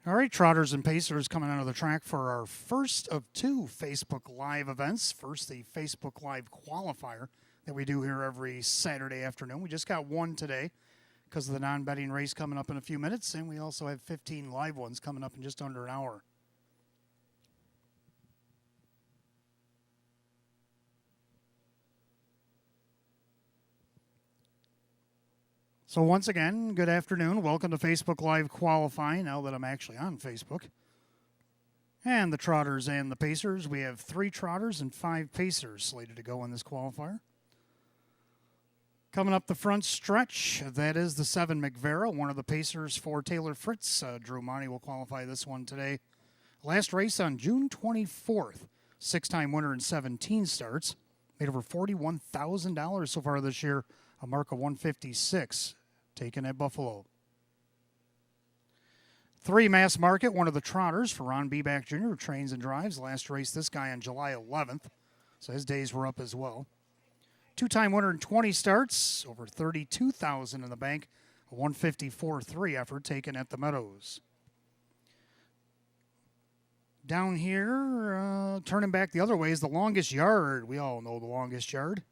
All right, Trotters and Pacers coming onto the track for our first of two Facebook Live events. First, the Facebook Live qualifier that we do here every Saturday afternoon. We just got one today because of the non-betting race coming up in a few minutes, and we also have 15 live ones coming up in just under an hour. So once again, good afternoon. Welcome to Facebook Live qualifying, now that I'm actually on Facebook. And the Trotters and the Pacers. We have 3 Trotters and 5 Pacers slated to go in this qualifier. Coming up the front stretch, that is the 7 McVera, one of the Pacers for Taylor Fritz. Drew Monty will qualify this one today. Last race on June 24th. 6-time winner in 17 starts. Made over $41,000 so far this year, a mark of 156. Taken at Buffalo. 3 Mass Market, one of the Trotters for Ron Beback Jr., who trains and drives. Last race this guy on July 11th, so his days were up as well. 2-time winner in 20 starts, over $32,000 in the bank, a 154.3 effort taken at the Meadows. Down here, turning back the other way, is the Longest Yard. We all know the Longest Yard.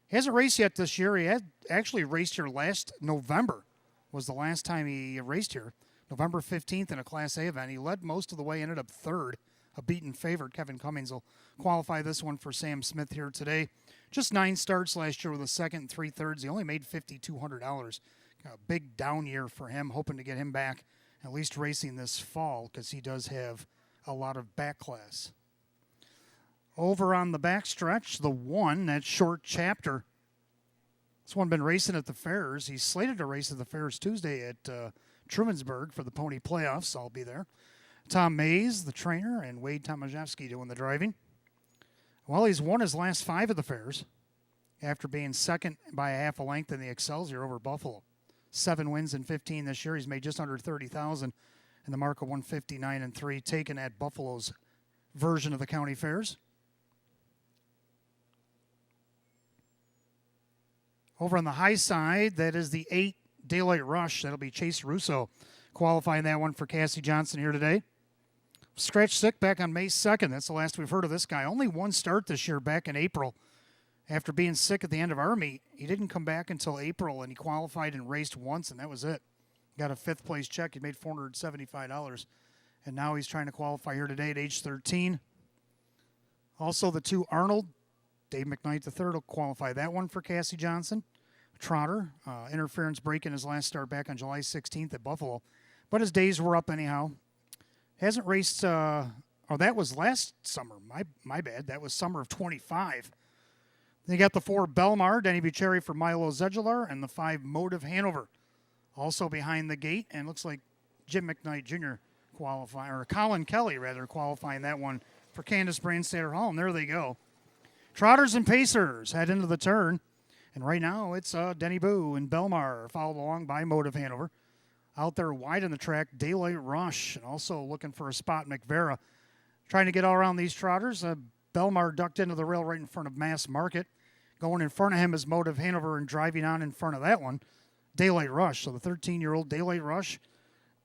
He hasn't raced yet this year. He had actually raced here last November, was the last time he raced here. November 15th in a Class A event. He led most of the way, ended up third. A beaten favorite, Kevin Cummings, will qualify this one for Sam Smith here today. Just 9 starts last year with a second and 3/3. He only made $5,200. A big down year for him, hoping to get him back at least racing this fall because he does have a lot of back class. Over on the backstretch, the 1, that Short Chapter. This one been racing at the fairs. He's slated to race at the fairs Tuesday at Trumansburg for the pony playoffs. I'll be there. Tom Mays, the trainer, and Wade Tomaszewski doing the driving. Well, he's won his last 5 of the fairs after being second by a half a length in the Excelsior over Buffalo. 7 wins in 15 this year. He's made just under $30,000 and the mark of 159.3 taken at Buffalo's version of the county fairs. Over on the high side, that is the 8 Daylight Rush. That'll be Chase Russo qualifying that one for Cassie Johnson here today. Scratch sick back on May 2nd. That's the last we've heard of this guy. Only 1 start this year back in April. After being sick at the end of our meet, he didn't come back until April, and he qualified and raced once, and that was it. Got a 5th place check. He made $475, and now he's trying to qualify here today at age 13. Also, the 2 Arnold. Dave McKnight III will qualify that one for Cassie Johnson. Trotter, interference break in his last start back on July 16th at Buffalo. But his days were up anyhow. Hasn't raced, that was last summer. My bad. That was summer of 25. Then you got the 4 Belmar, Denny Bucherri for Milo Zedular, and the 5 Motive Hanover. Also behind the gate, and looks like Jim McKnight Jr. qualifying, or Colin Kelly rather, qualifying that one for Candace Brandstatter Hall. And there they go. Trotters and Pacers head into the turn. And right now it's Denny Boo and Belmar, followed along by Motive Hanover. Out there wide in the track, Daylight Rush, and also looking for a spot, McVera. Trying to get all around these Trotters. Belmar ducked into the rail right in front of Mass Market. Going in front of him is Motive Hanover, and driving on in front of that one, Daylight Rush. So the 13-year-old Daylight Rush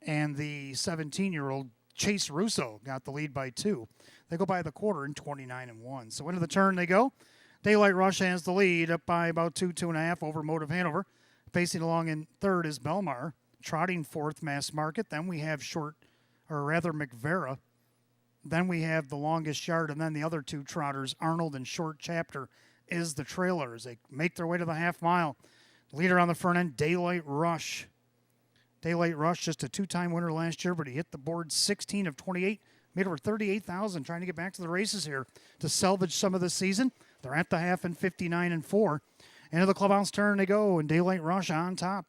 and the 17-year-old Chase Russo got the lead by 2. They go by the quarter in 29-1. So into the turn they go. Daylight Rush has the lead, up by about 2.5 over Motive Hanover. Pacing along in third is Belmar. Trotting fourth, Mass Market. Then we have McVera. Then we have the Longest Yard, and then the other 2 Trotters, Arnold and Short Chapter, is the trailer as they make their way to the half mile. Leader on the front end, Daylight Rush. Daylight Rush, just a 2-time winner last year, but he hit the board 16 of 28, made over $38,000, trying to get back to the races here to salvage some of the season. They're at the half in 59-4. Into the clubhouse turn they go, and Daylight Rush on top.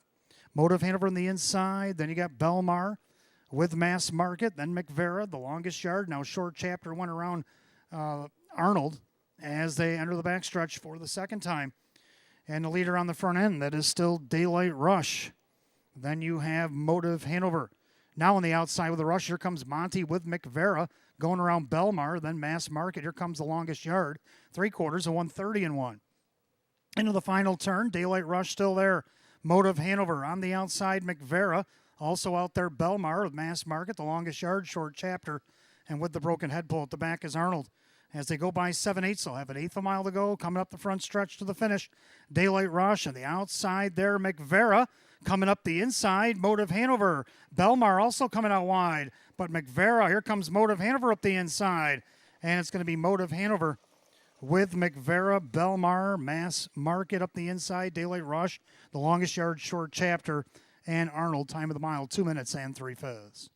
Motive Hanover on the inside. Then you got Belmar with Mass Market. Then McVera, the Longest Yard. Now Short Chapter went around Arnold as they enter the backstretch for the second time. And the leader on the front end, that is still Daylight Rush. Then you have Motive Hanover. Now on the outside with the rush, here comes Monty with McVera going around Belmar, then Mass Market. Here comes the Longest Yard. 3/4 of 130-1. Into the final turn, Daylight Rush still there. Motive Hanover on the outside, McVera Also out there, Belmar with Mass Market, the longest yard, short chapter, and with the broken head pull at the back is Arnold. As they go by 7/8, they'll have an eighth of a mile to go. Coming up the front stretch to the finish, Daylight Rush. On the outside there, McVera. Coming up the inside, Motive Hanover. Belmar also coming out wide, but McVera, here comes Motive Hanover up the inside. And it's going to be Motive Hanover with McVera, Belmar, Mass Market up the inside, Daylight Rush, the longest yard, short chapter, and Arnold, time of the mile, 2 minutes and 3/5.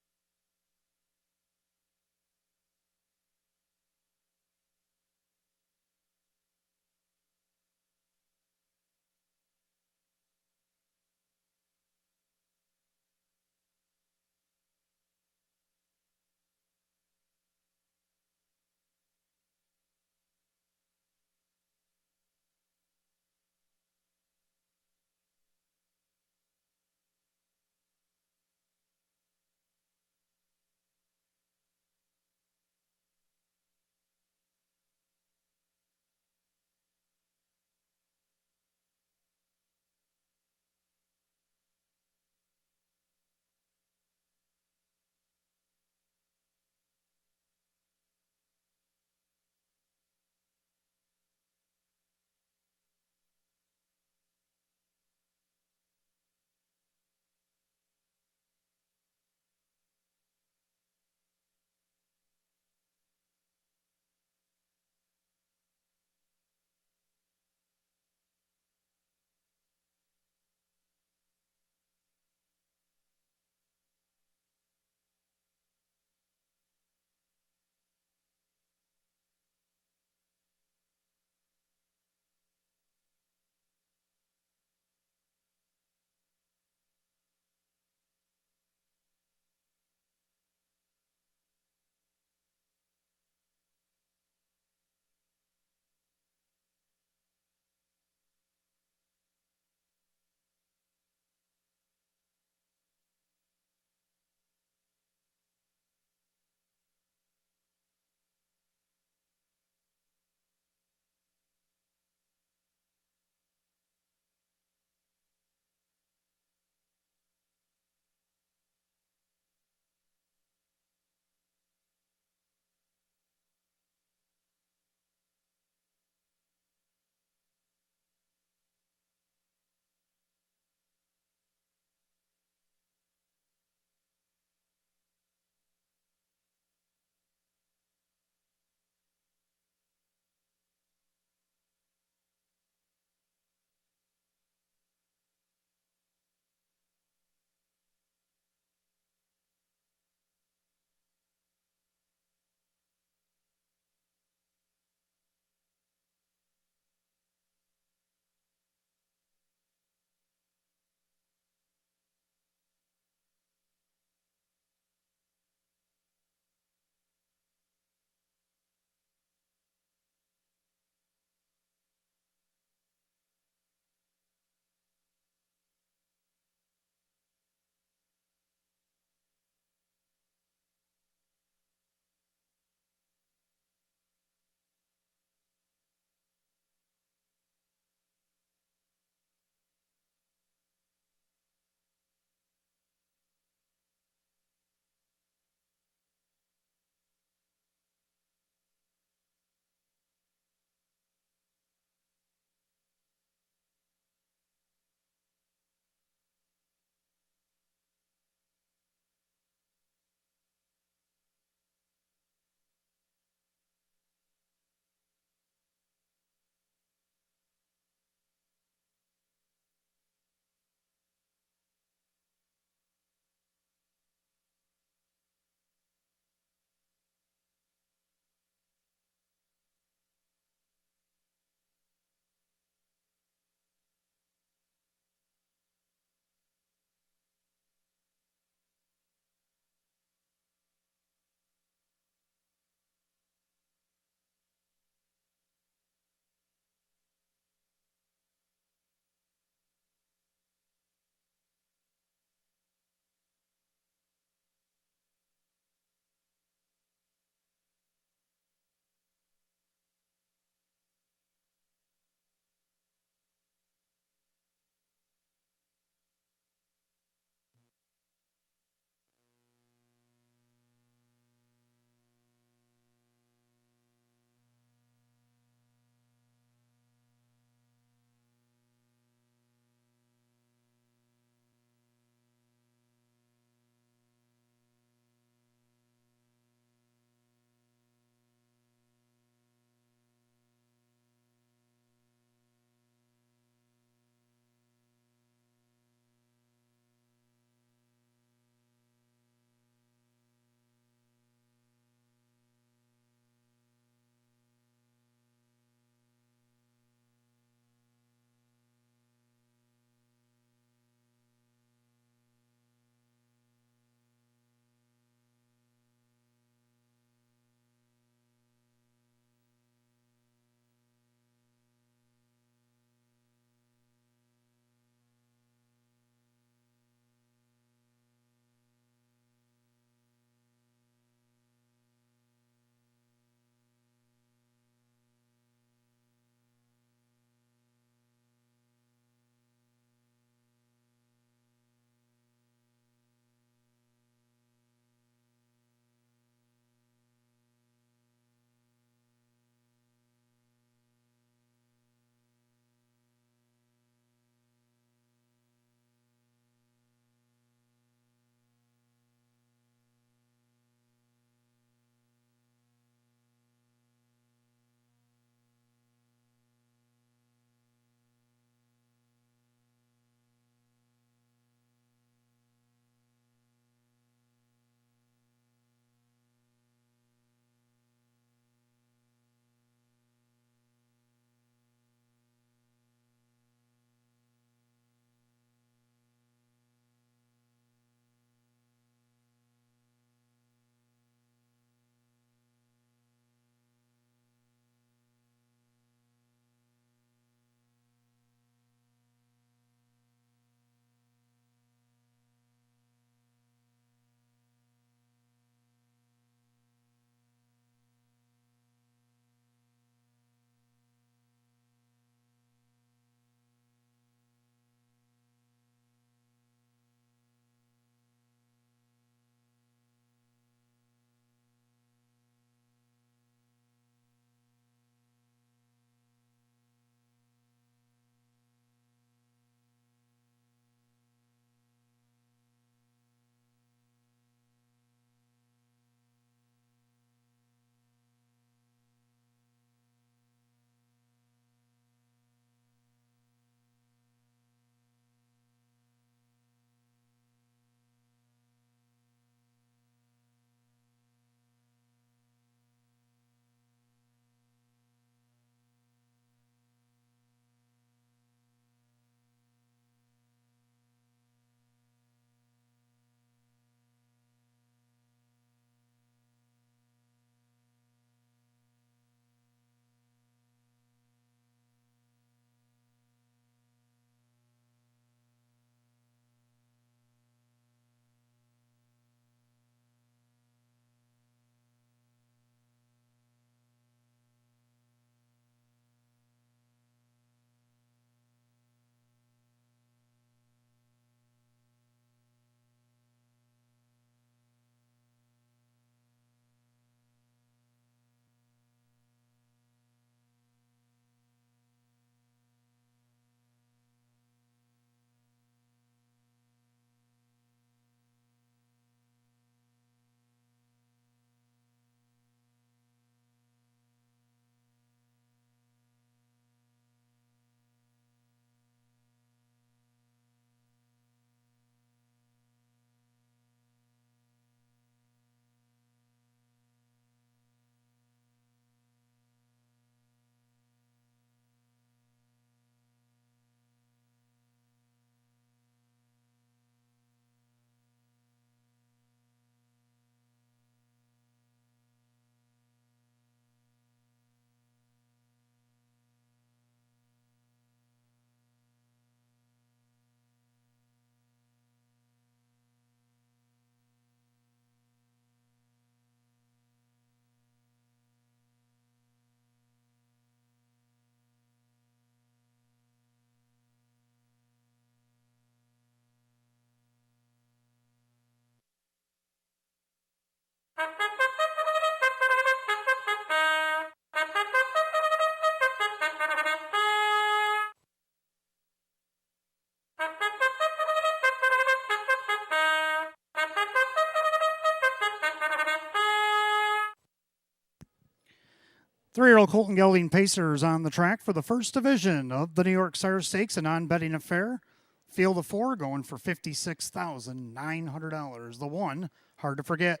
3-year-old Colton Gelding Pacers on the track for the first division of the New York Sire Stakes, a non-betting affair. Field of 4 going for $56,900. The 1, Hard to Forget.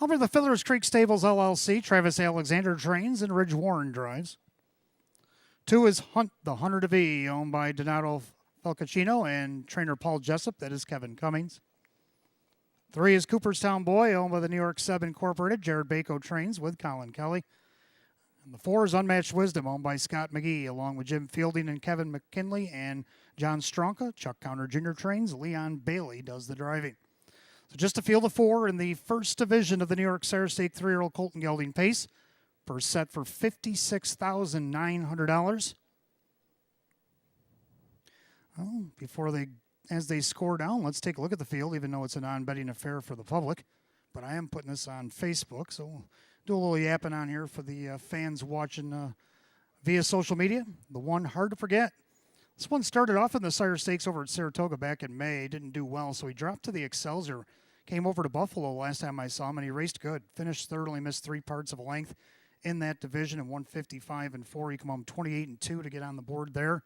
Over the Fiddler's Creek Stables LLC, Travis Alexander trains and Ridge Warren drives. 2 is Hunt the Hunter to Be, owned by Donato Falcacino and trainer Paul Jessup. That is Kevin Cummings. 3 is Cooperstown Boy, owned by the New York Sub Incorporated. Jared Bako trains with Colin Kelly. And the 4 is Unmatched Wisdom, owned by Scott McGee, along with Jim Fielding and Kevin McKinley and John Stronka. Chuck Counter Jr. trains. Leon Bailey does the driving. So just a field of 4 in the first division of the New York Sire Stake 3-year-old Colton Gelding Pace. First set for $56,900. Well, as they score down, let's take a look at the field, even though it's a non-betting affair for the public. But I am putting this on Facebook, so we'll do a little yapping on here for the fans watching via social media. The 1, Hard to Forget. This one started off in the Sire Stakes over at Saratoga back in May. Didn't do well, so he dropped to the Excelsior. Came over to Buffalo last time I saw him, and he raced good. Finished third, only missed 3 parts of a length in that division in 155-4. He come home 28-2 to get on the board there.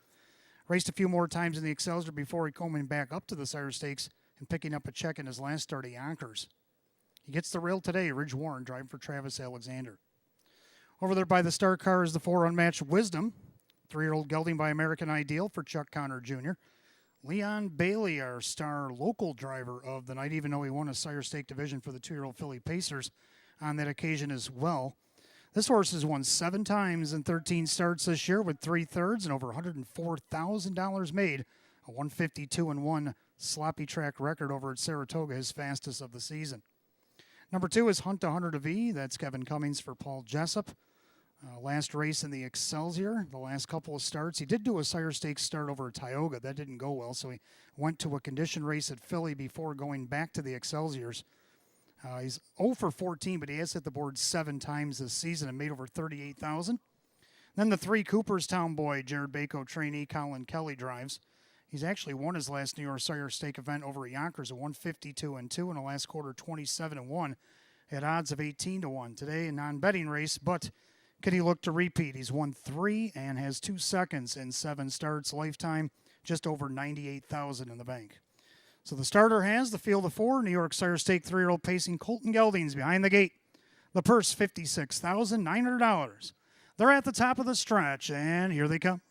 Raced a few more times in the Excelsior before he coming back up to the Sire Stakes and picking up a check in his last start at Yonkers. He gets the rail today. Ridge Warren driving for Travis Alexander. Over there by the star car is the 4, Unmatched Wisdom. 3-year-old Gelding by American Ideal for Chuck Conner Jr. Leon Bailey, our star local driver of the night, even though he won a Sire Stake division for the 2-year-old Philly Pacers on that occasion as well. This horse has won 7 times in 13 starts this year with 3 thirds and over $104,000 made. A 152-1 sloppy track record over at Saratoga, his fastest of the season. Number 2 is Hunt the Hunter to Be. That's Kevin Cummings for Paul Jessup. Last race in the Excelsior, the last couple of starts. He did do a Sire Stakes start over at Tioga. That didn't go well, so he went to a condition race at Philly before going back to the Excelsiors. He's 0 for 14, but he has hit the board 7 times this season and made over $38,000. Then the 3, Cooperstown Boy, Jared Bako trainee, Colin Kelly drives. He's actually won his last New York Sire Stake event over at Yonkers at 152-2 in the last quarter, 27-1 at odds of 18-1. Today a non-betting race, but could he look to repeat? He's won 3 and has 2 seconds in 7 starts. Lifetime, just over $98,000 in the bank. So the starter has the field of 4, New York Sire Stake 3-year-old pacing Colton Geldings behind the gate. The purse, $56,900. They're at the top of the stretch, and here they come.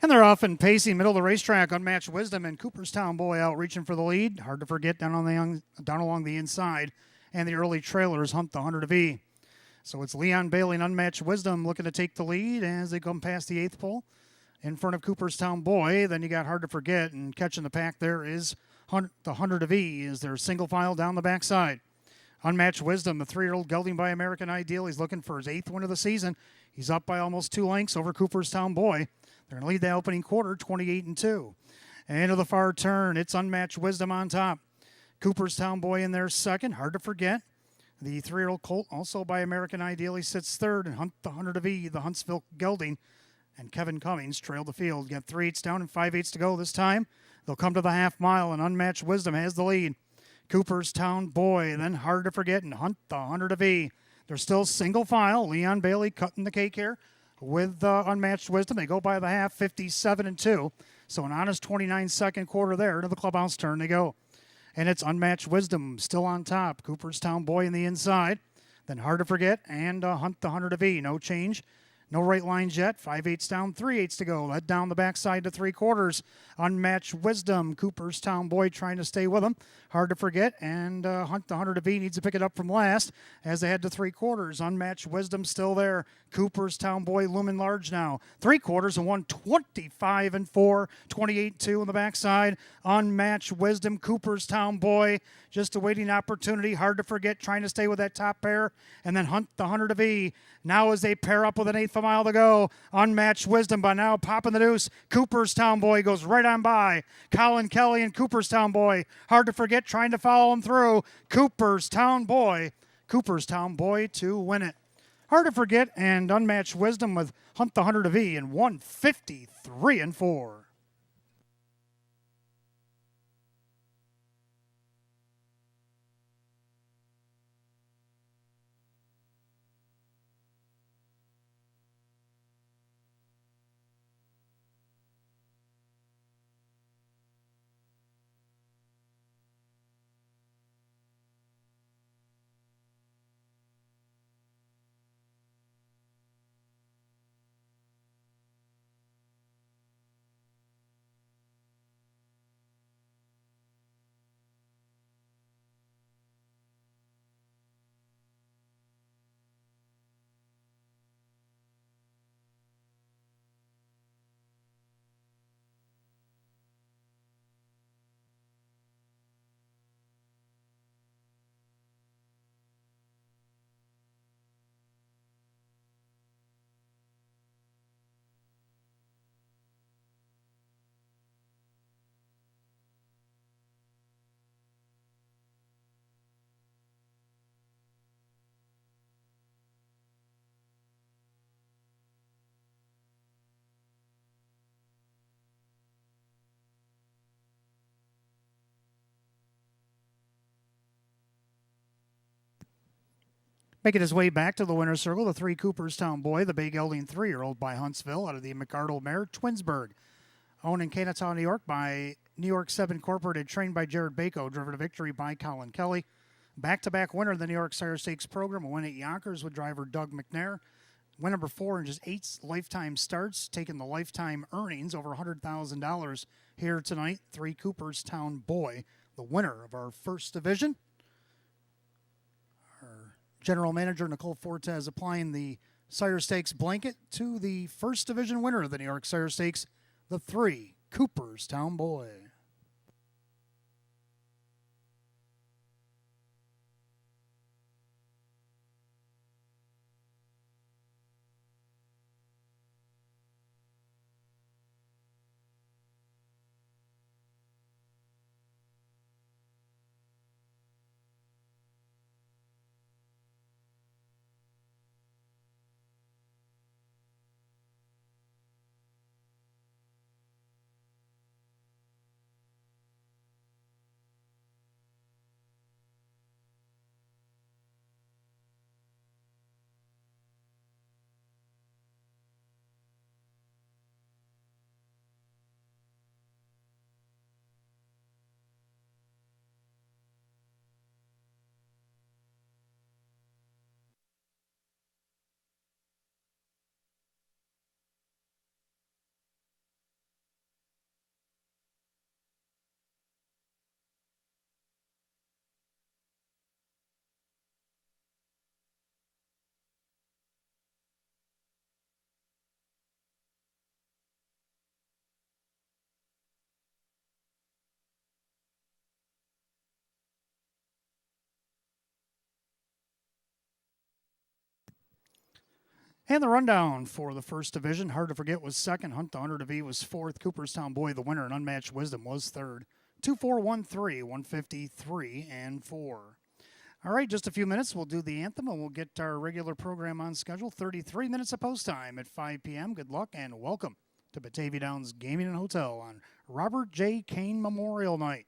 And they're off and pacing middle of the racetrack. Unmatched Wisdom and Cooperstown Boy out reaching for the lead. Hard to Forget down along the inside. And the early trailers Hunt the Hunter to Be. So it's Leon Bailey and Unmatched Wisdom looking to take the lead as they come past the 8th pole. In front of Cooperstown Boy, then you got Hard to Forget, and catching the pack there is the Hunter to Be is their single file down the backside. Unmatched Wisdom, the 3-year-old Gelding by American Ideal. He's looking for his 8th win of the season. He's up by almost 2 lengths over Cooperstown Boy. They're going to lead the opening quarter 28-2. And to the far turn, it's Unmatched Wisdom on top. Cooperstown Boy in there second. Hard to Forget. The 3-year-old Colt, also by American Ideal, he sits third. And Hunt the Hunter to Be, the Huntsville Gelding, and Kevin Cummings trail the field. Got 3/8 down and 5/8 to go this time. They'll come to the half mile, and Unmatched Wisdom has the lead. Cooperstown Boy, then Hard to Forget, and Hunt the Hunter to Be. They're still single file. Leon Bailey cutting the cake here with Unmatched Wisdom. They go by the half, 57-2. So an honest 29-second quarter there. To the clubhouse turn they go. And it's Unmatched Wisdom still on top. Cooperstown Boy in the inside. Then Hard to Forget and Hunt the Hunter to Be. No change. No right lines yet. 5/8 down, 3/8 to go. Led down the backside to 3/4. Unmatched Wisdom. Cooperstown Boy trying to stay with him. Hard to Forget. And Hunt the Hunter to Be needs to pick it up from last as they head to 3/4. Unmatched Wisdom still there. Cooperstown Boy looming large now. 3/4 and 125-4. 28-2 on the backside. Unmatched Wisdom. Cooperstown Boy just awaiting opportunity. Hard to Forget trying to stay with that top pair. And then Hunt the Hunter to Be. Now as they pair up with an 1/8 mile to go. Unmatched Wisdom by now popping the deuce. Cooperstown Boy goes right on by. Colin Kelly and Cooperstown Boy. Hard to Forget trying to follow him through. Cooperstown Boy to win it. Hard to Forget and Unmatched Wisdom with Hunt the Hunter to Be in 153-4. Making his way back to the winner's circle, the 3 Cooperstown Boy, the Bay Gelding 3-year-old by Huntsville out of the McArdle mare, Twinsburg. Owned in Canatown, New York by New York 7 Incorporated, trained by Jared Bako, driven to victory by Colin Kelly. Back-to-back winner of the New York Sire Stakes program, a win at Yonkers with driver Doug McNair. Win number 4 in just 8 lifetime starts, taking the lifetime earnings over $100,000 here tonight. 3 Cooperstown Boy, the winner of our first division. Our general manager, Nicole Fortes, applying the Sire Stakes blanket to the first division winner of the New York Sire Stakes, the 3 Cooperstown Boy. And the rundown for the first division, Hard to Forget was second. Hunt the Hunter to V was fourth. Cooperstown Boy, the winner, and Unmatched Wisdom was third. 2, 4, 1, 3, 153, and 4. All right, just a few minutes. We'll do the anthem and we'll get our regular program on schedule. 33 minutes of post time at 5 p.m. Good luck and welcome to Batavia Downs Gaming and Hotel on Robert J. Kane Memorial Night.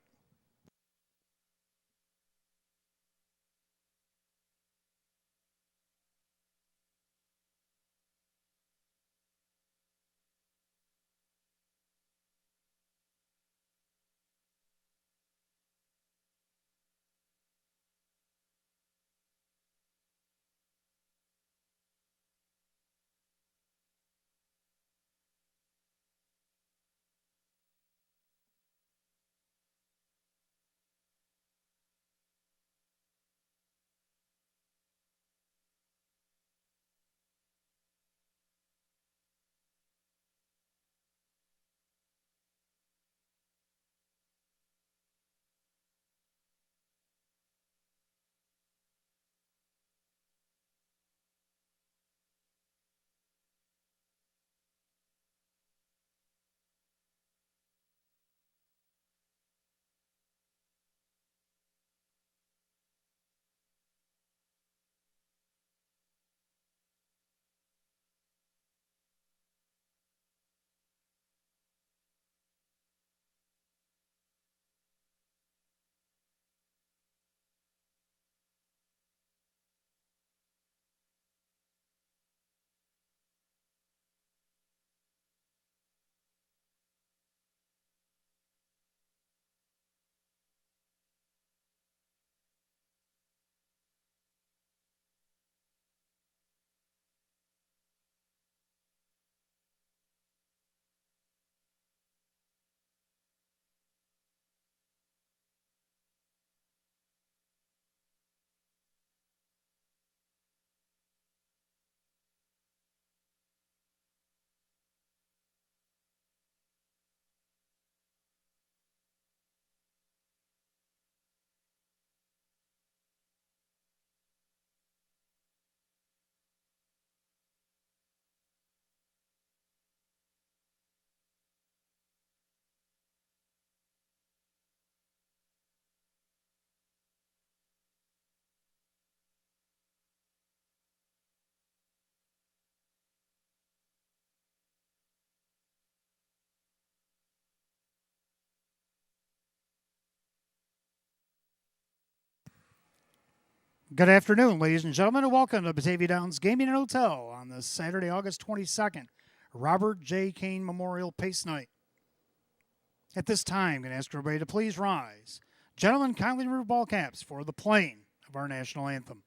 Good afternoon, ladies and gentlemen, and welcome to Batavia Downs Gaming and Hotel on this Saturday, August 22nd, Robert J. Kane Memorial Pace Night. At this time, I'm going to ask everybody to please rise. Gentlemen, kindly remove ball caps for the playing of our national anthem.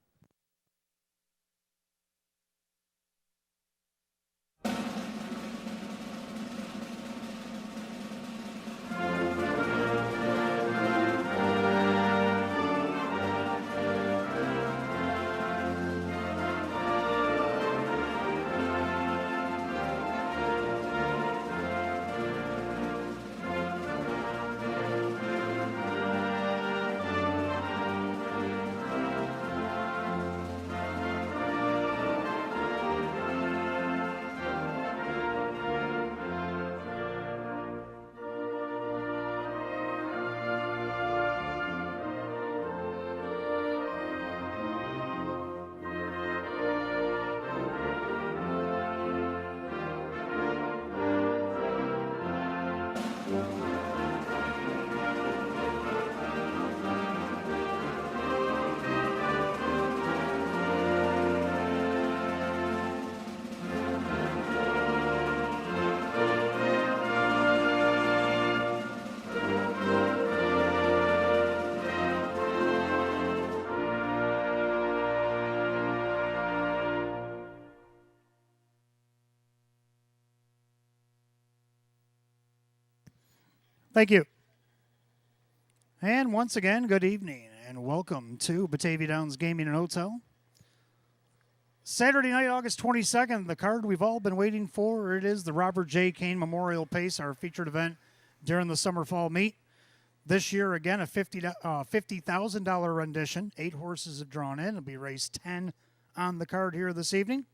Thank you. And once again, good evening and welcome to Batavia Downs Gaming and Hotel. Saturday night, August 22nd, the card we've all been waiting for. It is the Robert J. Kane Memorial Pace, our featured event during the summer fall meet. This year, again, a $50,000 rendition. 8 horses have drawn in. It'll be race 10 on the card here this evening.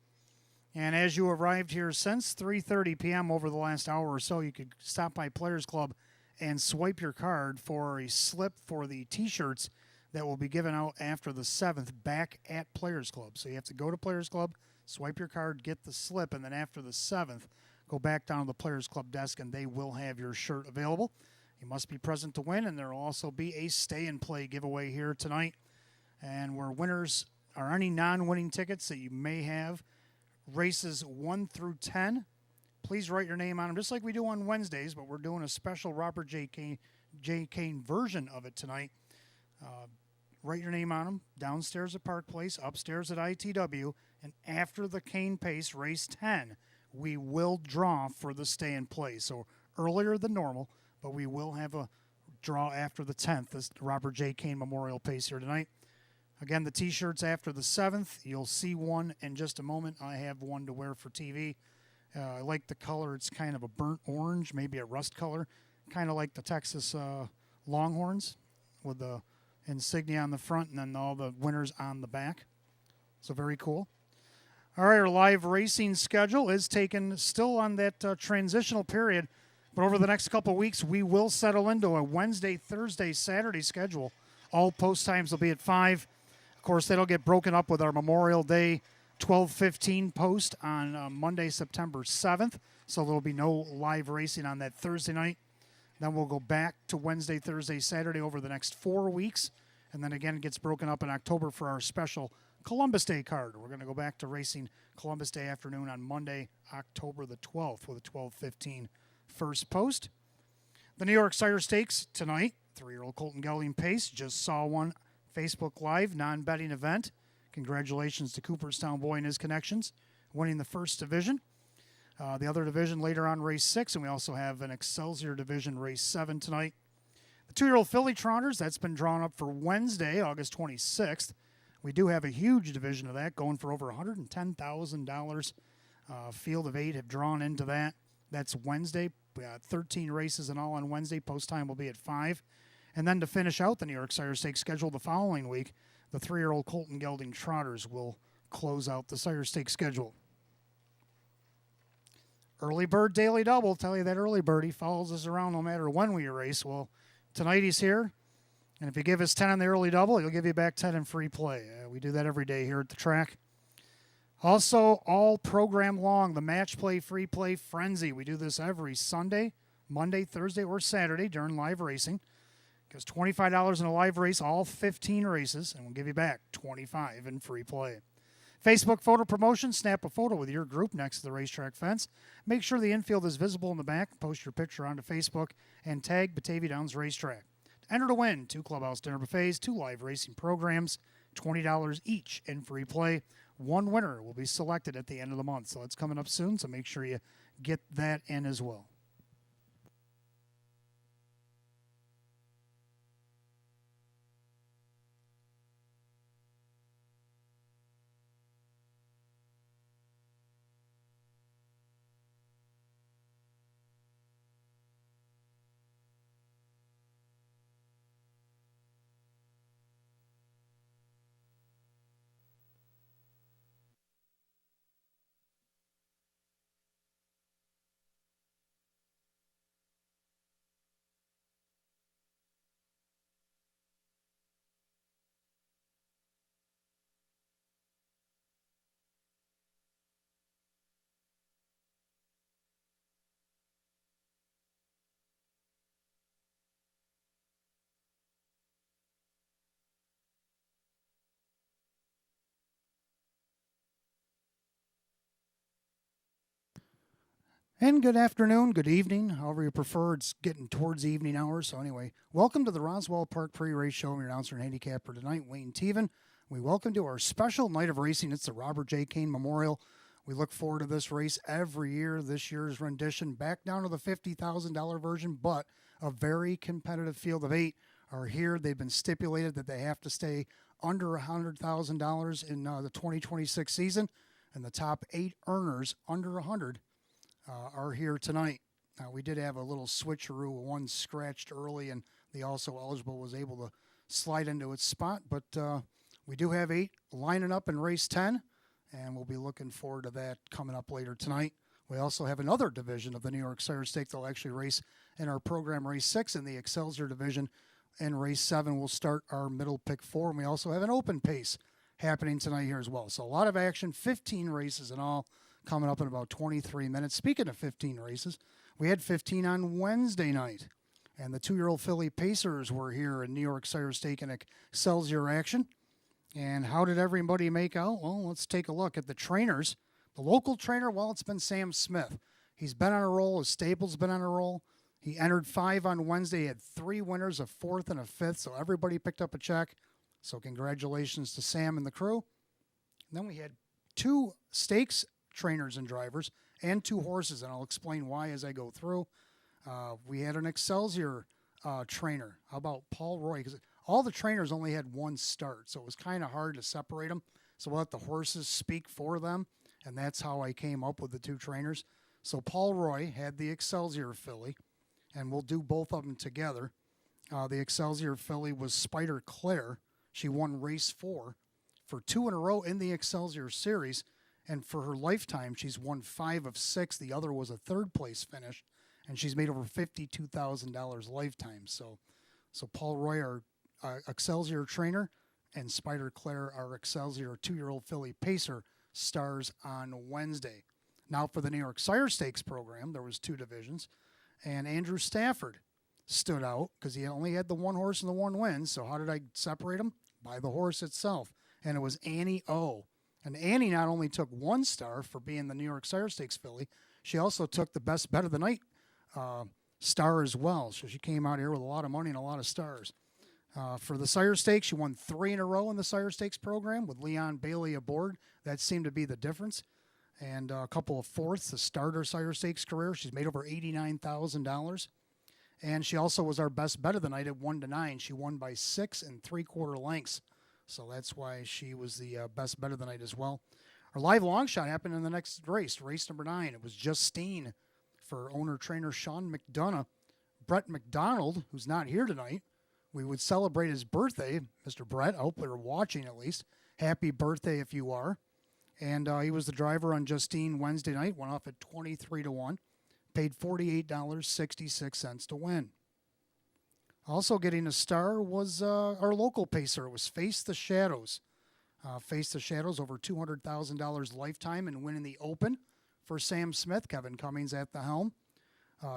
And as you arrived here since 3:30 p.m. over the last hour or so, you could stop by Players Club and swipe your card for a slip for the T-shirts that will be given out after the 7th back at Players Club. So you have to go to Players Club, swipe your card, get the slip, and then after the 7th, go back down to the Players Club desk, and they will have your shirt available. You must be present to win, and there will also be a stay-and-play giveaway here tonight. And where winners are any non-winning tickets that you may have, races 1 through 10, please write your name on them, just like we do on Wednesdays, but we're doing a special Robert J. Kane version of it tonight. Write your name on them, downstairs at Park Place, upstairs at ITW, and after the Kane Pace, race 10, we will draw for the stay and play. So earlier than normal, but we will have a draw after the 10th, this Robert J. Kane Memorial Pace here tonight. Again, the T-shirts after the 7th, you'll see one in just a moment. I have one to wear for TV. I like the color. It's kind of a burnt orange, maybe a rust color, kind of like the Texas Longhorns with the insignia on the front and then all the winners on the back. So very cool. All right, our live racing schedule is taken still on that transitional period, but over the next couple of weeks, we will settle into a Wednesday, Thursday, Saturday schedule. All post times will be at 5. Of course, that'll get broken up with our Memorial Day 12:15 post on Monday, September 7th. So there'll be no live racing on that Thursday night. Then we'll go back to Wednesday, Thursday, Saturday over the next 4 weeks. And then again, it gets broken up in October for our special Columbus Day card. We're going to go back to racing Columbus Day afternoon on Monday, October the 12th with a 12:15 first post. The New York Sire Stakes tonight. 3-year-old Colton Gelding Pace. Just saw one Facebook Live, non-betting event. Congratulations to Cooperstown Boy and his connections, winning the first division. The other division later on, race 6, and we also have an Excelsior division, race 7 tonight. The 2-year-old Filly Trotters, that's been drawn up for Wednesday, August 26th. We do have a huge division of that, going for over $110,000. Field of 8 have drawn into that. That's Wednesday. We got 13 races in all on Wednesday. Post time will be at 5. And then to finish out the New York Sire Stakes schedule the following week, the 3-year-old Colton Gelding Trotters will close out the Sire Stakes schedule. Early Bird Daily Double. Tell you that early bird, he follows us around no matter when we race. Well, tonight he's here. And if you give us 10 on the early double, he'll give you back 10 in free play. We do that every day here at the track. Also, all program long, the Match Play Free Play Frenzy. We do this every Sunday, Monday, Thursday, or Saturday during live racing. Gives $25 in a live race, all 15 races, and we'll give you back $25 in free play. Facebook photo promotion. Snap a photo with your group next to the racetrack fence. Make sure the infield is visible in the back. Post your picture onto Facebook and tag Batavia Downs Racetrack. Enter to win 2 clubhouse dinner buffets, 2 live racing programs, $20 each in free play. 1 winner will be selected at the end of the month. So it's coming up soon, so make sure you get that in as well. And good afternoon, good evening, however you prefer. It's getting towards evening hours. So anyway, welcome to the Roswell Park Pre-Race Show. I'm your announcer and handicapper tonight, Wayne Teven. We welcome to our special night of racing. It's the Robert J. Kane Memorial. We look forward to this race every year. This year's rendition back down to the $50,000 version, but a very competitive field of 8 are here. They've been stipulated that they have to stay under $100,000 in the 2026 season, and the top 8 earners under 100 are here tonight. We did have a little switcheroo. One scratched early, and the also eligible was able to slide into its spot. But we do have 8 lining up in race 10, and we'll be looking forward to that coming up later tonight. We also have another division of the New York Sire Stake that'll actually race in our program race 6 in the Excelsior division. And race 7 will start our middle pick 4, and we also have an open pace happening tonight here as well. So a lot of action, 15 races in all, coming up in about 23 minutes. Speaking of 15 races, we had 15 on Wednesday night, and the 2-year-old filly Pacers were here in New York Sire Stake in Excelsior action. And how did everybody make out? Well, let's take a look at the trainers. The local trainer, well, it's been Sam Smith. He's been on a roll. His stable's been on a roll. He entered 5 on Wednesday. He had 3 winners, a 4th and a 5th, so everybody picked up a check. So congratulations to Sam and the crew. And then we had 2 stakes trainers and drivers and 2 horses, and I'll explain why as I go through. We had an Excelsior trainer. How about Paul Roy? Because all the trainers only had 1 start, so it was kind of hard to separate them. So we'll let the horses speak for them, and that's how I came up with the 2 trainers. So Paul Roy had the Excelsior filly, and we'll do both of them together. The Excelsior filly was Spider Claire. She won race 4 for 2 in a row in the Excelsior series. And for her lifetime, she's won 5 of 6. The other was a 3rd place finish, and she's made over $52,000 lifetime. So Paul Roy, our Excelsior trainer, and Spider Claire, our Excelsior 2-year-old filly Pacer, stars on Wednesday. Now for the New York Sire Stakes program, there was 2 divisions, and Andrew Stafford stood out because he only had the 1 horse and the 1 win. So how did I separate them? By the horse itself, and it was Annie O. And Annie not only took 1 star for being the New York Sire Stakes filly, she also took the best bet of the night star as well. So she came out here with a lot of money and a lot of stars. For the Sire Stakes, she won 3 in a row in the Sire Stakes program with Leon Bailey aboard. That seemed to be the difference. And a couple of 4ths to start her Sire Stakes career. She's made over $89,000. And she also was our best bet of the night at 1-9. She won by 6 3/4 lengths. So that's why she was the best bet of the night as well. Our live long shot happened in the next race, race number 9. It was Justine for owner-trainer Sean McDonough. Brett McDonald, who's not here tonight, we would celebrate his birthday. Mr. Brett, I hope you're watching at least. Happy birthday if you are. And he was the driver on Justine Wednesday night, went off at 23-1, paid $48.66 to win. Also getting a star was our local pacer. It was Face the Shadows. Face the Shadows, over $200,000 lifetime and winning the Open for Sam Smith. Kevin Cummings at the helm.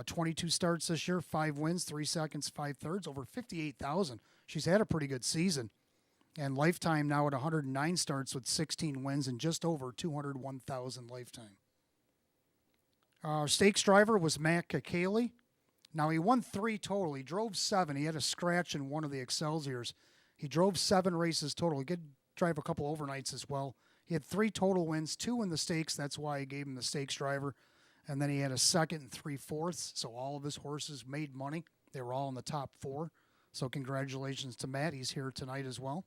22 starts this year, 5 wins, 3 seconds, 5 thirds, over 58,000. She's had a pretty good season. And lifetime now at 109 starts with 16 wins and just over 201,000 lifetime. Our stakes driver was Matt Kakaley. Now, he won 3 total. He drove 7. He had a scratch in one of the Excelsiors. He drove 7 races total. He did drive a couple overnights as well. He had 3 total wins, 2 in the stakes. That's why I gave him the stakes driver. And then he had a second and 3/4. So all of his horses made money. They were all in the top 4. So congratulations to Matt. He's here tonight as well.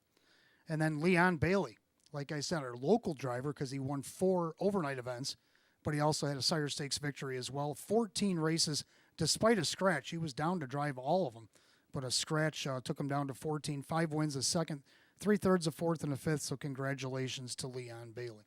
And then Leon Bailey, like I said, our local driver, because he won 4 overnight events, but he also had a Sire Stakes victory as well. 14 races, despite a scratch. He was down to drive all of them, but a scratch took him down to 14. 5 wins, a second, 3/3, a fourth, and a fifth. So congratulations to Leon Bailey.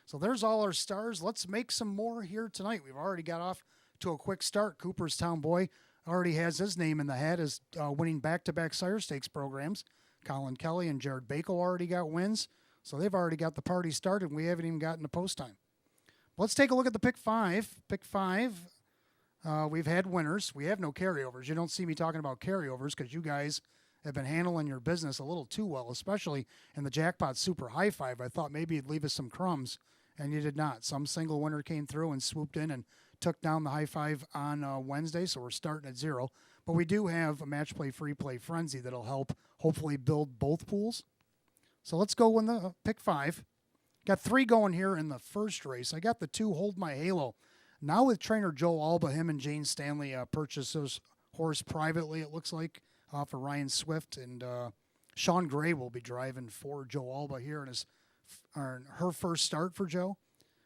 So there's all our stars. Let's make some more here tonight. We've already got off to a quick start. Cooperstown boy already has his name in the hat as winning back-to-back Sire Stakes programs. Colin Kelly and Jared Bako already got wins. So they've already got the party started. We haven't even gotten to post time. Let's take a look at the pick 5. Pick 5, we've had winners. We have no carryovers. You don't see me talking about carryovers because you guys have been handling your business a little too well, especially in the Jackpot Super High Five. I thought maybe you'd leave us some crumbs, and you did not. Some single winner came through and swooped in and took down the High Five on Wednesday, so we're starting at 0. But we do have a match play, free play frenzy that'll help hopefully build both pools. So let's go in the pick 5. Got 3 going here in the first race. I got the 2 Hold My Halo. Now with trainer Joe Alba, him and Jane Stanley purchased this horse privately, it looks like, for Ryan Swift. And Sean Gray will be driving for Joe Alba here in her first start for Joe.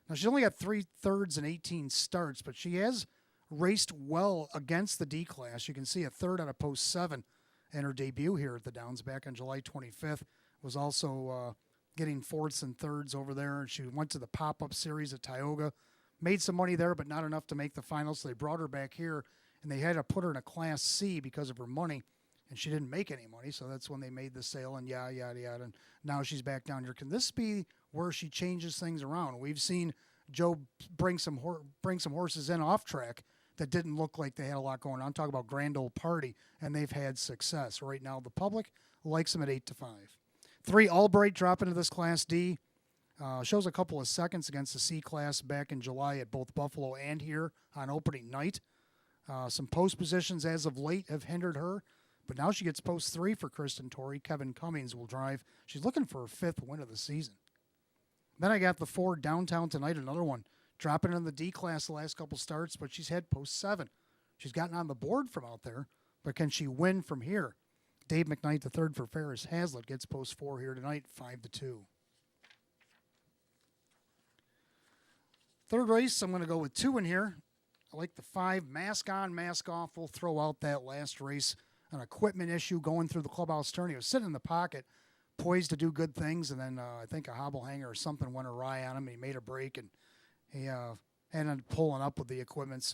Now, she's only got 3/3 and 18 starts, but she has raced well against the D class. You can see a 3rd out of post 7 in her debut here at the Downs back on July 25th. Was also getting 4ths and 3rds over there. And she went to the pop-up series at Tioga. Made some money there, but not enough to make the finals. So they brought her back here, and they had to put her in a Class C because of her money. And she didn't make any money, so that's when they made the sale and yada, yada, yada. And now she's back down here. Can this be where she changes things around? We've seen Joe bring some horses in off track that didn't look like they had a lot going on. Talk about Grand Ole Party, and they've had success. Right now, the public likes them at 8-5. 3 Albright drop into this Class D. Shows a couple of seconds against the C class back in July at both Buffalo and here on opening night. Some post positions as of late have hindered her, but now she gets post 3 for Kristen Torrey. Kevin Cummings will drive. She's looking for her 5th win of the season. Then I got the 4 Downtown Tonight, another one. Dropping in the D class the last couple starts, but she's had post 7. She's gotten on the board from out there, but can she win from here? Dave McKnight, the 3rd for Ferris Hazlitt, gets post 4 here tonight, 5-2. Third race, I'm going to go with 2 in here. I like the 5, Mask On, Mask Off. We'll throw out that last race. An equipment issue going through the clubhouse turn. He was sitting in the pocket, poised to do good things, and then I think a hobble hanger or something went awry on him. He made a break, and he ended up pulling up with the equipment.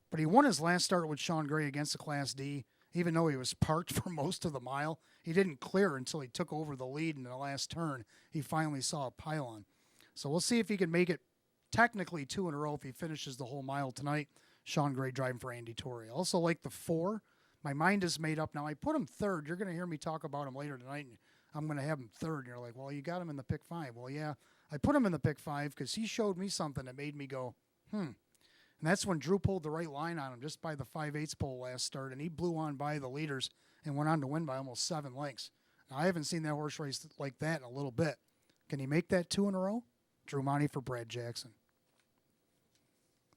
But he won his last start with Sean Gray against the Class D. Even though he was parked for most of the mile, he didn't clear until he took over the lead in the last turn. He finally saw a pylon. So we'll see if he can make it technically 2 in a row if he finishes the whole mile tonight. Sean Gray driving for Andy Torrey. Also like the 4. My mind is made up now. I put him 3rd. You're going to hear me talk about him later tonight, and I'm going to have him 3rd. And you're like, well, you got him in the pick 5. Well, yeah, I put him in the pick 5 because he showed me something that made me go, And that's when Drew pulled the right line on him just by the 5/8 pole last start, and he blew on by the leaders and went on to win by almost 7 lengths. Now, I haven't seen that horse race like that in a little bit. Can he make that 2 in a row? Drew Monty for Brad Jackson.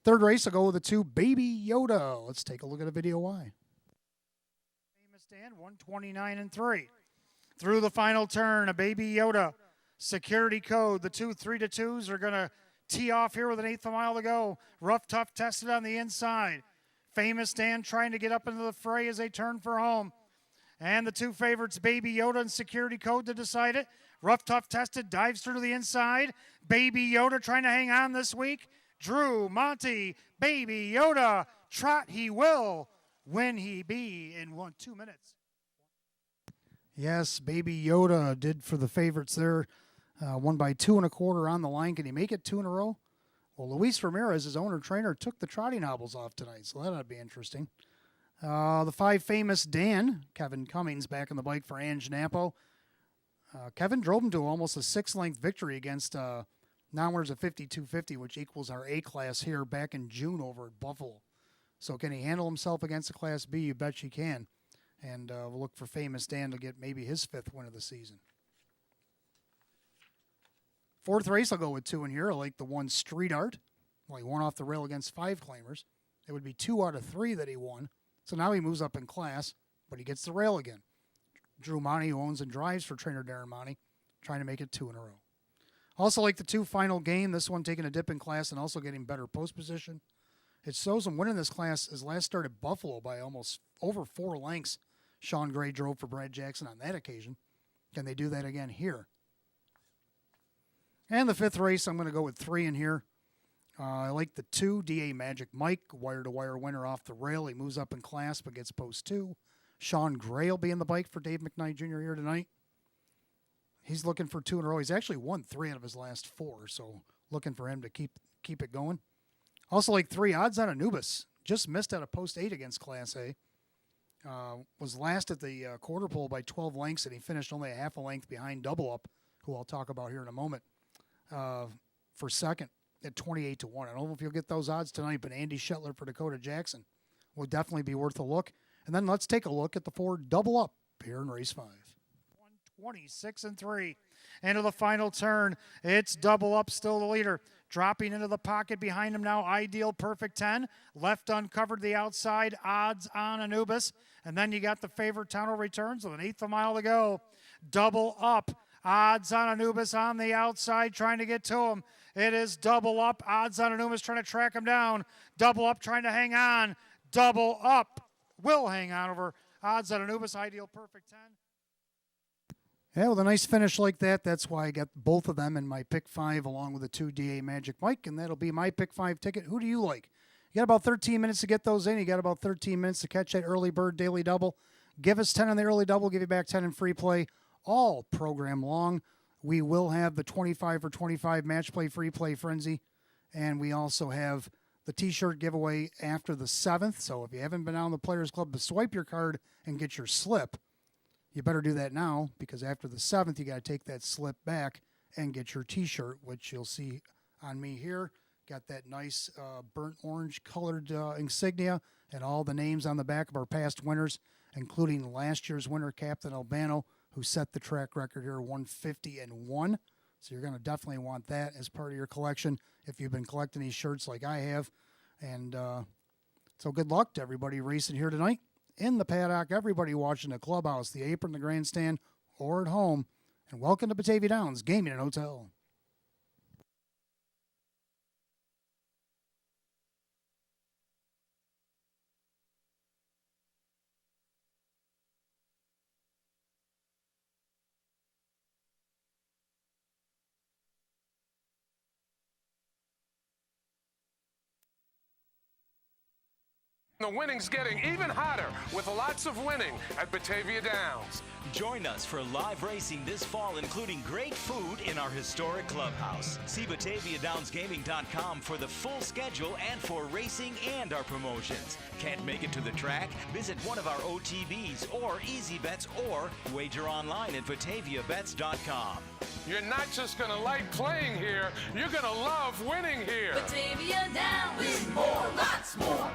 Third race, I'll go with the 2, Baby Yoda. Let's take a look at a video why. Famous Dan, 129-3. Through the final turn, a Baby Yoda. Security code. The 2 3-2s are going to tee off here with an 1/8 mile to go. Rough Tough tested on the inside. Famous Dan trying to get up into the fray as they turn for home. And the 2 favorites, Baby Yoda and Security Code, to decide it. Rough Tough tested, dives through to the inside. Baby Yoda trying to hang on this week. Drew Monty, Baby Yoda, trot he will. When he be in 2 minutes. Yes, Baby Yoda did for the favorites there. Won by 2 1/4 on the line. Can he make it 2 in a row? Well, Luis Ramirez, his owner-trainer, took the trotting hobbles off tonight, so that ought to be interesting. The 5 famous Dan, Kevin Cummings, back on the bike for Ange Napo. Kevin drove him to almost a 6-length victory against non-winners of 5250, which equals our A class here back in June over at Buffalo. So can he handle himself against the Class B? You bet you can. And we'll look for famous Dan to get maybe his 5th win of the season. 4th race, I'll go with 2 in here. I like the 1 Street Art. Well, he won off the rail against 5 claimers. It would be 2 out of 3 that he won. So now he moves up in class, but he gets the rail again. Drew Monty, who owns and drives for trainer Darren Monty, trying to make it 2 in a row. Also like the 2 Final Game, this one taking a dip in class and also getting better post position. It shows him winning this class. His last start at Buffalo by almost over 4 lengths. Sean Gray drove for Brad Jackson on that occasion. Can they do that again here? And the 5th race, I'm going to go with 3 in here. I like the 2 DA Magic Mike, wire-to-wire winner off the rail. He moves up in class but gets post 2. Sean Gray will be in the bike for Dave McKnight Jr. here tonight. He's looking for 2 in a row. He's actually won 3 out of his last 4, so looking for him to keep it going. Also like 3 Odds on Anubis. Just missed out of post 8 against Class A. Was last at the quarter pole by 12 lengths, and he finished only a half a length behind Double Up, who I'll talk about here in a moment, for second at 28 to 1. I don't know if you'll get those odds tonight, but Andy Shetler for Dakota Jackson will definitely be worth a look. And then let's take a look at the 4 Double Up here in race 5. 126 and 3. Into the final turn. It's Double Up, still the leader. Dropping into the pocket behind him now, Ideal Perfect 10. Left uncovered the outside, Odds on Anubis. And then you got the favorite Tunnel Returns with an 1/8 of a mile to go. Double Up, Odds on Anubis on the outside, trying to get to him. It is Double Up, Odds on Anubis trying to track him down. Double Up trying to hang on. Double Up will hang on over Odds on Anubis, Ideal Perfect 10. Yeah, with a nice finish like that, that's why I got both of them in my pick 5 along with the 2 DA Magic Mike, and that'll be my pick 5 ticket. Who do you like? You got about 13 minutes to get those in. You got about 13 minutes to catch that early bird daily double. Give us 10 on the early double, give you back 10 in free play all program long. We will have the 25 for 25 match play free play frenzy, and we also have the t-shirt giveaway after the 7th. So if you haven't been on the Players Club to swipe your card and get your slip, you better do that now, because after the 7th, you got to take that slip back and get your t-shirt, which you'll see on me here. Got that nice burnt orange colored insignia and all the names on the back of our past winners, including last year's winner, Captain Albano, who set the track record here, 150 and 1. So you're going to definitely want that as part of your collection if you've been collecting these shirts like I have. And so good luck to everybody racing here tonight. In the paddock, everybody watching the clubhouse, the apron, the grandstand, or at home. And welcome to Batavia Downs Gaming and Hotel. The winning's getting even hotter with lots of winning at Batavia Downs. Join us for live racing this fall, including great food in our historic clubhouse. See BataviaDownsGaming.com for the full schedule and for racing and our promotions. Can't make it to the track? Visit one of our OTBs or Easy Bets or wager online at BataviaBets.com. You're not just going to like playing here, you're going to love winning here. Batavia Downs. Win more, lots more.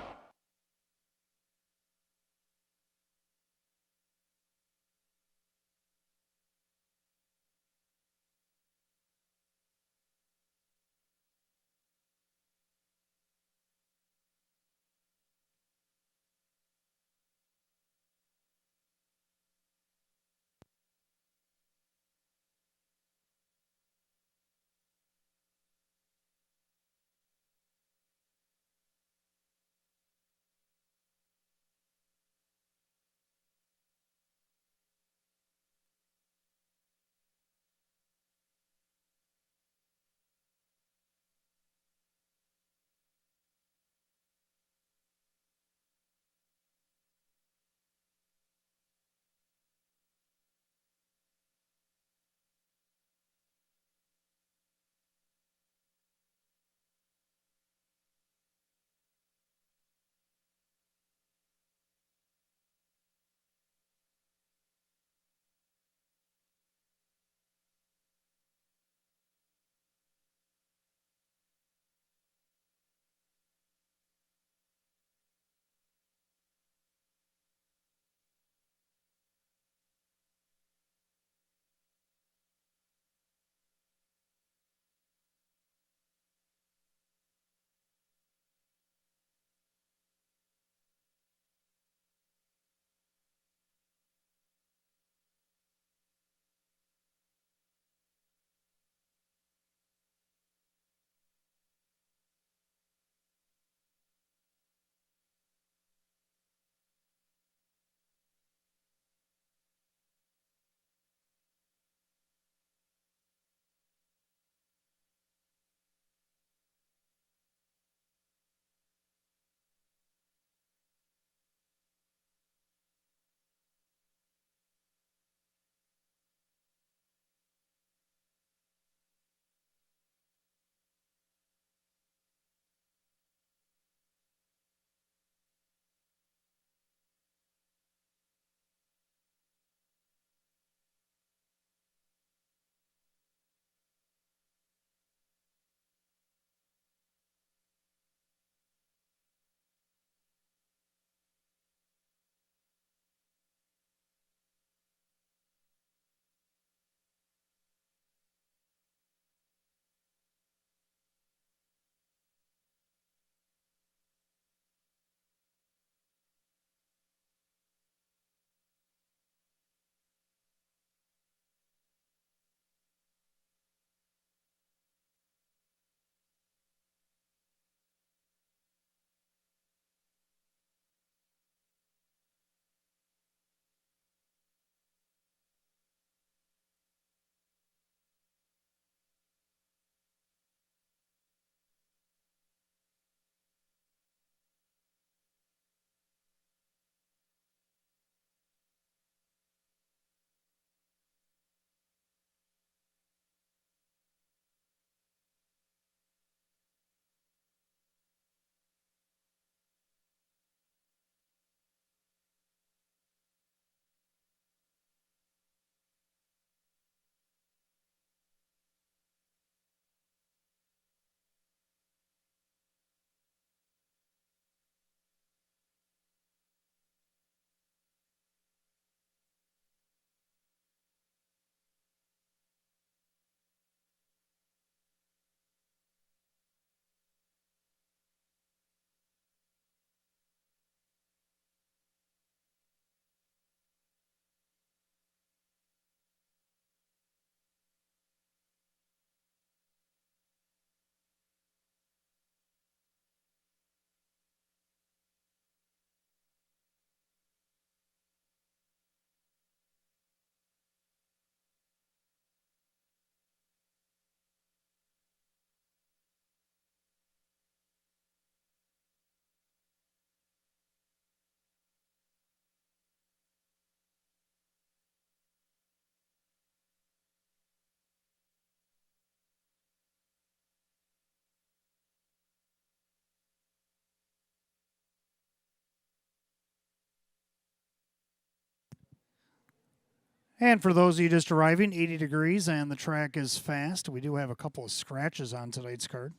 And for those of you just arriving, 80 degrees and the track is fast. We do have a couple of scratches on tonight's card.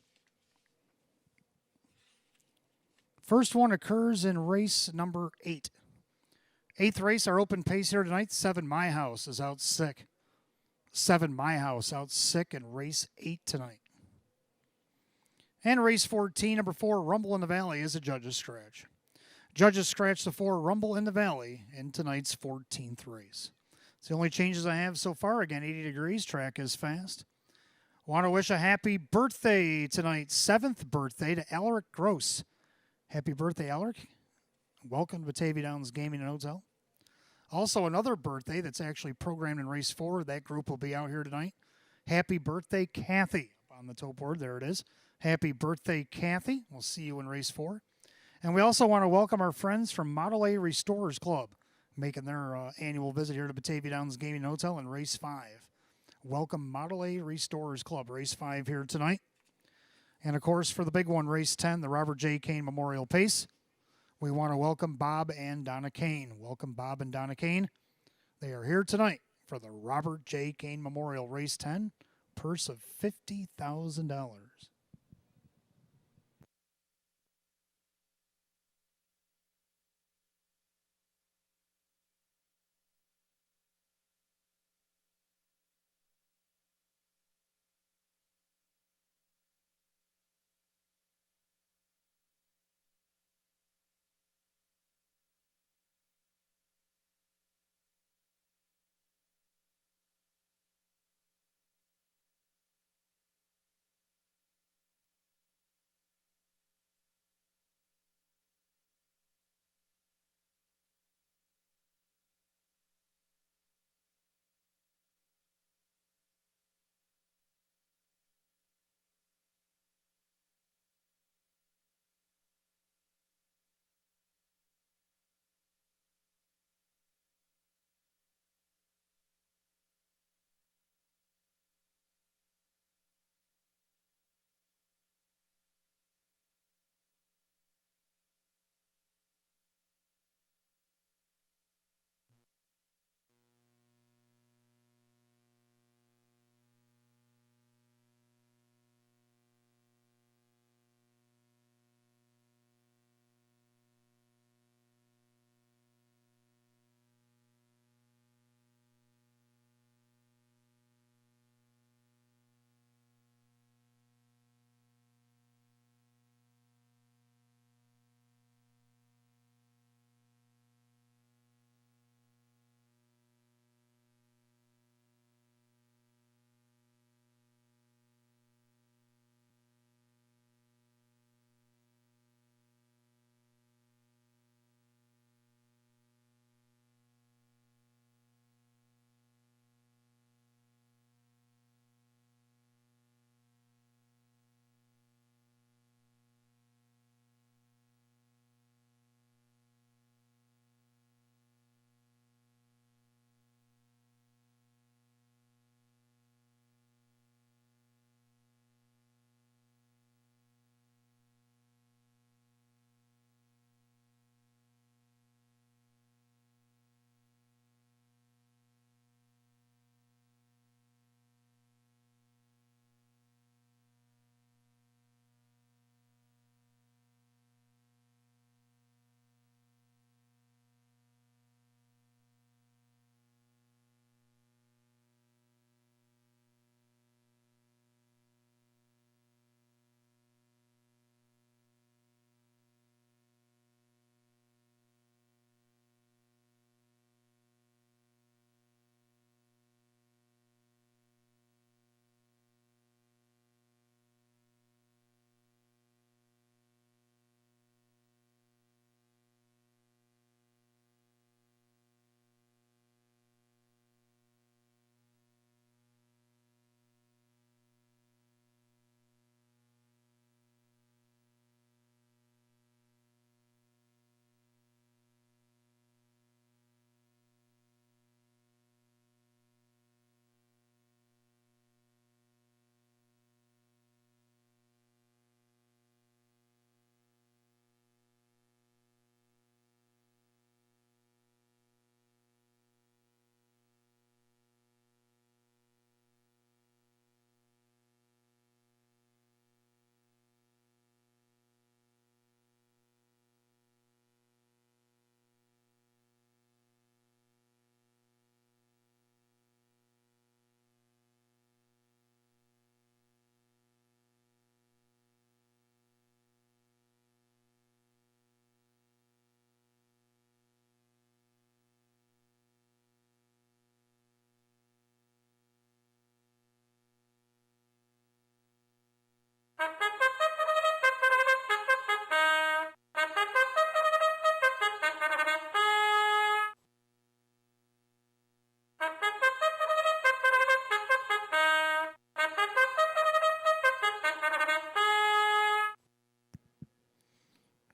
First one occurs in race number 8. 8th race, our open pace here tonight. 7 My House is out sick. 7 My House out sick in race 8 tonight. And race 14, number 4, Rumble in the Valley is a judge's scratch. Judges scratch the 4 Rumble in the Valley in tonight's 14th race. It's the only changes I have so far. Again, 80 degrees, track is fast. Want to wish a happy birthday tonight, 7th birthday to Alaric Gross. Happy birthday, Alaric. Welcome to Batavia Downs Gaming and Hotel. Also, another birthday that's actually programmed in race 4. That group will be out here tonight. Happy birthday, Kathy. On the toe board, there it is. Happy birthday, Kathy. We'll see you in race 4. And we also want to welcome our friends from Model A Restorers Club, making their annual visit here to Batavia Downs Gaming and Hotel in race 5. Welcome, Model A Restorers Club, race 5 here tonight. And, of course, for the big one, race 10, the Robert J. Kane Memorial Pace, we want to welcome Bob and Donna Kane. Welcome, Bob and Donna Kane. They are here tonight for the Robert J. Kane Memorial Race 10, purse of $50,000.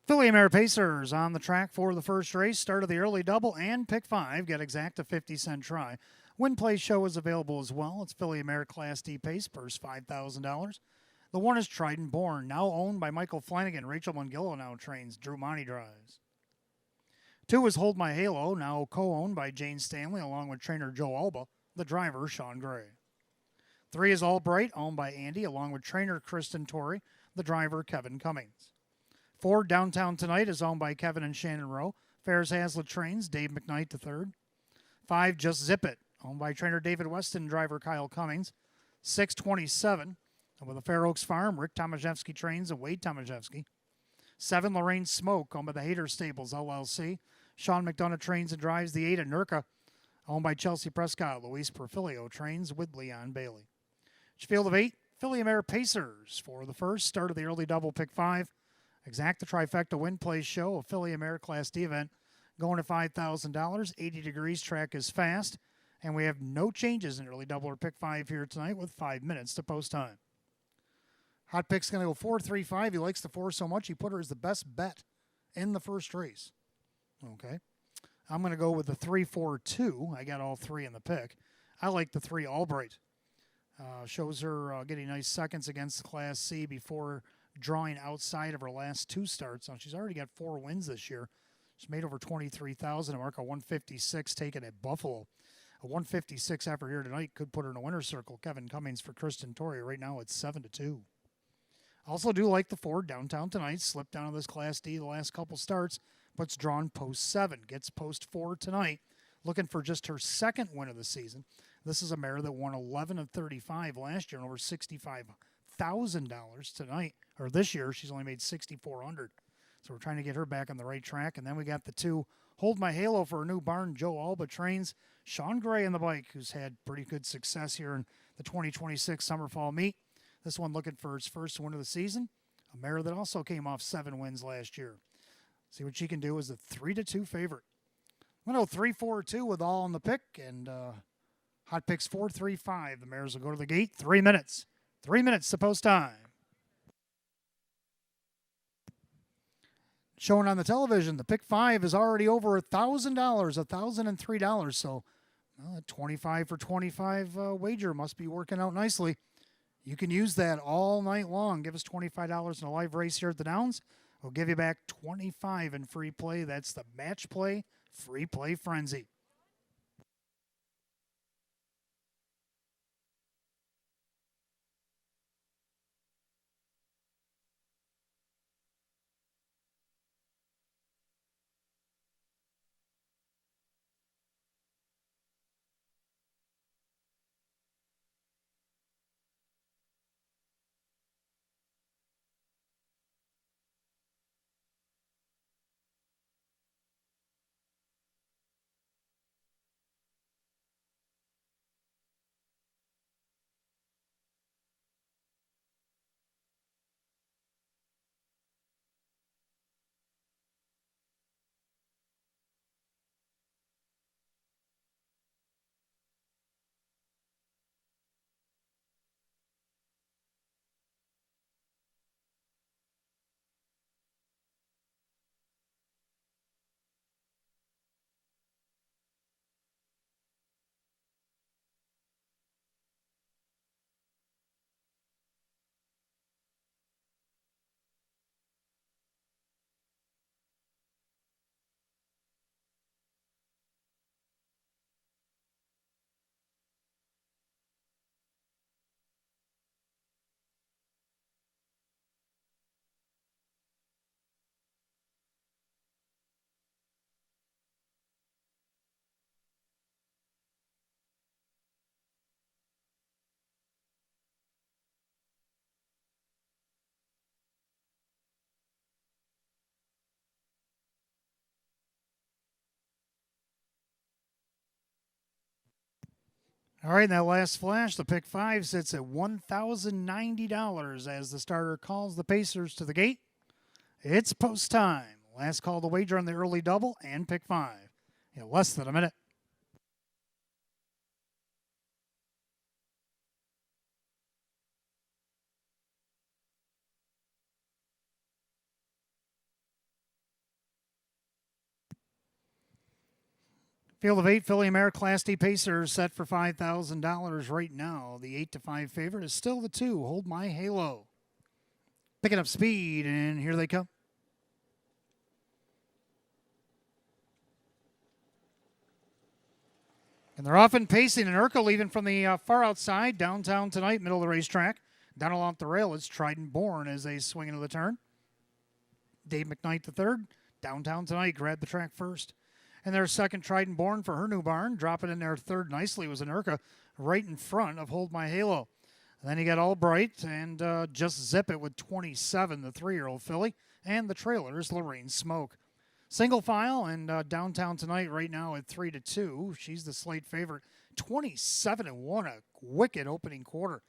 Philly Mare Pacers on the track for the first race. Start of the early double and pick 5. Get exact a 50-cent try. Win Play Show is available as well. It's Philly Mare Class D Pace, purse $5,000. The 1 is Trident Born, now owned by Michael Flanagan. Rachel Mungillo now trains. Drew Monty drives. 2 is Hold My Halo, now co-owned by Jane Stanley along with trainer Joe Alba. The driver, Sean Gray. 3 is Albright, owned by Andy along with trainer Kristen Torrey. The driver, Kevin Cummings. 4, Downtown Tonight, is owned by Kevin and Shannon Rowe. Ferris Hazlitt trains, Dave McKnight III. 5, Just Zip It, owned by trainer David Weston, driver Kyle Cummings. 627, with the Fair Oaks Farm, Rick Tomaszewski trains and Wade Tomaszewski. 7, Lorraine Smoke, owned by the Hader Stables, LLC. Sean McDonough trains and drives the 8 at Nurka, owned by Chelsea Prescott. Luis Perfilio trains with Leon Bailey. Field of 8, Philly Mare Pacers for the first. Start of the early double, pick 5. Exact the trifecta Win Play Show, a Philly Mare Class D event, going to $5,000. 80 degrees, track is fast. And we have no changes in early double or pick 5 here tonight with 5 minutes to post time. Hot Pick's going to go 4-3-5. He likes the 4 so much, he put her as the best bet in the first race. Okay. I'm going to go with the 3-4-2. I got all 3 in the pick. I like the 3 Albright. Shows her getting nice seconds against the Class C before drawing outside of her last 2 starts. Now, she's already got 4 wins this year. She's made over $23,000. A mark of 156 taken at Buffalo. A 156 after here tonight could put her in a winner's circle. Kevin Cummings for Kristen Torrey. Right now it's 7-2. Also do like the 4 Downtown Tonight. Slipped down to this Class D the last couple starts, but's drawn post 7. Gets post 4 tonight. Looking for just her 2nd win of the season. This is a mare that won 11 of 35 last year and over $65,000 tonight. Or this year, she's only made $6,400. So we're trying to get her back on the right track. And then we got the 2 Hold My Halo for a new barn. Joe Alba trains. Sean Gray on the bike, who's had pretty good success here in the 2026 Summer Fall Meet. This one looking for its first win of the season. A mare that also came off 7 wins last year. See what she can do as a 3-2 favorite. I'm going to go 3-4-2 with all in the pick. And Hot Picks 4-3-5. The mares will go to the gate. 3 minutes. 3 minutes to post time. Showing on the television, the pick 5 is already over $1,000, $1,003. So a 25 for 25 wager must be working out nicely. You can use that all night long. Give us $25 in a live race here at the Downs. We'll give you back $25 in free play. That's the match play, free play frenzy. All right, in that last flash, the pick 5 sits at $1,090 as the starter calls the Pacers to the gate. It's post time. Last call to wager on the early double and pick 5 in less than a minute. Field of 8, Philly Mare Class D Pacers set for $5,000 right now. The 8-5 favorite is still the 2, Hold My Halo. Picking up speed, and here they come. And they're off and pacing, and Urkel leaving from the far outside, downtown tonight, middle of the racetrack. Down along the rail is Trident Born as they swing into the turn. Dave McKnight the third, downtown tonight, grabbed the track first. And their second Trident Born for her new barn. Dropping in there third nicely was an Urca right in front of Hold My Halo. And then you got Albright and Just Zip It with 27, the 3-year-old filly. And the trailer is Lorraine Smoke. Single file and downtown tonight right now at 3-2. She's the slate favorite. 27-1, a wicked opening quarter.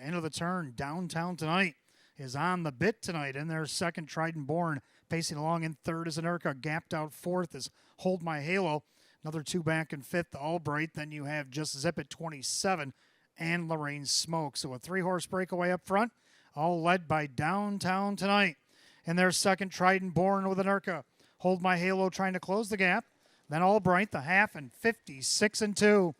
End of the turn, downtown tonight is on the bit tonight. In their second Trident Born, pacing along in third is an Urca. Gapped out fourth is Hold My Halo. Another 2 back in fifth, Albright. Then you have Just Zip It 27 and Lorraine Smoke. So a 3-horse breakaway up front, all led by downtown tonight. In their second Trident Born with an Urca. Hold My Halo trying to close the gap. Then Albright, the half, and 56-2.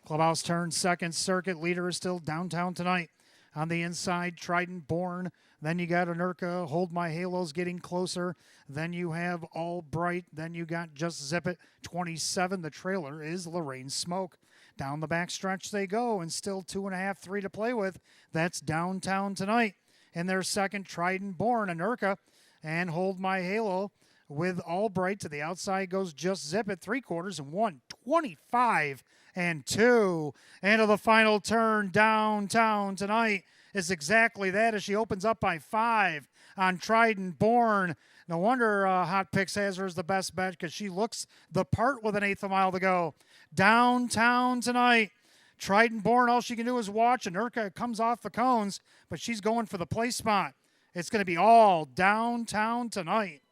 Clubhouse turn second. Circuit leader is still downtown tonight. On the inside, Trident Born. Then you got an Urca. Hold My Halo's getting closer. Then you have Albright. Then you got Just Zip It 27. The trailer is Lorraine Smoke. Down the back stretch they go, and still 2.5, 3 to play with. That's downtown tonight. In their second Trident Born, an Urca. And Hold My Halo with Albright. To the outside goes Just Zip It, 3/4 and 1, 25-2. And of the final turn, downtown tonight is exactly that as she opens up by 5 on Trident Born. No wonder Hot Picks has her as the best bet because she looks the part with an 1/8 of a mile to go. Downtown tonight. Trident Born, all she can do is watch, and Urca comes off the cones, but she's going for the play spot. It's going to be all downtown tonight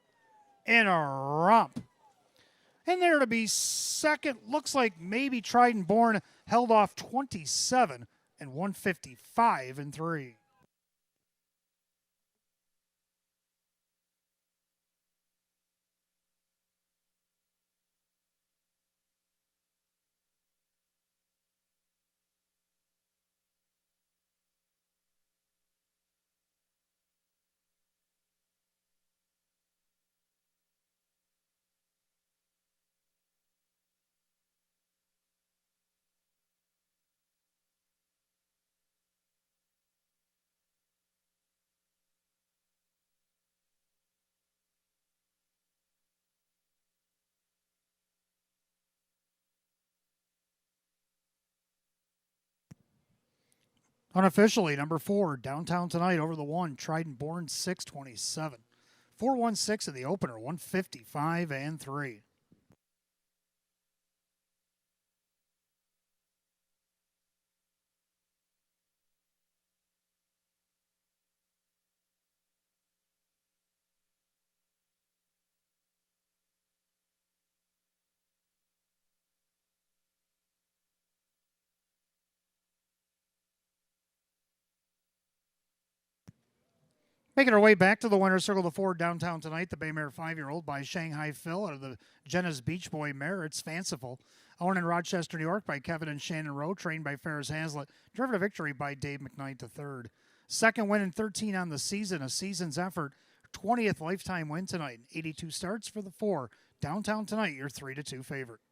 in a romp. And there to be second, looks like maybe Trident Born held off 27 and 155-3. Unofficially, number 4, downtown tonight over the 1, Trident Born 627. 416 in the opener, 155-3. Making our way back to the winner's circle, the 4 downtown tonight, the Baymare 5-year-old by Shanghai Phil out of the Jenna's Beach Boy mare. It's Fanciful. Owned in Rochester, New York by Kevin and Shannon Rowe, trained by Ferris Hazlitt, driven to victory by Dave McKnight III. Second win in 13 on the season, a season's effort. 20th lifetime win tonight. 82 starts for the 4. Downtown tonight, your 3-2 favorite.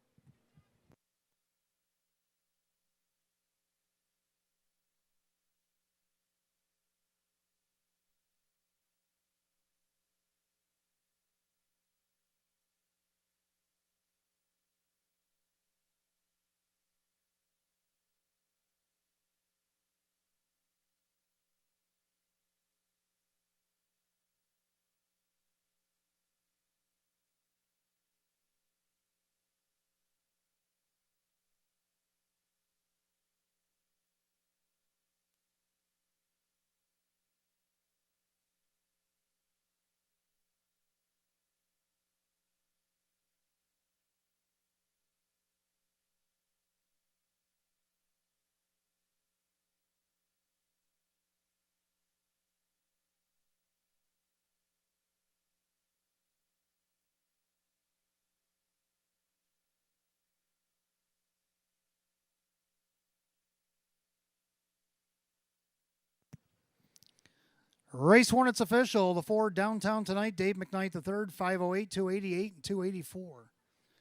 Race 1, it's official. The 4 downtown tonight, Dave McKnight III, 508, 288, and 284.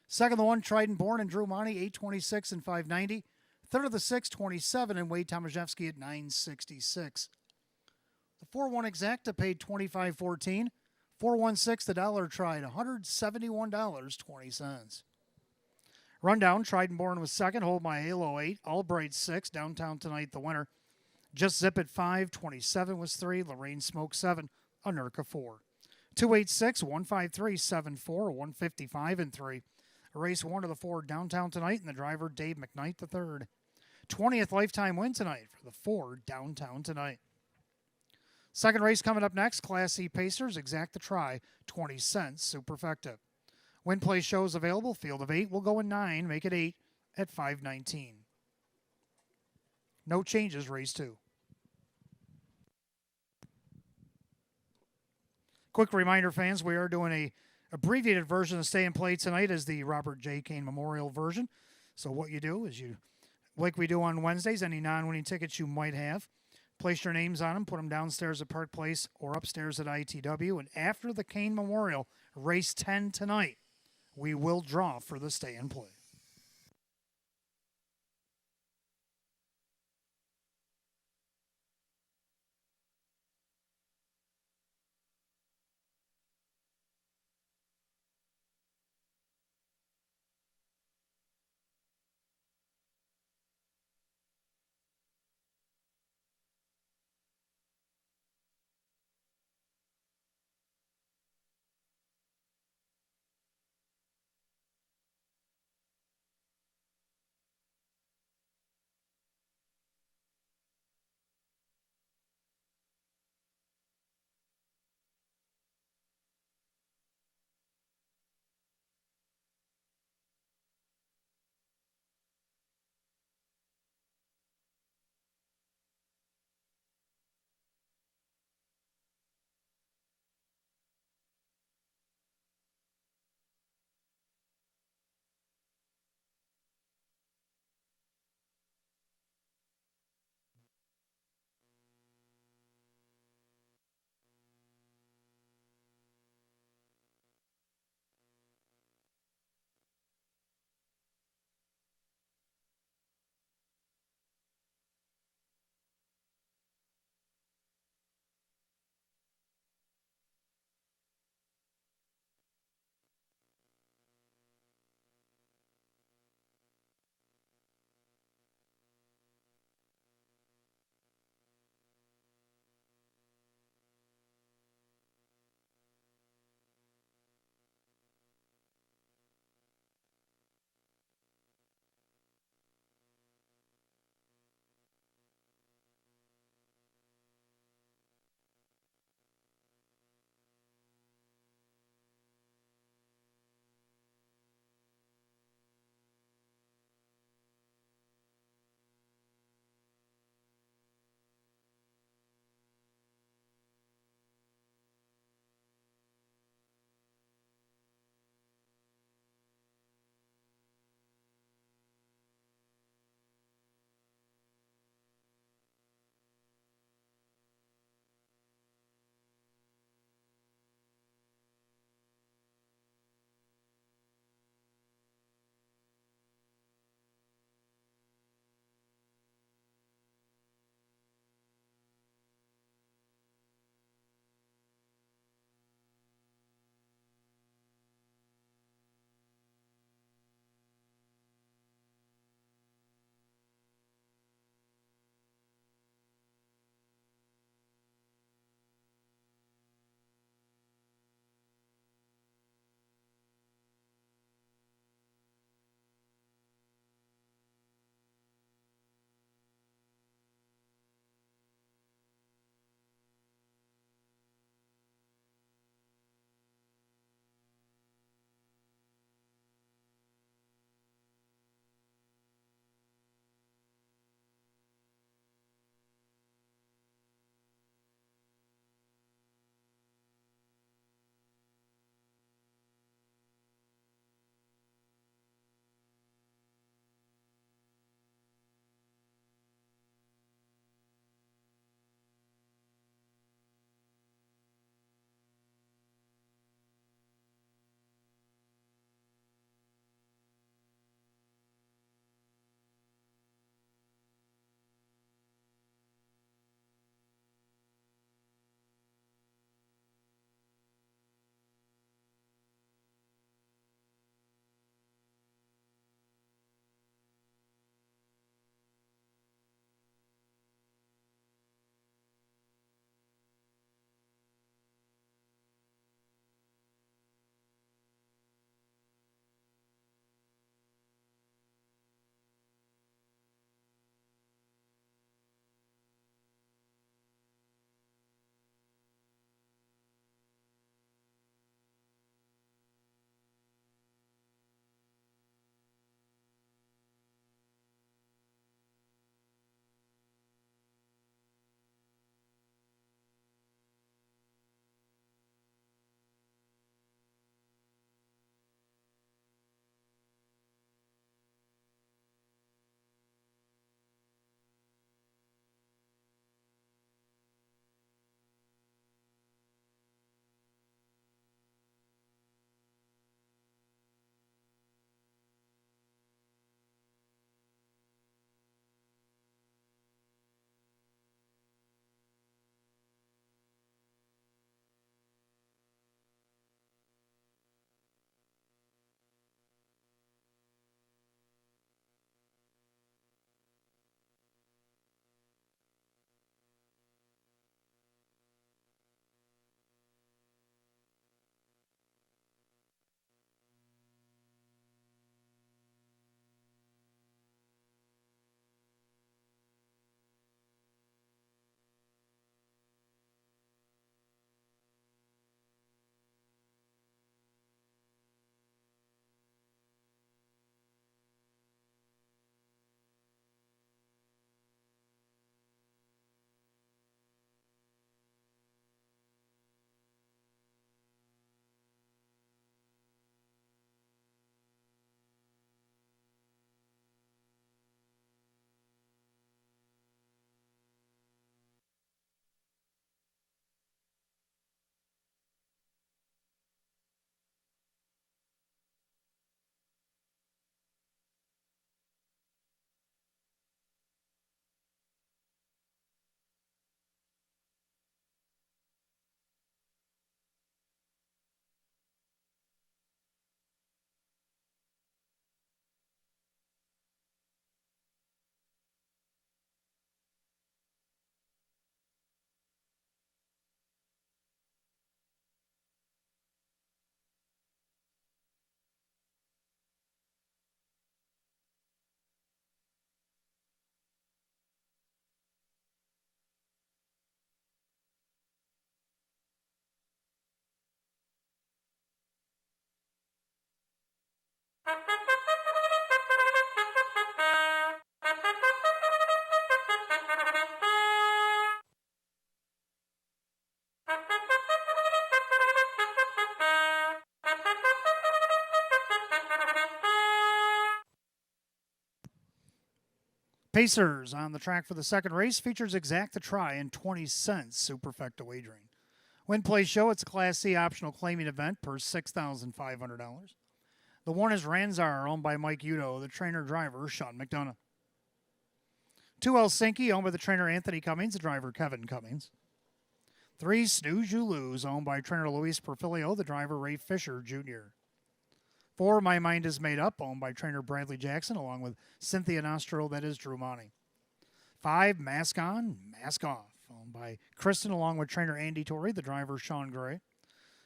Second, the 1, Trident Born and Drew Monty, 826 and 590. Third of the 6, 27, and Wade Tomaszewski at 966. The 4-1 Exacta paid $25.14. 416, the dollar tried, $171.20. Rundown, Trident Born was second, Hold My Halo 8, Albright 6, downtown tonight the winner. Just Zip at 5, 27 was 3, Lorraine Smoke 7, Anurka 4. 286, 153, 74, 155 and 3. Race 1 of the 4 downtown tonight, and the driver Dave McKnight III. 20th lifetime win tonight for the 4 downtown tonight. Second race coming up next, Class C Pacers, Exacta Try, 20 cents, Superfecta. Win play shows available, field of 8 will go in 9, make it 8 at 519. No changes, race 2. Quick reminder, fans, we are doing a abbreviated version of Stay and Play tonight as the Robert J. Kane Memorial version. So what you do is you, like we do on Wednesdays, any non-winning tickets you might have, place your names on them, put them downstairs at Park Place or upstairs at ITW, and after the Kane Memorial, race 10 tonight, we will draw for the Stay and Play. Pacers on the track for the second race features Exact the Try and 20 cents Superfecta wagering. Win Play Show, it's a Class C optional claiming event per $6,500. The one is Ranzar, owned by Mike Udo, the trainer driver Sean McDonough. 2 Helsinki, owned by the trainer Anthony Cummings, the driver Kevin Cummings. 3 Snooze You Lose, owned by trainer Luis Perfilio, the driver Ray Fisher Jr. 4 My Mind Is Made Up, owned by trainer Bradley Jackson, along with Cynthia Nostro, that is Drew Monty. 5 Mask On, Mask Off, owned by Kristen, along with trainer Andy Torrey, the driver Sean Gray.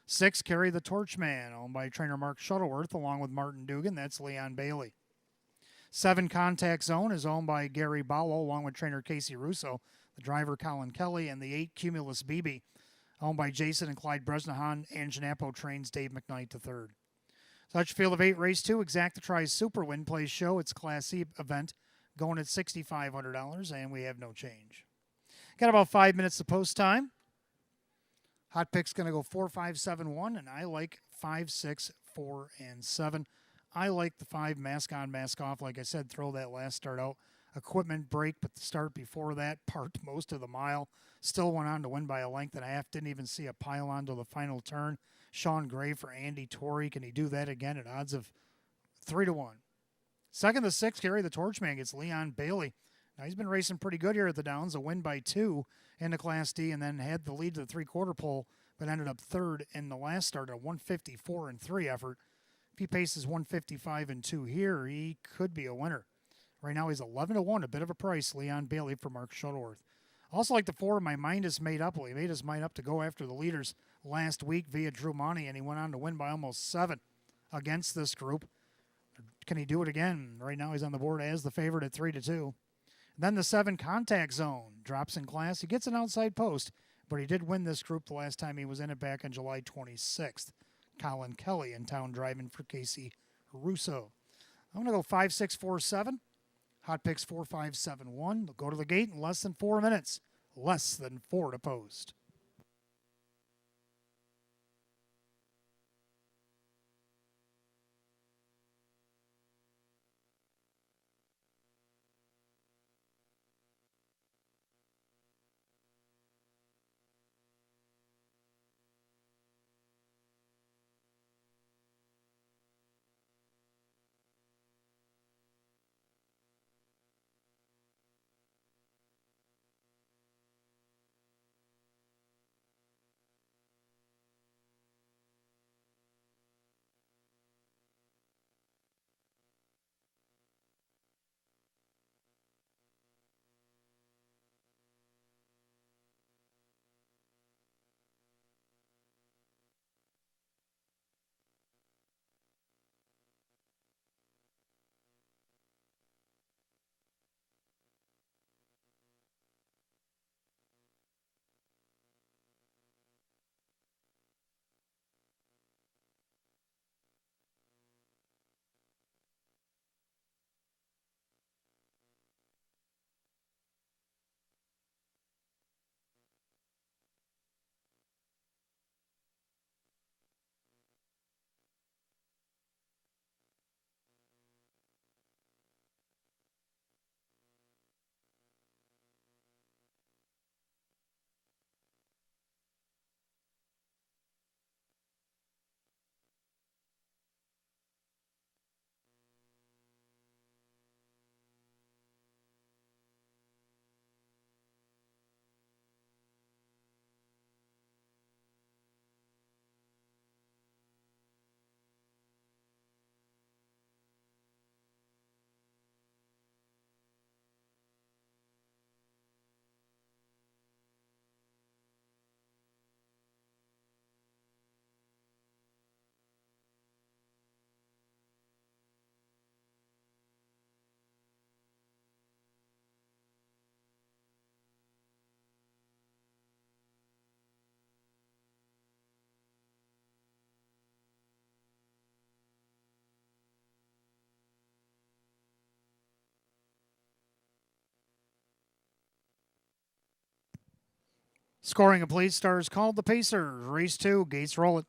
6 Carry the Torch Man, owned by trainer Mark Shuttleworth, along with Martin Dugan, that's Leon Bailey. 7 Contact Zone is owned by Gary Bowell, along with trainer Casey Russo, the driver Colin Kelly, and the 8 Cumulus BB, owned by Jason and Clyde Bresnahan, and Janapo trains Dave McKnight III. Such Field of 8 Race 2, Exact the Try Super Win Play Show. It's Class C event going at $6,500, and we have no change. Got about 5 minutes to post time. Hot Pick's going to go 4, 5, 7, 1, and I like 5, 6, 4, and 7. I like the 5 Mask On, Mask Off. Like I said, throw that last start out. Equipment break, but the start before that, parked most of the mile. Still went on to win by a length and a half. Didn't even see a pylon till the final turn. Sean Gray for Andy Torrey. Can he do that again at odds of 3-1? Second to 6, Carry the Torchman gets Leon Bailey. Now, he's been racing pretty good here at the Downs. A win by 2 in the Class D, and then had the lead to the three-quarter pole, but ended up third in the last start, a 154-3 effort. If he paces 155-2 here, he could be a winner. Right now, he's 11-1, a bit of a price. Leon Bailey for Mark Shuttleworth. Also like the 4, My Mind Is Made Up. Well, he made his mind up to go after the leaders last week via Drew Monty, and he went on to win by almost 7 against this group. Can he do it again? Right now, he's on the board as the favorite at 3-2. Then the 7 Contact Zone drops in class. He gets an outside post, but he did win this group the last time he was in it back on July 26th. Colin Kelly in town driving for Casey Russo. I'm going to go 5, 6, 4, 7. Hot Picks 4, 5, 7, 1. They'll go to the gate in less than 4 minutes. Less than 4 to post. Scoring complete. Stars called. The Pacers. Race 2. Gates roll it.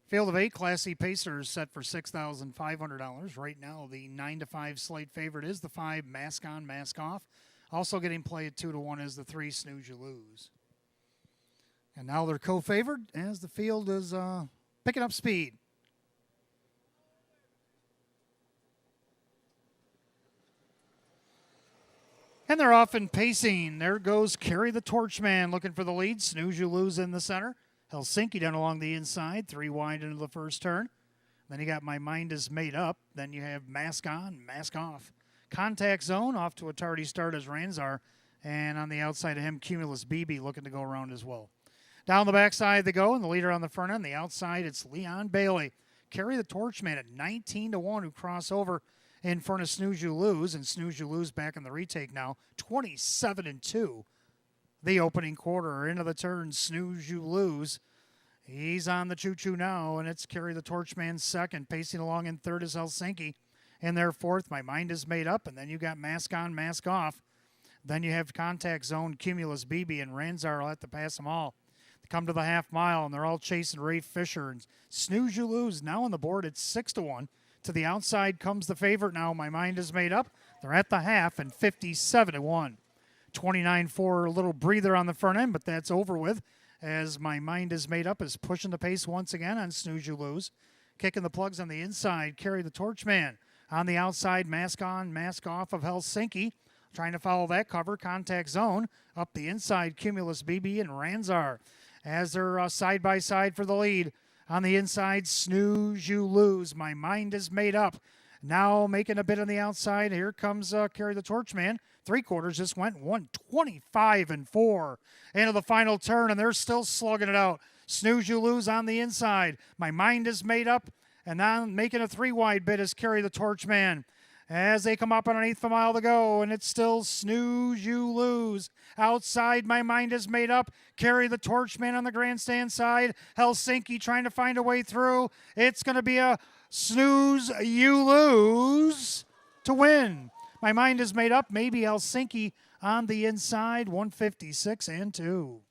Field of 8, Class C Pacers set for $6,500. Right now, the 9-5 slate favorite is the 5, Mask On, Mask Off. Also getting play at 2-1 is the 3, Snooze You Lose. And now they're co-favored as the field is picking up speed. And they're off in pacing. There goes Carry the Torchman looking for the lead. Snooze You Lose in the center. Helsinki down along the inside, 3 wide into the first turn. Then you got My Mind Is Made Up. Then you have Mask On, Mask Off. Contact Zone off to a tardy start as Ranzar. And on the outside of him, Cumulus BB looking to go around as well. Down the backside they go, and the leader on the front end. The outside, it's Leon Bailey. Carry the Torchman at 19-1 who cross over in front of Snooze You Lose. And Snooze You Lose back in the retake now, 27-2. The opening quarter into the turn, Snooze You Lose. He's on the choo-choo now, and it's Carry the Torchman second. Pacing along in third is Helsinki. In their fourth, My Mind Is Made Up, and then you got Mask On, Mask Off. Then you have Contact Zone, Cumulus BB, and Ranzar will have to pass them all. They come to the half mile, and they're all chasing Ray Fisher. And Snooze You Lose now on the board at 6-1. To the outside comes the favorite now, My Mind Is Made Up. They're at the half and 57-1. 29-4, a little breather on the front end, but that's over with as My Mind Is Made Up is pushing the pace once again on Snooze You Lose. Kicking the plugs on the inside, Carry the Torchman. On the outside, Mask On, Mask Off of Helsinki. Trying to follow that cover, Contact Zone. Up the inside, Cumulus BB and Ranzar as they're side by side for the lead. On the inside, Snooze You Lose. My Mind Is Made Up. Now making a bit on the outside. Here comes Carry the Torchman. 3/4 just went 125-4 into the final turn, and they're still slugging it out. Snooze You Lose on the inside. My Mind Is Made Up, and now making a 3-wide bid is Carry the Torchman. As they come up on an eighth of a mile to go, and it's still Snooze You Lose. Outside, My Mind Is Made Up. Carry the Torchman on the grandstand side. Helsinki trying to find a way through. It's going to be a Snooze You Lose to win. My Mind Is Made Up. Maybe Helsinki on the inside, 156-2.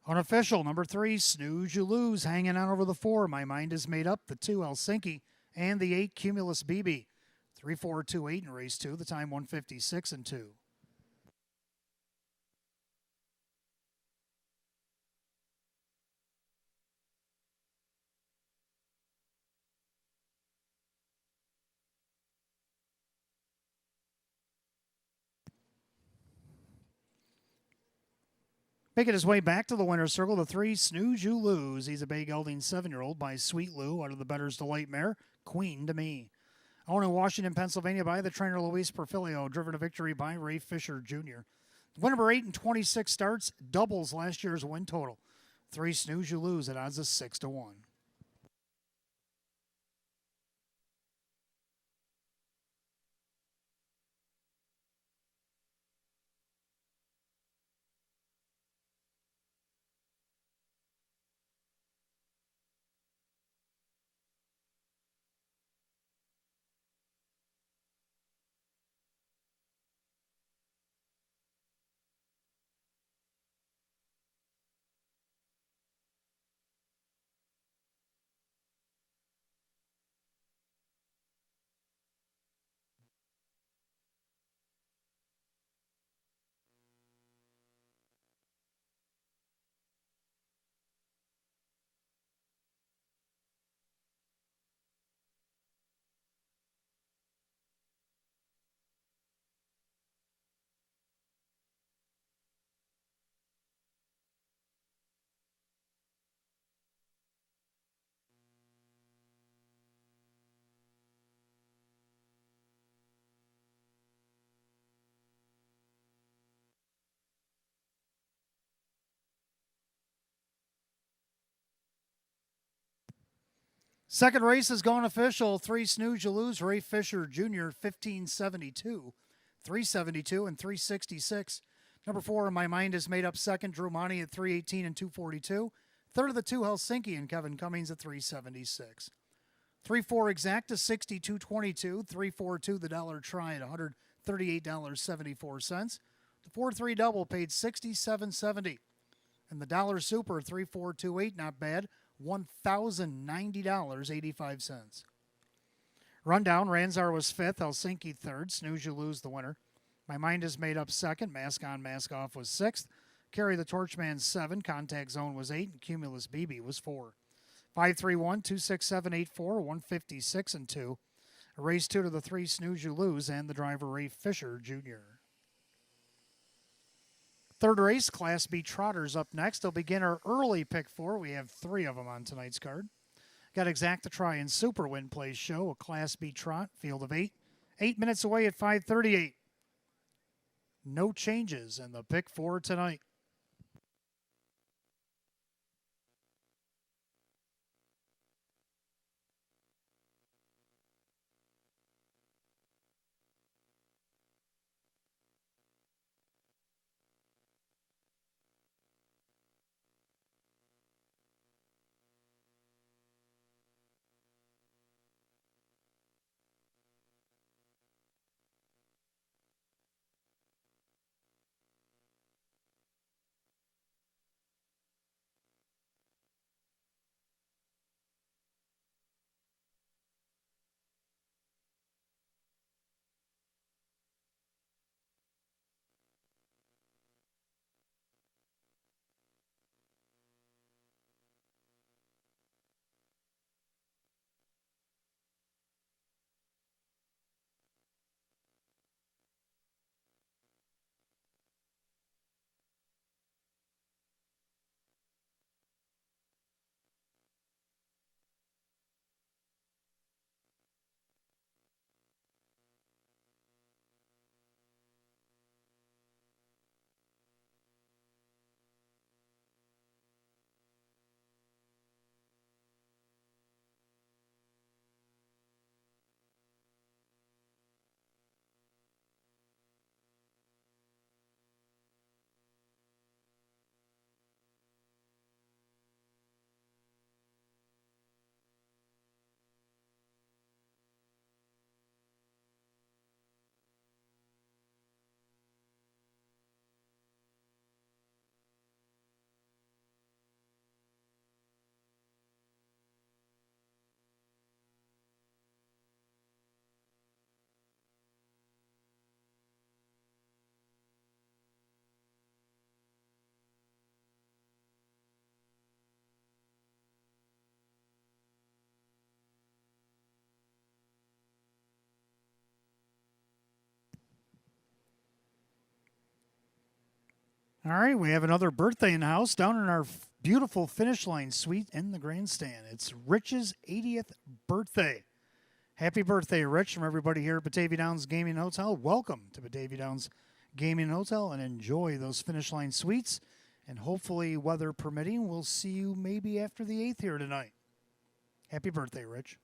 Unofficial, number 3, Snooze You Lose, hanging on over the 4. My Mind Is Made Up, the 2, Helsinki, and the 8, Cumulus BB. 3-4-2-8 in race 2, the time 156-2. Making his way back to the winner's circle, the 3, Snooze You Lose. He's a Bay Gelding 7-year-old by Sweet Lou out of the Better's Delight mare, Queen to Me. Owned in Washington, Pennsylvania by the trainer Luis Porfilio, driven to victory by Ray Fisher Jr. Win number 8 and 26 starts, doubles last year's win total. 3, Snooze You Lose at odds of 6-1. Second race has gone official. 3 Snooze You Lose. Ray Fisher Jr. 1572, 372, and 366. Number 4 In My Mind is made up second. Drew Monty at 318 and 242. Third of the 2 Helsinki and Kevin Cummings at 376. 3-4 Exacta 62.22. 3-4-2 The Dollar Try at $138.74. The 4-3 double paid $67.70. And the Dollar Super 3-4-2-8, not bad, $1,090.85. Rundown, Ranzar was 5th, Helsinki 3rd, Snooze You Lose the winner. My Mind is Made Up 2nd, Mask On, Mask Off was 6th. Carry the Torchman 7, Contact Zone was 8, and Cumulus BB was 4. 5-3-1, 2-6-7-8-4, 156 and 2. A race 2 to the 3 Snooze You Lose and the driver Ray Fisher Jr. Third race, Class B Trotters up next. They'll begin our early pick 4. We have 3 of them on tonight's card. Got Exacta Try and Super Win Plays show, a Class B Trot, field of 8. 8 minutes away at 5:38. No changes in the pick 4 tonight. All right, we have another birthday in the house down in our beautiful finish line suite in the grandstand. It's Rich's 80th birthday. Happy birthday, Rich, from everybody here at Batavia Downs Gaming Hotel. Welcome to Batavia Downs Gaming Hotel and enjoy those finish line suites. And hopefully, weather permitting, we'll see you maybe after the 8th here tonight. Happy birthday, Rich.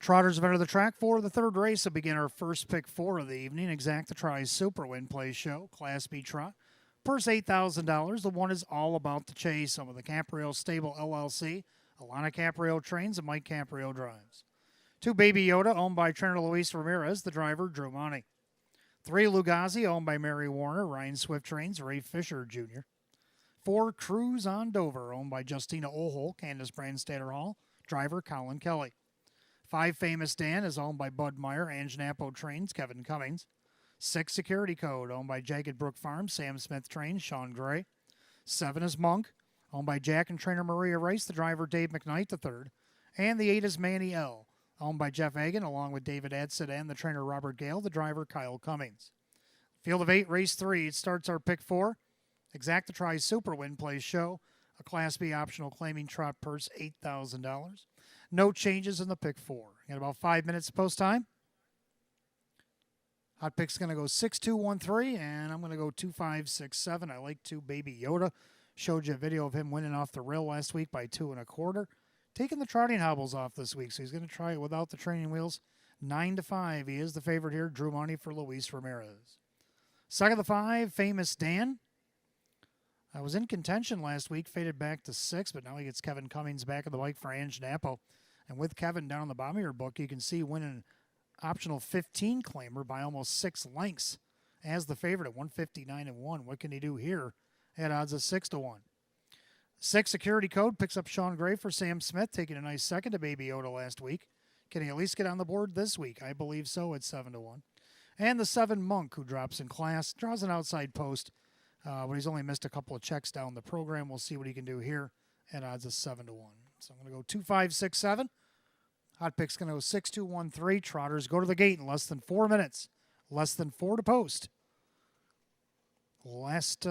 Trotters have entered the track for the third race will begin our first pick four of the evening. Exact the Tries Super Win Play Show, Class B Trot. Purse $8,000. The one is all about the chase. Some of the Caprio Stable LLC. Alana Caprio trains and Mike Caprio drives. 2 Baby Yoda, owned by trainer Luis Ramirez. The driver, Drew Monty. 3 Lugazi, owned by Mary Warner. Ryan Swift trains, Ray Fisher Jr. 4 Cruise on Dover, owned by Justina Ohol, Candace Brandstatter Hall. Driver, Colin Kelly. 5 Famous Dan is owned by Bud Meyer. Ange Napo trains, Kevin Cummings. 6 Security Code, owned by Jagged Brook Farm. Sam Smith trains, Sean Gray. 7 is Monk, owned by Jack and trainer Maria Rice. The driver, Dave McKnight III. And the 8 is Manny L., owned by Jeff Hagan, along with David Adsit and the trainer Robert Gale. The driver, Kyle Cummings. Field of 8, race 3. It starts our pick 4. Exacta Tri Super Win Play Show. A Class B optional claiming trot purse, $8,000. No changes in the pick 4. Got about 5 minutes post time. Hot pick's going to go 6-2-1-3, and I'm going to go 2-5-6-7. I like 2 Baby Yoda. Showed you a video of him winning off the rail last week by 2 1/4. Taking the trotting hobbles off this week, so he's going to try it without the training wheels. 9-5. He is the favorite here. Drew Money for Luis Ramirez. Second of the 5, Famous Dan. I was in contention last week, faded back to 6, but now he gets Kevin Cummings back on the bike for Ange Napo. And with Kevin down on the bottom of your book, you can see winning optional 15 claimer by almost 6 lengths as the favorite at 159-1. What can he do here at odds of 6-1? 6 Security Code picks up Sean Gray for Sam Smith, taking a nice second to Baby Yoda last week. Can he at least get on the board this week? I believe so at 7-1. And the 7 Monk, who drops in class, draws an outside post, but he's only missed a couple of checks down the program. We'll see what he can do here at odds of 7-1. So I'm going to go 2-5-6-7. Hot pick's going to go 6-2-1-3. Trotters go to the gate in less than 4 minutes. Less than 4 to post. Last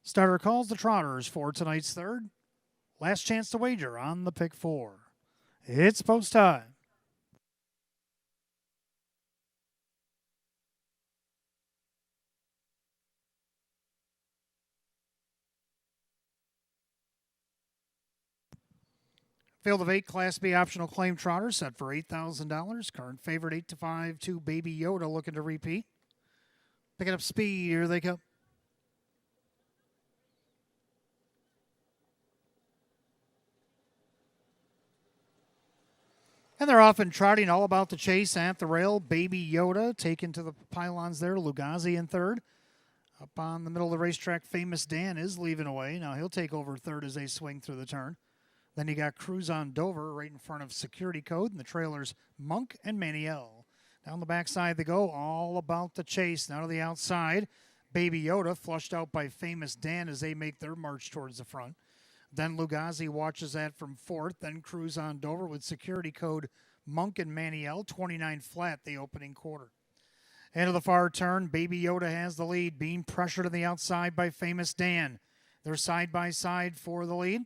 Starter calls the Trotters for tonight's third. Last chance to wager on the pick four. It's post time. Field of 8 Class B optional claim trotters set for $8,000. Current favorite 8-5 to Baby Yoda looking to repeat. Picking up speed. Here they come. And they're off and trotting, all about the chase at the rail. Baby Yoda taken to the pylons there. Lugazi in third. Up on the middle of the racetrack, Famous Dan is leaving away. Now he'll take over third as they swing through the turn. Then you got Cruise on Dover right in front of Security Code, and the trailers Monk and Maniel. Down the backside they go, all about the chase. Now to the outside, Baby Yoda flushed out by Famous Dan as they make their march towards the front. Then Lugazi watches that from fourth. Then Cruise on Dover with Security Code Monk and Maniel, 29 flat the opening quarter. Into the far turn, Baby Yoda has the lead, being pressured on the outside by Famous Dan. They're side by side for the lead.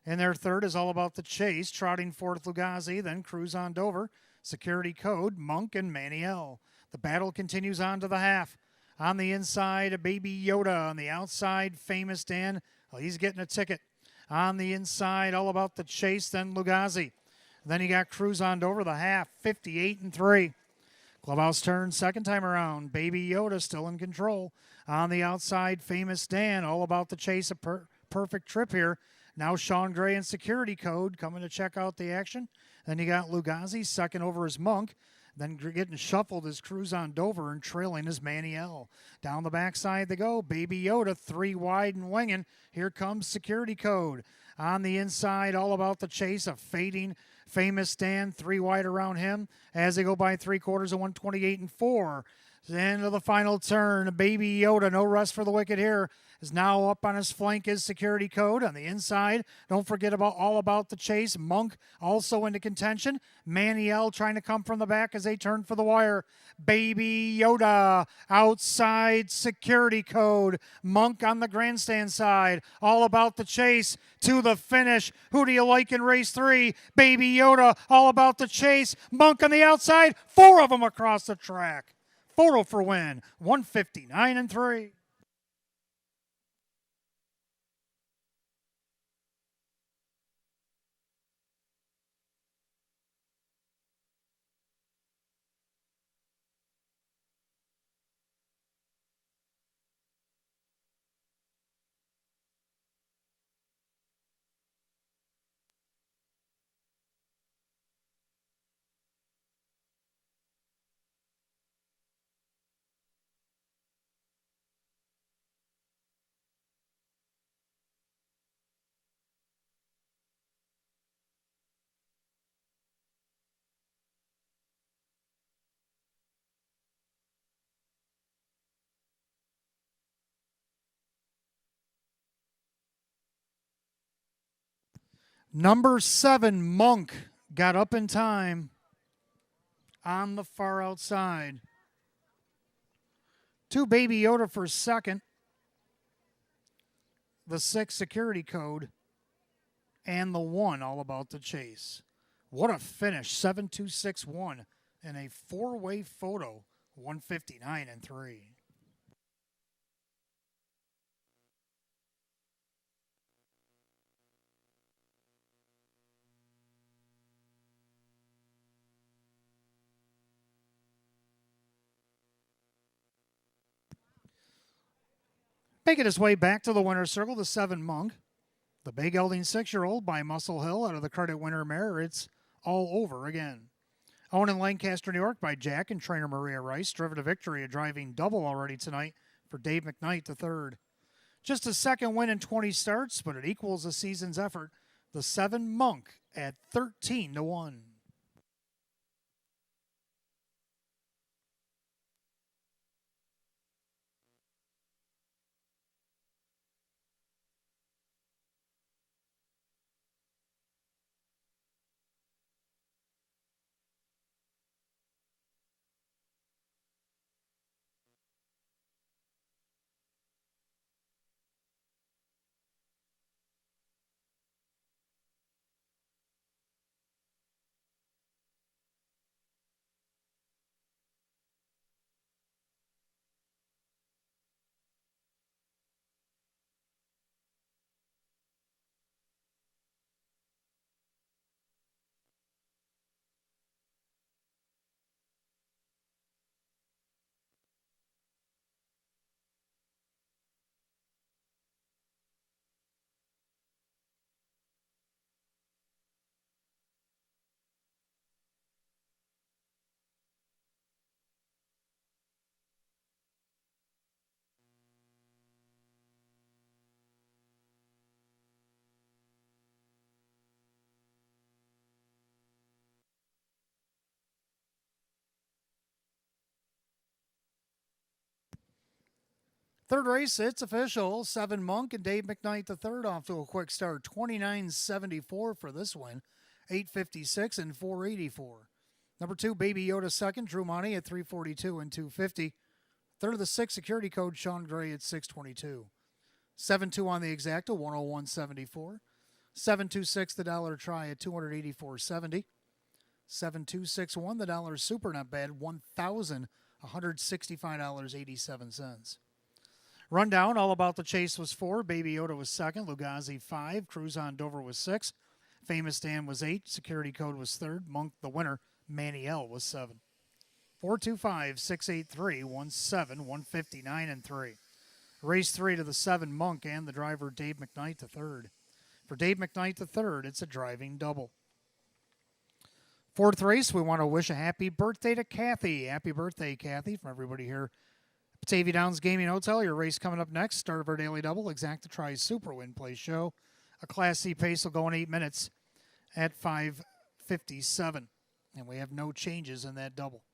And their third is all about the chase, trotting fourth Lugazi, then Cruise on Dover, Security Code, Monk, and Maniel. The battle continues on to the half. On the inside, a Baby Yoda. On the outside, Famous Dan. Well, he's getting a ticket. On the inside, all about the chase, then Lugazi. Then you got Cruise on Dover, the half, 58-3. Clubhouse turn second time around. Baby Yoda still in control. On the outside, Famous Dan, all about the chase, a perfect trip here. Now Sean Gray and Security Code coming to check out the action. Then you got Lugazi second over his Monk. Then getting shuffled is Cruise on Dover and trailing is Maniel. Down the backside they go. Baby Yoda 3 wide and winging. Here comes Security Code. On the inside, all about the chase, a fading Famous Dan 3 wide around him as they go by 3/4 of 128-4. Into the final turn, Baby Yoda, no rest for the wicked here, is now up on his flank is Security Code. On the inside, don't forget about all about the chase. Monk also into contention. Maniel trying to come from the back as they turn for the wire. Baby Yoda outside Security Code. Monk on the grandstand side. All about the chase to the finish. Who do you like in race 3? Baby Yoda, all about the chase. Monk on the outside. 4 of them across the track. Photo for win, 159-3. Number 7, Monk, got up in time on the far outside. 2, Baby Yoda for second. The 6, Security Code. And the 1, all about the chase. What a finish, 7-2-6-1 in a 4-way photo, 159-3. Making his way back to the winner's circle, the 7 Monk. The big gelding 6-year-old by Muscle Hill out of the Credit Winner mare. It's all over again. Owned in Lancaster, New York by Jack and trainer Maria Rice. Driven to victory, a driving double already tonight for Dave McKnight, the 3rd. Just a second win in 20 starts, but it equals the season's effort. The 7 Monk at 13-1. Third race, it's official. 7 Monk and Dave McKnight the third off to a quick start. 29.74 for this win. 8.56 and 4.84. Number 2, Baby Yoda second. Drew Money at 3.42 and 2.50. Third of the 6, security code Sean Gray at 6.22. 7-2 on the exacta, 101.74. 7-2-6 the dollar try at 284.70. 7-2-6-1 the dollar super not bad, $1,165.87. Rundown, all about the chase was 4. Baby Yoda was second. Lugazi 5. Cruise on Dover was 6. Famous Dan was 8. Security code was third. Monk, the winner, Maniel, was 7. 4-2-5, 6-8-3, 1-7, 159 and 3. Race 3 to the 7 Monk and the driver Dave McKnight the third. For Dave McKnight the third, it's a driving double. Fourth race, we want to wish a happy birthday to Kathy. Happy birthday, Kathy, from everybody here. Batavia Downs Gaming Hotel, your race coming up next. Start of our daily double, Exacta Tries Super Win Play Show. A Class C pace will go in 8 minutes at 5:57. And we have no changes in that double.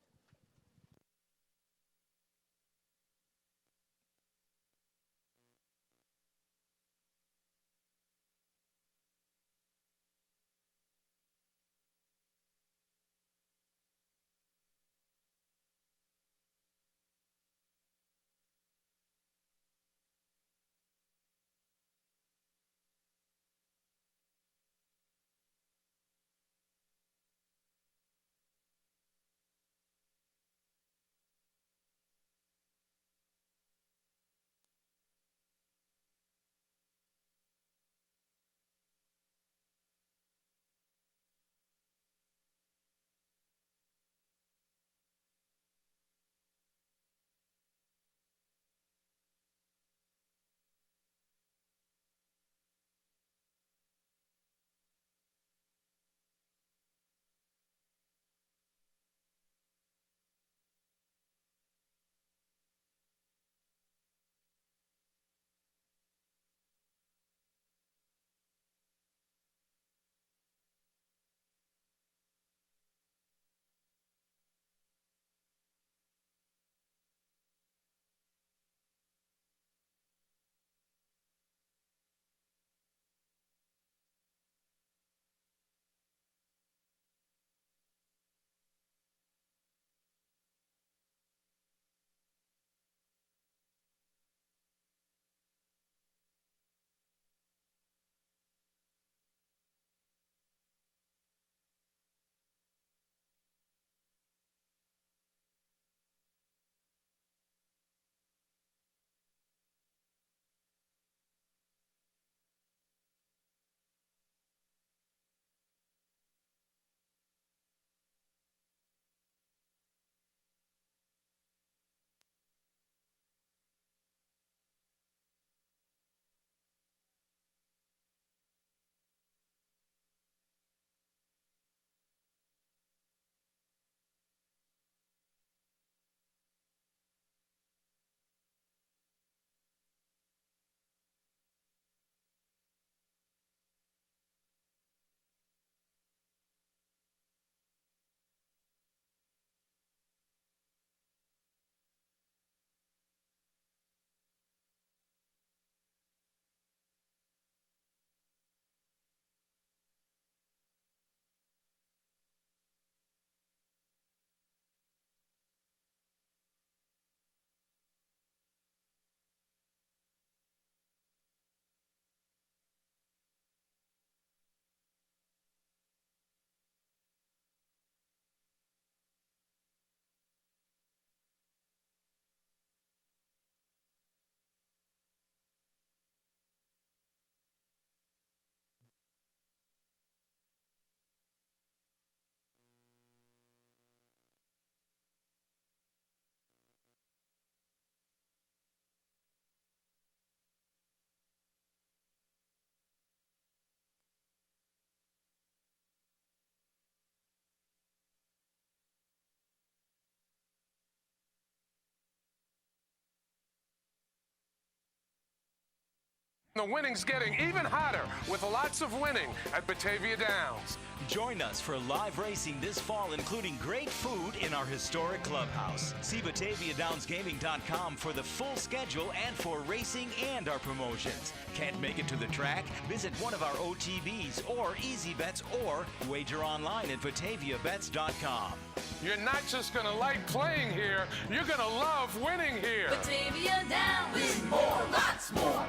The winning's getting even hotter with lots of winning at Batavia Downs. Join us for live racing this fall, including great food in our historic clubhouse. See BataviaDownsGaming.com for the full schedule and for racing and our promotions. Can't make it to the track? Visit one of our OTBs or Easy Bets or wager online at BataviaBets.com. You're not just going to like playing here, you're going to love winning here. Batavia Downs. Win more, lots more.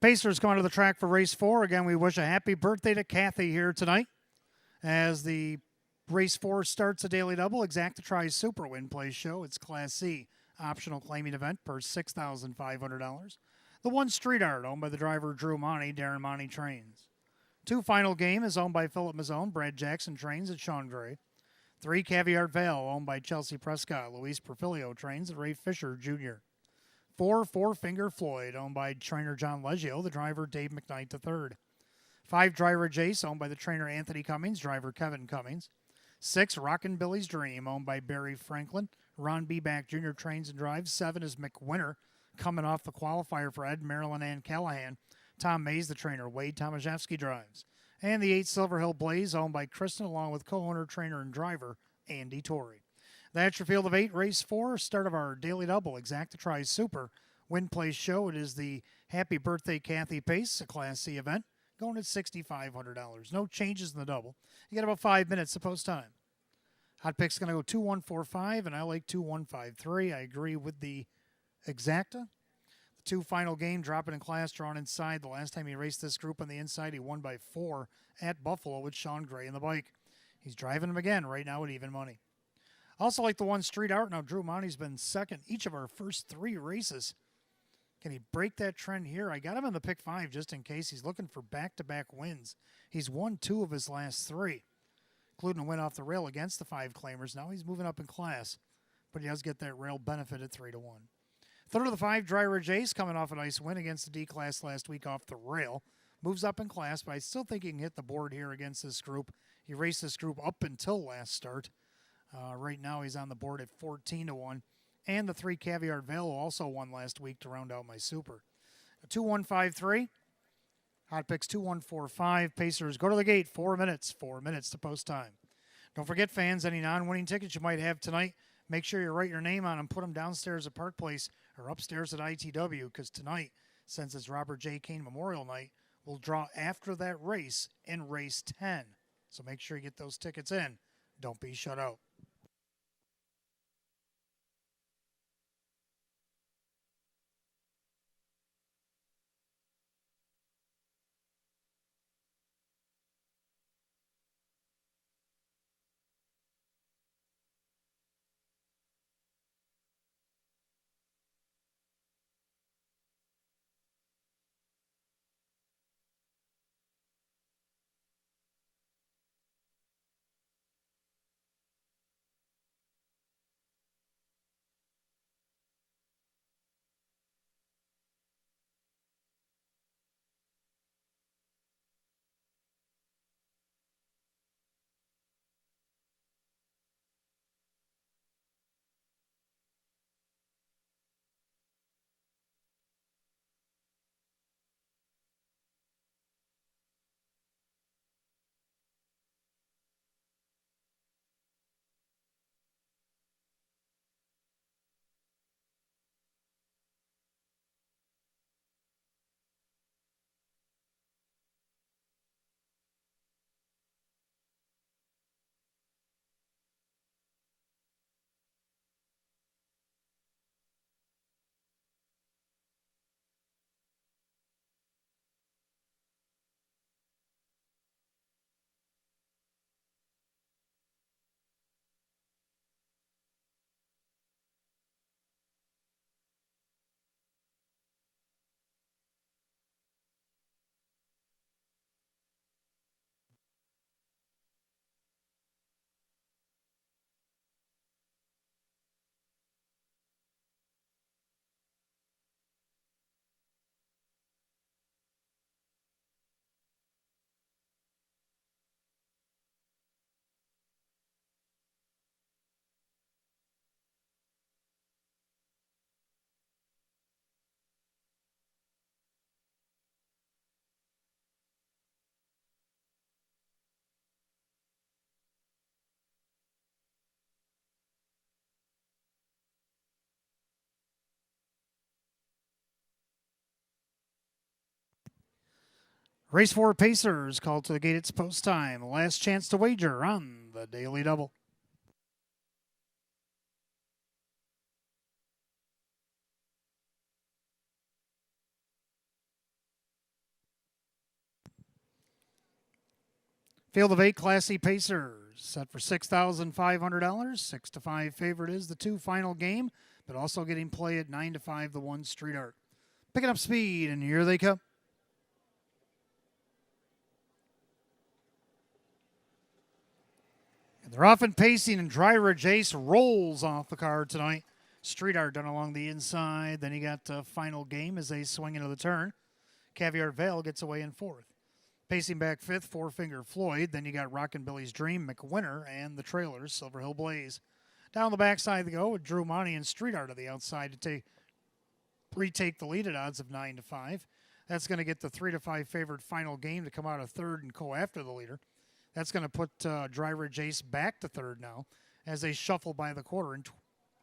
Pacers going to the track for race 4. Again, we wish a happy birthday to Kathy here tonight as the race 4 starts a daily double. Exacta Tries Super Win Play Show. It's Class C optional claiming event per $6,500. The one street art owned by the driver Drew Monty. Darren Monty trains. 2 final game is owned by Philip Mazzone. Brad Jackson trains at Sean Gray. 3 Caviar Vale owned by Chelsea Prescott. Luis Perfilio trains at Ray Fisher Jr. 4 Four Finger Floyd, owned by trainer John Leggio, the driver Dave McKnight III. 5 Driver Jace, owned by the trainer Anthony Cummings, driver Kevin Cummings. 6 Rockin' Billy's Dream, owned by Barry Franklin. Ron Beback Jr. trains and drives. 7 is McWinter, coming off the qualifier for Ed, Marilyn, and Callahan. Tom Mays, the trainer. Wade Tomaszewski drives. And the 8 Silver Hill Blaze, owned by Kristen, along with co-owner, trainer, and driver Andy Torrey. That's your field of 8, race 4, start of our daily double, Exacta Tries Super Win Play Show. It is the Happy Birthday Kathy Pace, a Class C event, going at $6,500. No changes in the double. You got about 5 minutes to post time. Hot Pick's going to go 2-1-4-5, and I like 2-1-5-3. I agree with the Exacta. The 2 final game, dropping in class, drawn inside. The last time he raced this group on the inside, he won by 4 at Buffalo with Sean Gray in the bike. He's driving him again right now at even money. Also like the one street art. Now, Drew Monty's been second each of our first 3 races Can he break that trend here? I got him in the pick 5 just in case. He's looking for back-to-back wins. He's won 2 of his last 3, including a win off the rail against the 5 claimers. Now he's moving up in class, but he does get that rail benefit at 3-1. Third of the 5, Dry Ridge Ace, coming off a nice win against the D class last week off the rail. Moves up in class, but I still think he can hit the board here against this group. He raced this group up until last start. Right now he's on the board at 14-1. And the 3 Caviar Vale also won last week to round out my super. 2-1-5-3. Hot picks 2-1-4-5. Pacers go to the gate. 4 minutes. 4 minutes to post time. Don't forget, fans, any non-winning tickets you might have tonight, make sure you write your name on them, put them downstairs at Park Place or upstairs at ITW, because tonight, since it's Robert J. Kane Memorial Night, we'll draw after that race in race 10. So make sure you get those tickets in. Don't be shut out. Race 4 Pacers called to the gate. It's post time. Last chance to wager on the Daily Double. Field of 8 Class C Pacers set for $6,500. 6-5 favorite is the 2 final game, but also getting play at 9-5 the 1 Street Art. Picking up speed, and here they come. And they're off and pacing, and Dry Ridge Ace rolls off the card tonight. Street Art done along the inside. Then you got final game as they swing into the turn. Caviar Vale gets away in 4th. Pacing back 5th, Four Finger Floyd. Then you got Rockin' Billy's Dream, McWinter, and the trailers, Silver Hill Blaze. Down the backside they go with Drew Monty and Street Art on the outside to retake the lead at odds of 9-5. That's going to get the 3-5 favored final game to come out of 3rd and go after the leader. That's going to put Dry Ridge Ace back to 3rd now as they shuffle by the quarter in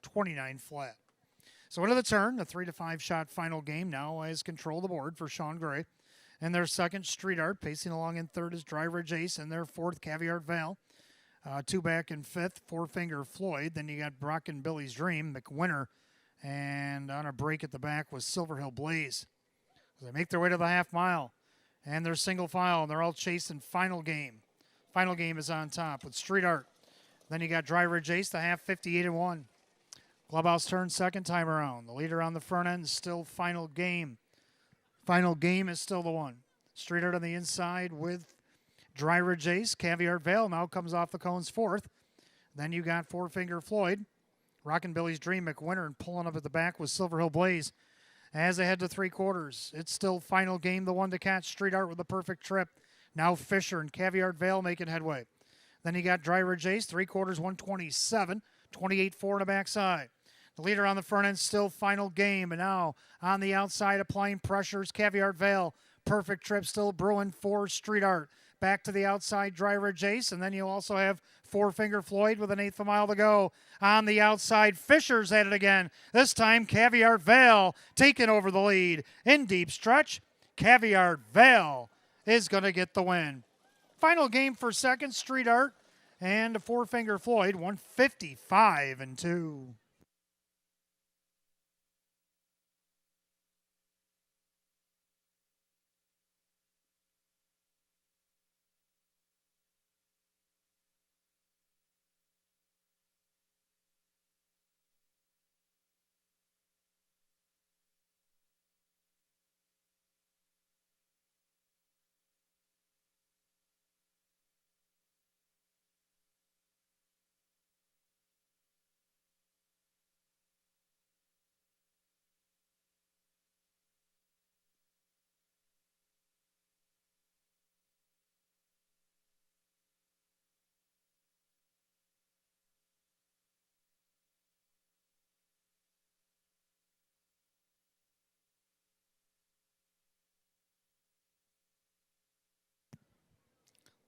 29 flat. So into the turn, the 3-5 shot final game now has control of the board for Sean Gray. And their 2nd, Street Art. Pacing along in 3rd is Dry Ridge Ace. And their 4th, Caviar Vale. 2 back in 5th, Four Finger Floyd. Then you got Brock and Billy's Dream, McWinter. And on a break at the back was Silver Hill Blaze. So they make their way to the half mile. And they're single file, and they're all chasing final game. Final game is on top with Street Art. Then you got Dry Ridge Ace, the half 58-1. Clubhouse turn second time around. The leader on the front end is still Final Game. Final Game is still the one. Street Art on the inside with Dry Ridge Ace. Caviar Vale now comes off the cones fourth. Then you got Four Finger Floyd. Rockin' Billy's Dream, McWinter, and pulling up at the back with Silver Hill Blaze. As they head to three quarters, it's still Final Game, the one to catch. Street Art with the perfect trip. Now Fisher and Caviar Vale making headway. Then you got Dry Ridge Ace, three quarters, 127, 28-4 on the backside. The leader on the front end still Final Game, and now on the outside applying pressures, Caviar Vale. Perfect trip still brewing for Street Art. Back to the outside, Dry Ridge Ace, and then you also have Four Finger Floyd with an eighth of a mile to go. On the outside, Fisher's at it again. This time, Caviar Vale taking over the lead. In deep stretch, Caviar Vale is going to get the win. Final Game for second, Street Art and Four Finger Floyd, 155-2.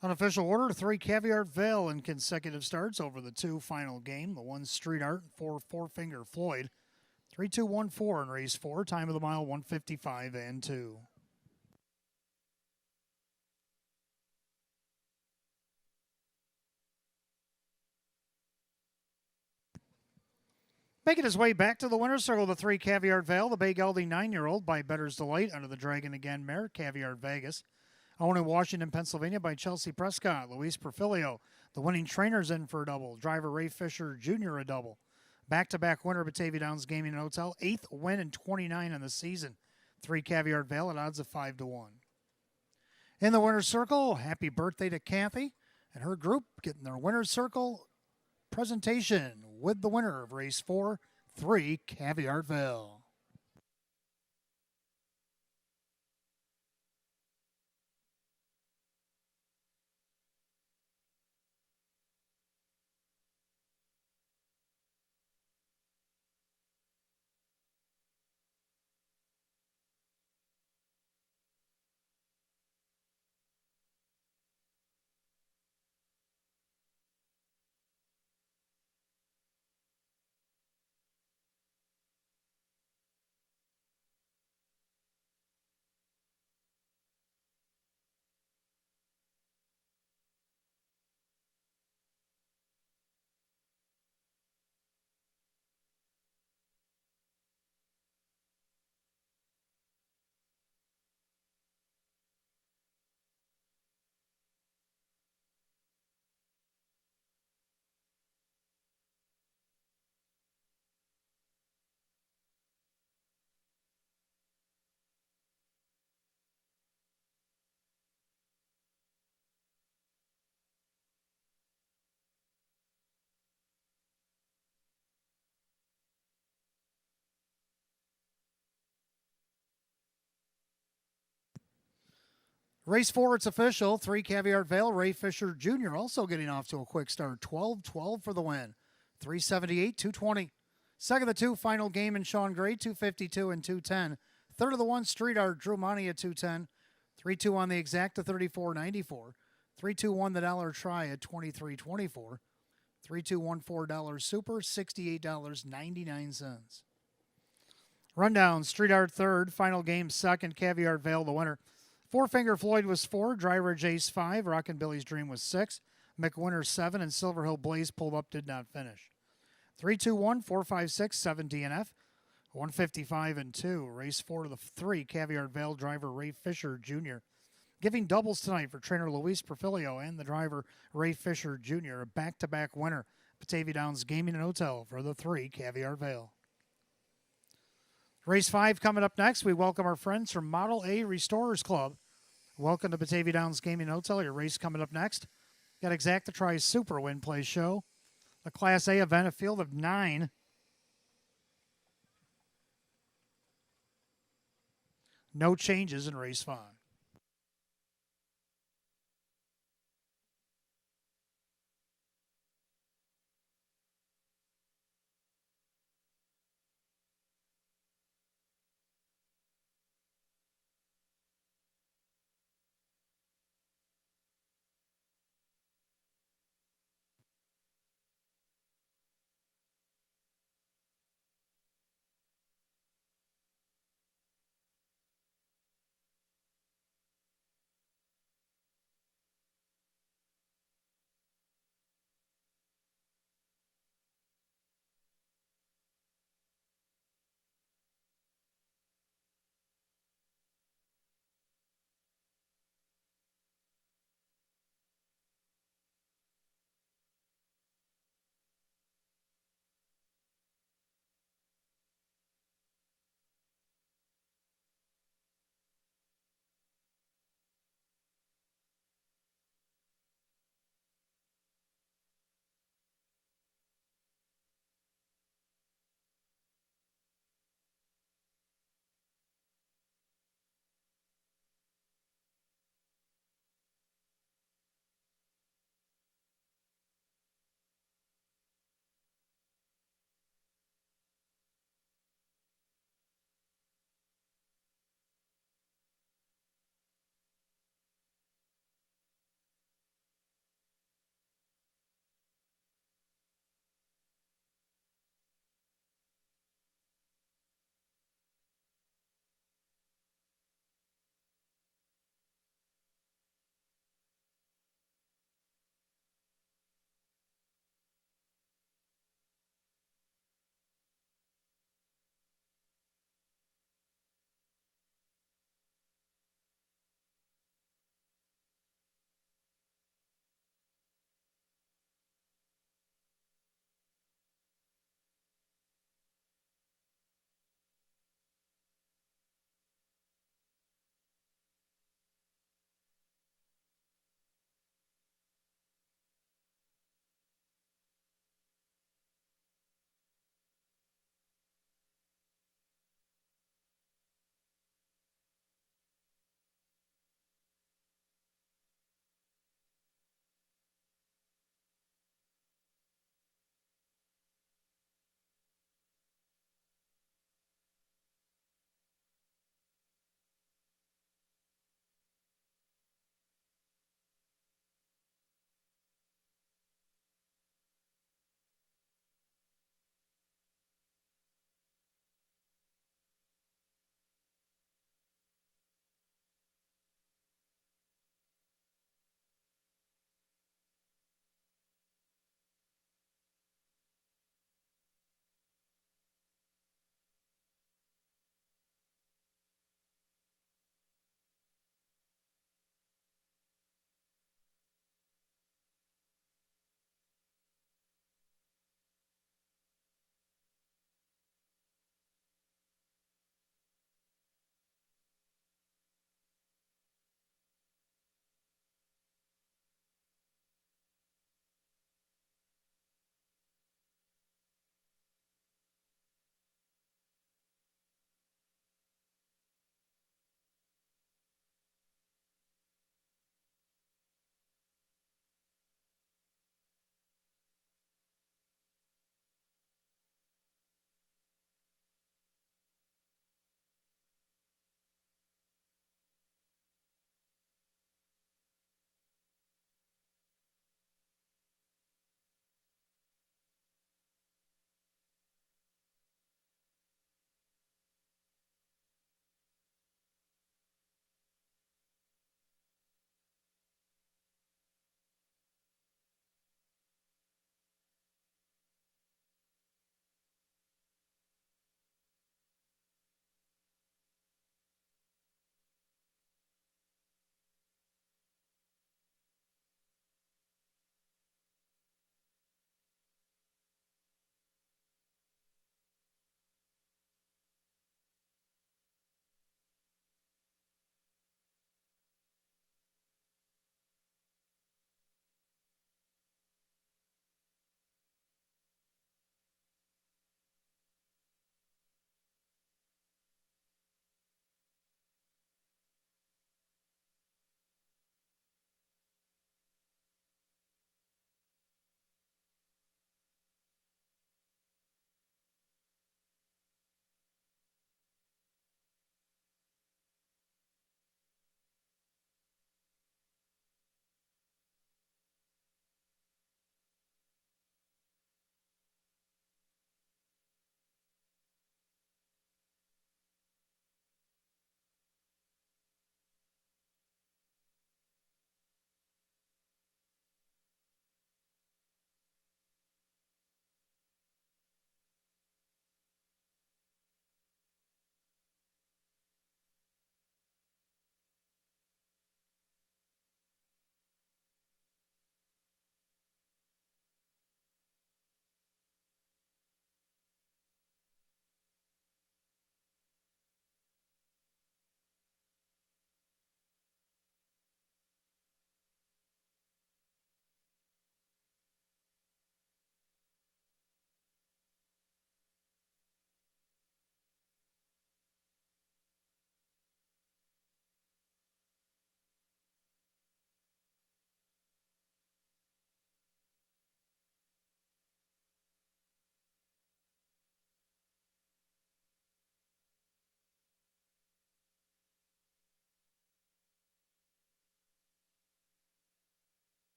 Unofficial order, 3 Caviar Vale in consecutive starts over the 2 Final Game. The 1 Street Art, 4 Four Finger Floyd. 3-2-1-4 in race 4. Time of the mile, 155-2. Making his way back to the winner's circle, the 3 Caviar Vale, the Bay Gelding 9-year-old by Better's Delight under the Dragon Again mare, Caviar Vegas. Owned in Washington, Pennsylvania by Chelsea Prescott, Luis Perfilio. The winning trainer's in for a double. Driver Ray Fisher Jr. a double. Back-to-back winner, Batavia Downs Gaming and Hotel. 8th win and 29 in the season. 3 Caviar Vale at odds of 5-1. In the winner's circle, happy birthday to Kathy and her group getting their winner's circle presentation with the winner of race 4, 3 Caviar Vale. Race 4, it's official. 3 Caviar Vale, Ray Fisher Jr. also getting off to a quick start. 12-12 for the win. 378-220. Second of the 2, Final Game in Sean Gray, 252 and 210. Third of the 1, Street Art, Drew Monty at 210. 3-2 on the exact to 34.94. 3-2-1 the dollar try at 23.24. 3-2-1-4 super, $68.99. Rundown, Street Art third, Final Game second, Caviar Vale the winner. Four Finger Floyd was 4, Dry Ridge Ace 5, Rockin' Billy's Dream was 6, McWinter 7, and Silver Hill Blaze pulled up, did not finish. 3-2-1, 4-5-6, 7 DNF, 155-2. Race 4 to the 3, Caviar Vale driver Ray Fisher Jr. Giving doubles tonight for trainer Luis Perfilio and the driver Ray Fisher Jr., a back-to-back winner. Batavia Downs Gaming and Hotel for the 3, Caviar Vale. Race 5 coming up next. We welcome our friends from Model A Restorers Club. Welcome to Batavia Downs Gaming and Hotel. Your race coming up next. Got Exactatri Super Win Play Show. The Class A event, a field of 9. No changes in race 5.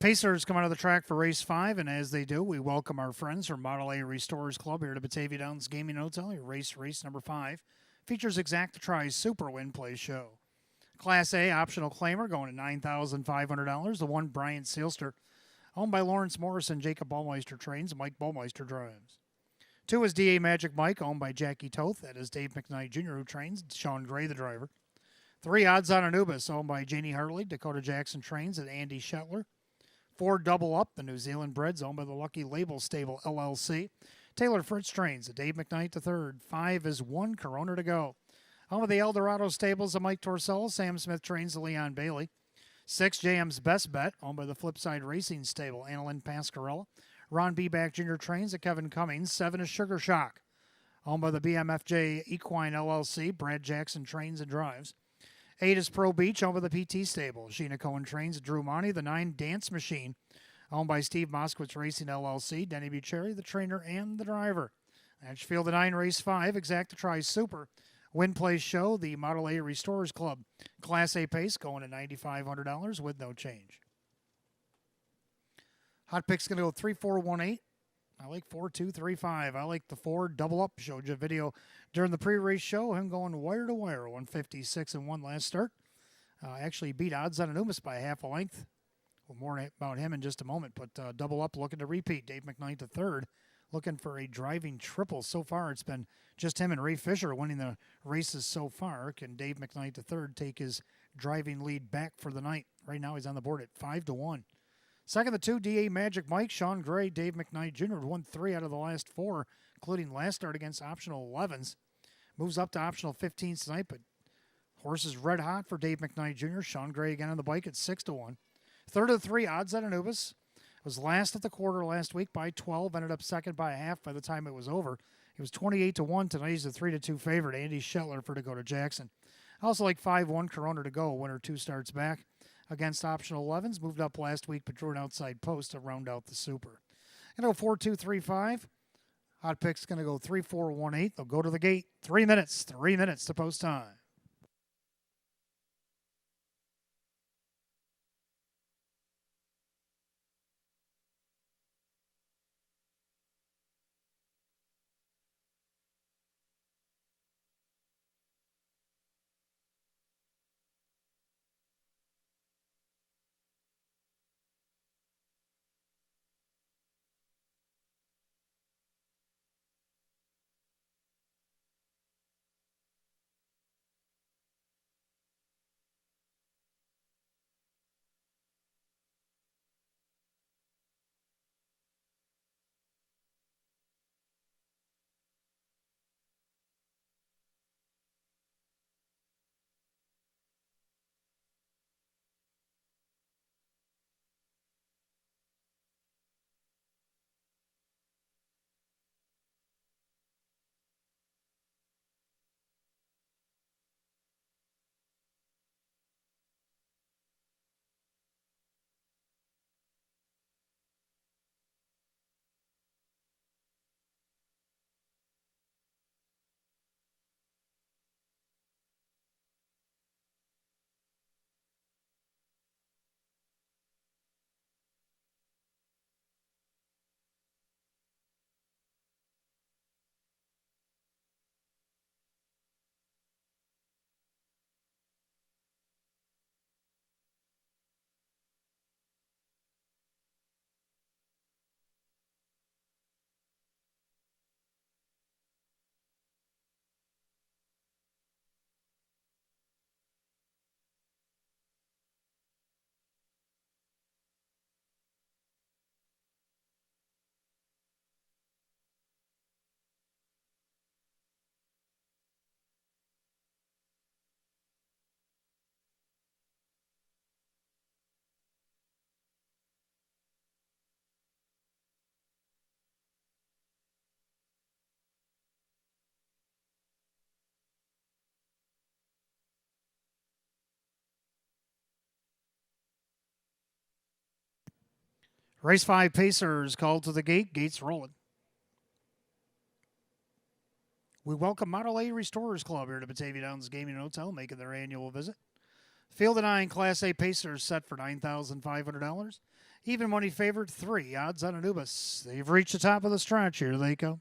Pacers come out of the track for race 5, and as they do, we welcome our friends from Model A Restorers Club here to Batavia Downs Gaming Hotel. Your race number 5 features Exacta Tri's Super Win Play Show. Class A optional claimer going to $9,500. The one, Brian Seelster, owned by Lawrence Morrison, Jacob Baumeister trains, Mike Baumeister drives. 2 is DA Magic Mike, owned by Jackie Toth. That is Dave McKnight Jr., who trains, Sean Gray, the driver. 3 Odds on Anubis, owned by Janie Hartley, Dakota Jackson trains, and Andy Shetler. 4 Double Up, the New Zealand breds, owned by the Lucky Label Stable, LLC. Taylor Fritz trains, Dave McKnight III. 5 is 1 Corona to go. Home of the Eldorado Stables of Mike Torsello. Sam Smith trains the Leon Bailey. 6 JM's Best Bet, owned by the Flipside Racing Stable, Annalyn Pascarella. Ron Beback Jr. trains at Kevin Cummings. 7 is Sugar Shock, owned by the BMFJ Equine LLC. Brad Jackson trains and drives. 8 is Pro Beach, owned by the PT Stable. Sheena Cohen trains at Drew Monty. The 9 Dance Machine, owned by Steve Moskowitz Racing LLC. Denny Bucherri, the trainer and the driver. That's field of 9, race 5. Exacta Tri Super Win Play Show, the Model A Restorers Club. Class A pace going to $9,500 with no change. Hot pick's going to go 3, 4, 1, 8. I like 4, 2, 3, 5. I like the 4 Double Up. Showed you a video during the pre-race show. Him going wire to wire, 156 and 1 last start. Actually beat Odds on Anubis by half a length. Well, more about him in just a moment. But Double Up looking to repeat. Dave McKnight III looking for a driving triple. So far, it's been just him and Ray Fisher winning the races so far. Can Dave McKnight III take his driving lead back for the night? Right now, he's on the board at 5 to 1. Second, the 2 DA Magic Mike, Sean Gray, Dave McKnight Jr. won 3 out of the last 4, including last start against optional 11s. Moves up to optional 15s tonight, but horse is red hot for Dave McKnight Jr. Sean Gray again on the bike at 6 to 1. Third of the 3, Odds on Anubis. Was last at the quarter last week by 12, ended up second by a half by the time it was over. He was 28 to 1 tonight. He's a 3 to 2 favorite. Andy Shetler for Dakota Jackson. I also like 5-1 Corona to go. Winner 2 starts back against optional 11s. Moved up last week, but drew an outside post to round out the super. Going to go 4, 2, 3, 5. Hot pick's going to go 3, 4, 1, 8. They'll go to the gate. 3 minutes. 3 minutes to post time. Race 5 Pacers called to the gate. Gates rolling. We welcome Model A Restorers Club here to Batavia Downs Gaming and Hotel, making their annual visit. Field of 9 Class A Pacers set for $9,500. Even money favored 3. Odds on Anubis. They've reached the top of the stretch. Here they go.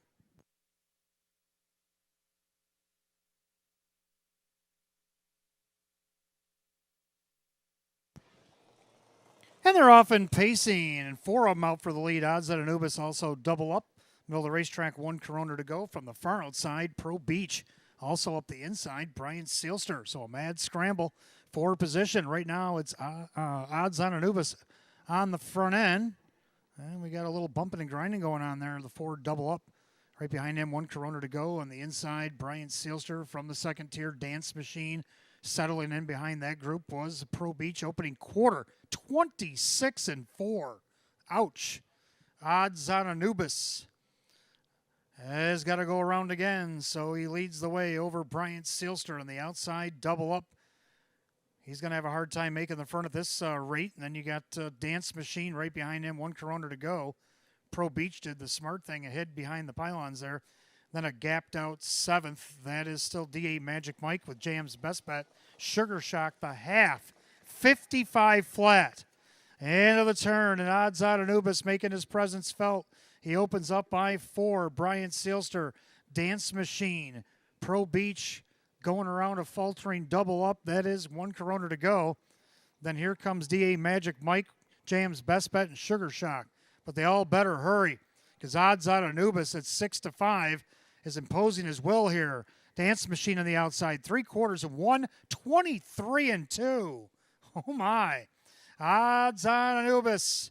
And they're off and pacing, and 4 of them out for the lead. Odds on Anubis also double up. Middle of the racetrack, 1 Corona to go. From the far outside, Pro Beach. Also up the inside, Brian Sealster. So a mad scramble for position. Right now, it's odds on Anubis on the front end. And we got a little bumping and grinding going on there. The 4 double up. Right behind him, 1 Corona to go. On the inside, Brian Sealster from the second tier. Dance Machine settling in behind that group was Pro Beach opening quarter. 26-4. Ouch. Odds on Anubis has got to go around again, so he leads the way over Bryant Sealster on the outside, double up. He's going to have a hard time making the front of this rate. And then you got Dance Machine right behind him, 1 Corona to go. Pro Beach did the smart thing and hid behind the pylons there. Then a gapped out 7th. That is still DA Magic Mike with Jam's Best Bet. Sugar Shock the half. 55 flat. End of the turn, and odds on Anubis making his presence felt. He opens up by 4. Brian Sealster, Dance Machine, Pro Beach going around a faltering double up. That is 1 Corona to go. Then here comes DA Magic Mike, Jam's Best Bet, and Sugar Shock. But they all better hurry, because odds on Anubis at 6-5 is imposing his will here. Dance Machine on the outside, 3/4 of 1, 23-2. Oh my. Odds on Anubis.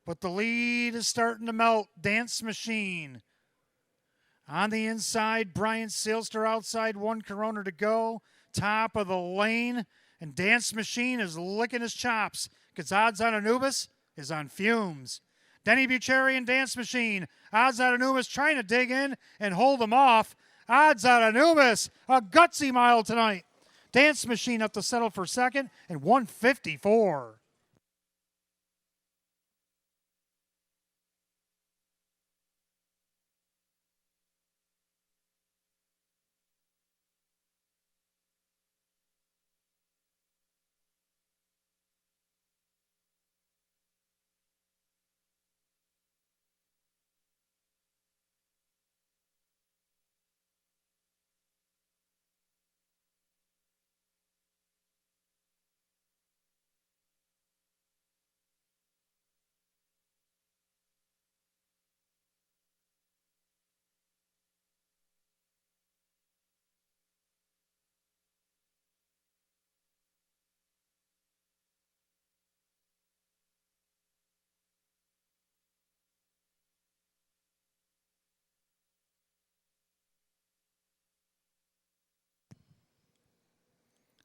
But the lead is starting to melt. Dance Machine. On the inside, Brian Sealster outside, 1 Corona to go. Top of the lane. And Dance Machine is licking his chops, because odds on Anubis is on fumes. Denny Bucheri and Dance Machine. Odds on Anubis trying to dig in and hold him off. Odds on Anubis. A gutsy mile tonight. Dance Machine up to settle for second and 154.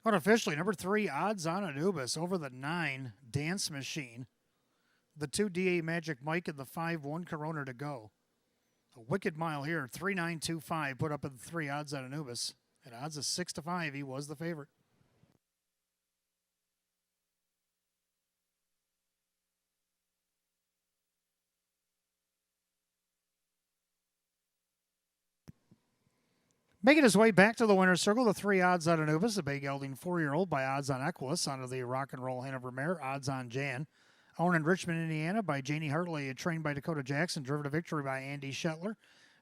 Unofficially, number 3, odds on Anubis over the 9, Dance Machine. The 2 DA Magic Mike and the 5, 1 Corona to go. A wicked mile here, 3.925 put up at the 3, odds on Anubis. At odds of 6-5, he was the favorite. Making his way back to the winner's circle, the 3 odds on Anubis, a big gelding 4-year-old by odds on Equus, onto the Rock and Roll Hanover Mare, odds on Jan. Owned in Richmond, Indiana by Janie Hartley, trained by Dakota Jackson, driven to victory by Andy Shetler.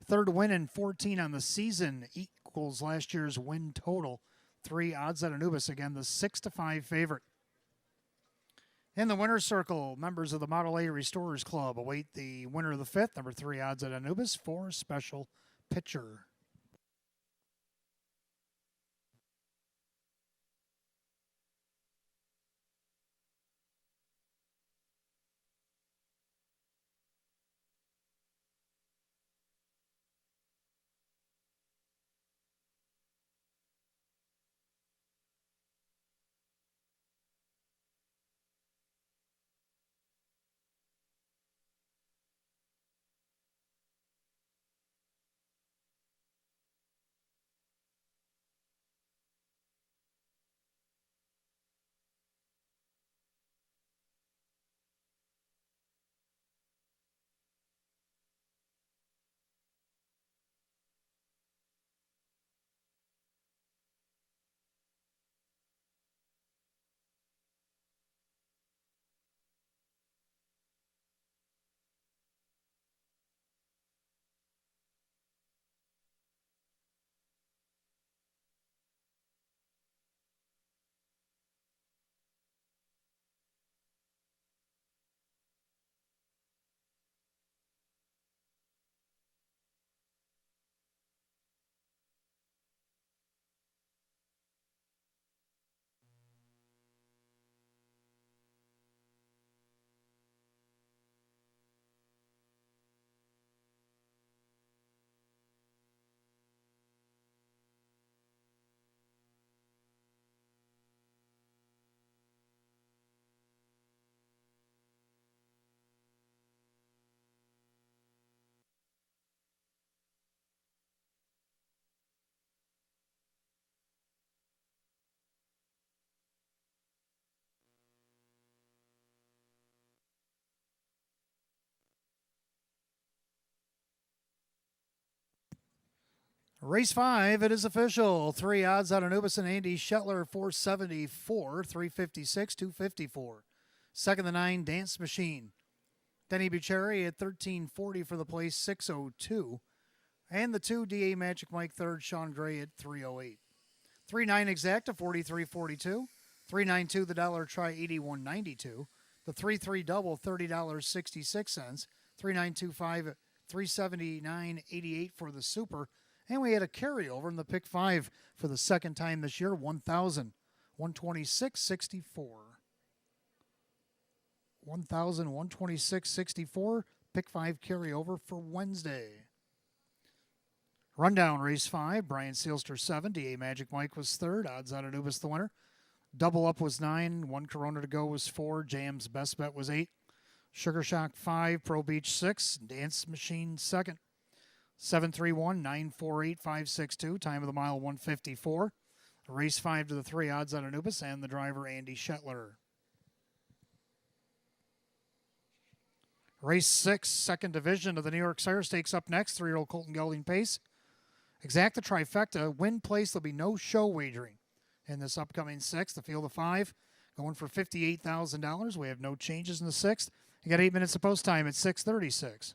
Third win in 14 on the season, equals last year's win total. 3 odds on Anubis, again, the 6-5 favorite. In the winner's circle, members of the Model A Restorers Club await the winner of the 5th, number 3 odds on Anubis, for special pitcher. Race 5, it is official. 3 odds on Anubis and Andy Shetler, 474, 356, 254. Second, the 9, Dance Machine. Denny Bucherri at 1340 for the place, 602. And the 2, DA Magic Mike third, Sean Gray at 308. 3-9 Exacta, 43.42. 3-9-2 the dollar try, 81.92. The 3-3 double, $30.66. 3-9-2-5, 379.88 for the super. And we had a carryover in the pick 5 for the second time this year, 1,126.64. 1,126.64, pick 5 carryover for Wednesday. Rundown race 5, Brian Sealster 7, DA Magic Mike was third, odds on Anubis the winner. Double up was 9, 1 Corona to go was 4, Jam's best bet was 8. Sugar Shock 5, Pro Beach 6, Dance Machine second. 731 948 562, time of the mile 154. Race 5 to the 3, odds on Anubis, and the driver Andy Shetler. Race 6, second division of the New York Sire Stakes up next. 3-year-old Colton Gelding Pace. Exacta trifecta, win place, there'll be no show wagering in this upcoming 6th. The field of 5 going for $58,000. We have no changes in the 6th. You got 8 minutes of post time at 6:36.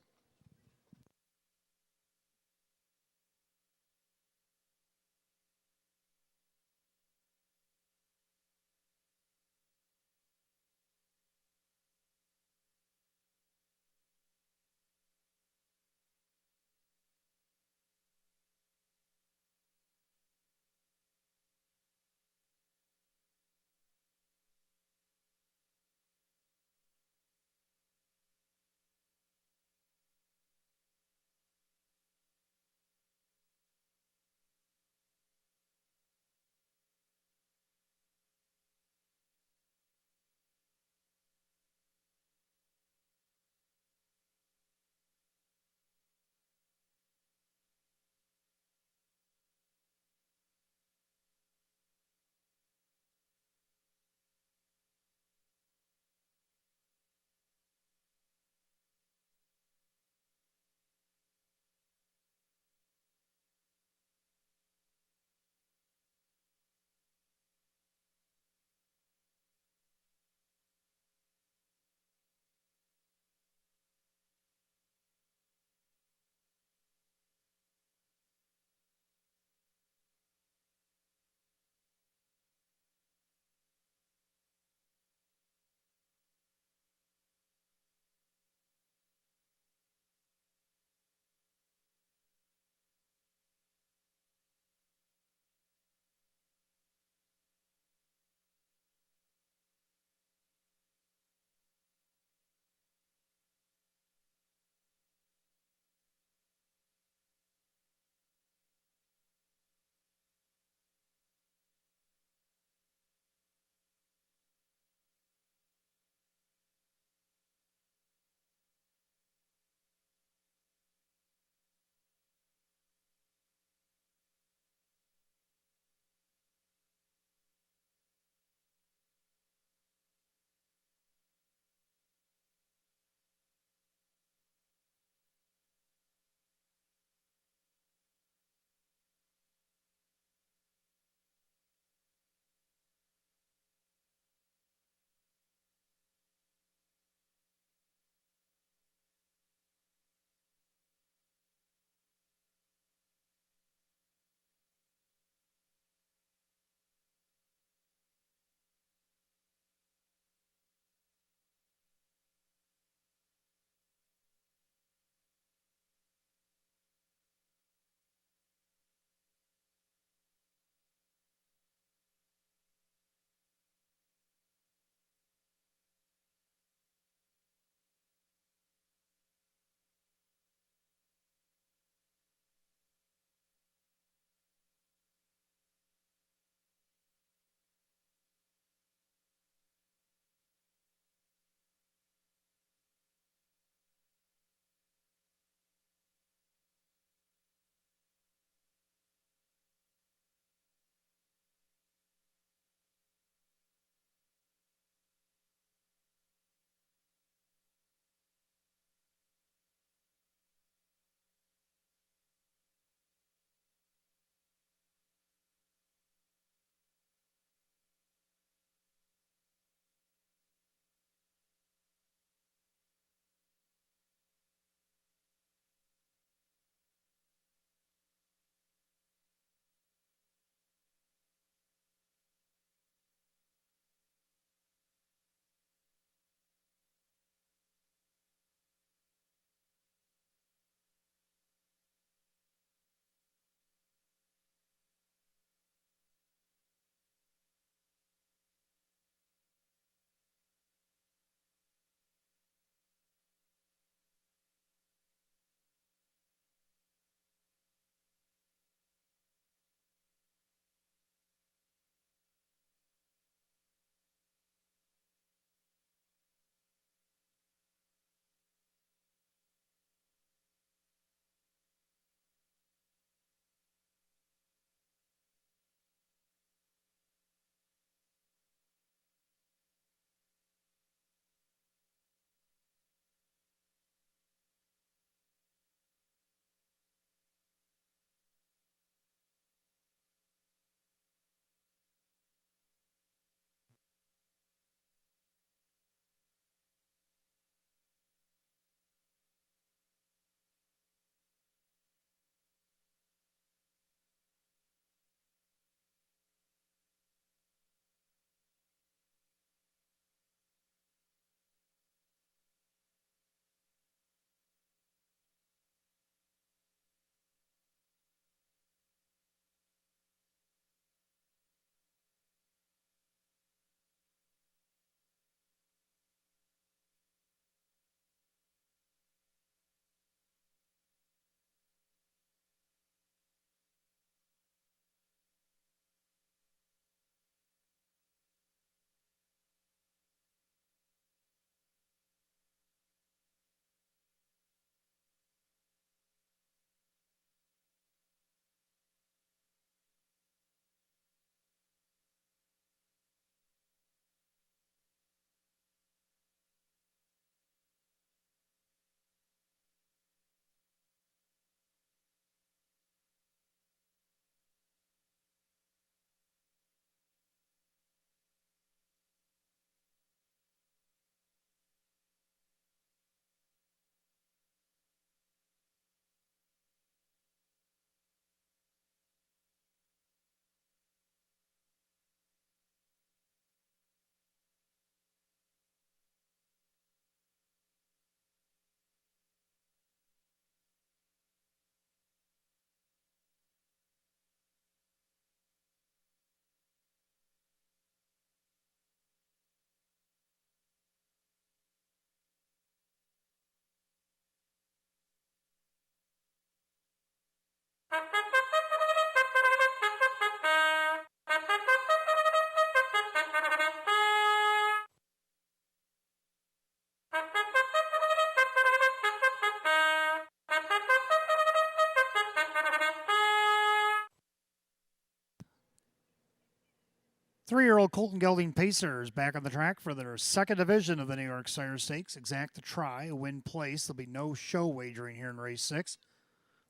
Three-year-old Colton Gelding Pacers back on the track for their second division of the New York Sire Stakes. Exact the try, win place. There'll be no show wagering here in race 6.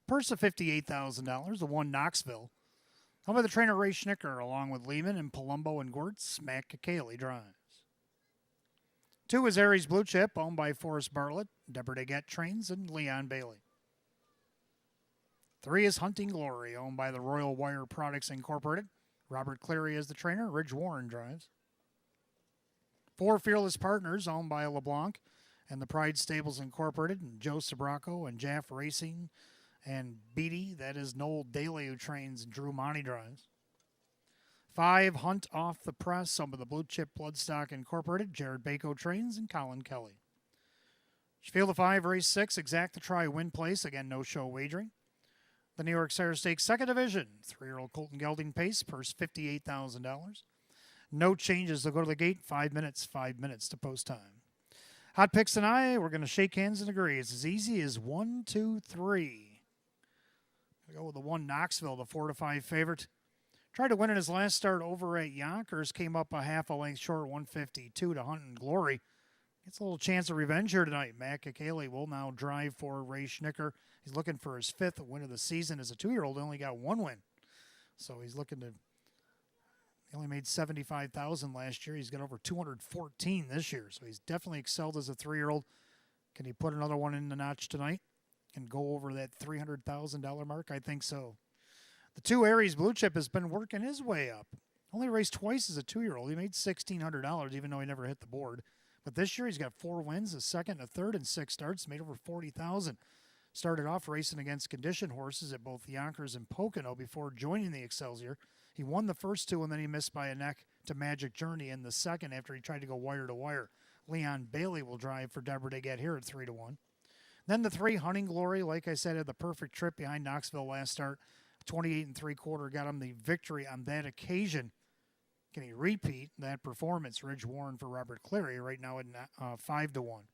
Purse of $58,000, the one Knoxville. Home by the trainer Ray Schnicker, along with Lehman and Palumbo and Gortz. Matt Kakali drives. 2 is Aries Blue Chip, owned by Forrest Bartlett, Deborah Daggett trains, and Leon Bailey. 3 is Hunting Glory, owned by the Royal Wire Products Incorporated. Robert Cleary is the trainer. Ridge Warren drives. 4 Fearless Partners, owned by LeBlanc and the Pride Stables Incorporated, and Joe Sabraco and Jaff Racing and Beatty. That is Noel Daly, who trains, and Drew Monty drives. 5 Hunt Off the Press, owned by the Blue Chip Bloodstock Incorporated. Jared Bako trains, and Colin Kelly. Field of 5, race 6, Exact the try, win place. Again, no show wagering. The New York Sire Stakes second division. 3-year-old Colton Gelding Pace, purse $58,000. No changes. They'll go to the gate. 5 minutes to post time. Hot Picks and I, we're going to shake hands and agree. It's as easy as 1, 2, 3. We go with the one Knoxville, the 4-5 favorite. Tried to win in his last start over at Yonkers. Came up a half a length short, 152 to Hunting Glory. Gets a little chance of revenge here tonight. Matt Kakali will now drive for Ray Schnicker. He's looking for his 5th win of the season. As a 2-year-old, only got 1 win. So he's looking to... He only made $75,000 last year. He's got over 214 this year. So he's definitely excelled as a 3-year-old. Can he put another one in the notch tonight and go over that $300,000 mark? I think so. The 2 Aries Blue Chip has been working his way up. Only raced twice as a 2-year-old. He made $1,600, even though he never hit the board. But this year he's got 4 wins, a second, a third, and 6 starts. Made over $40,000. Started off racing against condition horses at both Yonkers and Pocono before joining the Excelsior. He won the first 2, and then he missed by a neck to Magic Journey in the second after he tried to go wire to wire. Leon Bailey will drive for Deborah Daggett here at 3-1. Then the 3 Hunting Glory, like I said, had the perfect trip behind Knoxville last start. 28 3/4 got him the victory on that occasion. Can he repeat that performance? Ridge Warren for Robert Cleary right now at 5-1.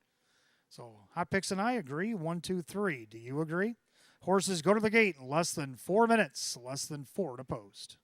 So Hot Picks and I agree. 1, 2, 3. Do you agree? Horses go to the gate in less than 4 minutes, less than 4 to post.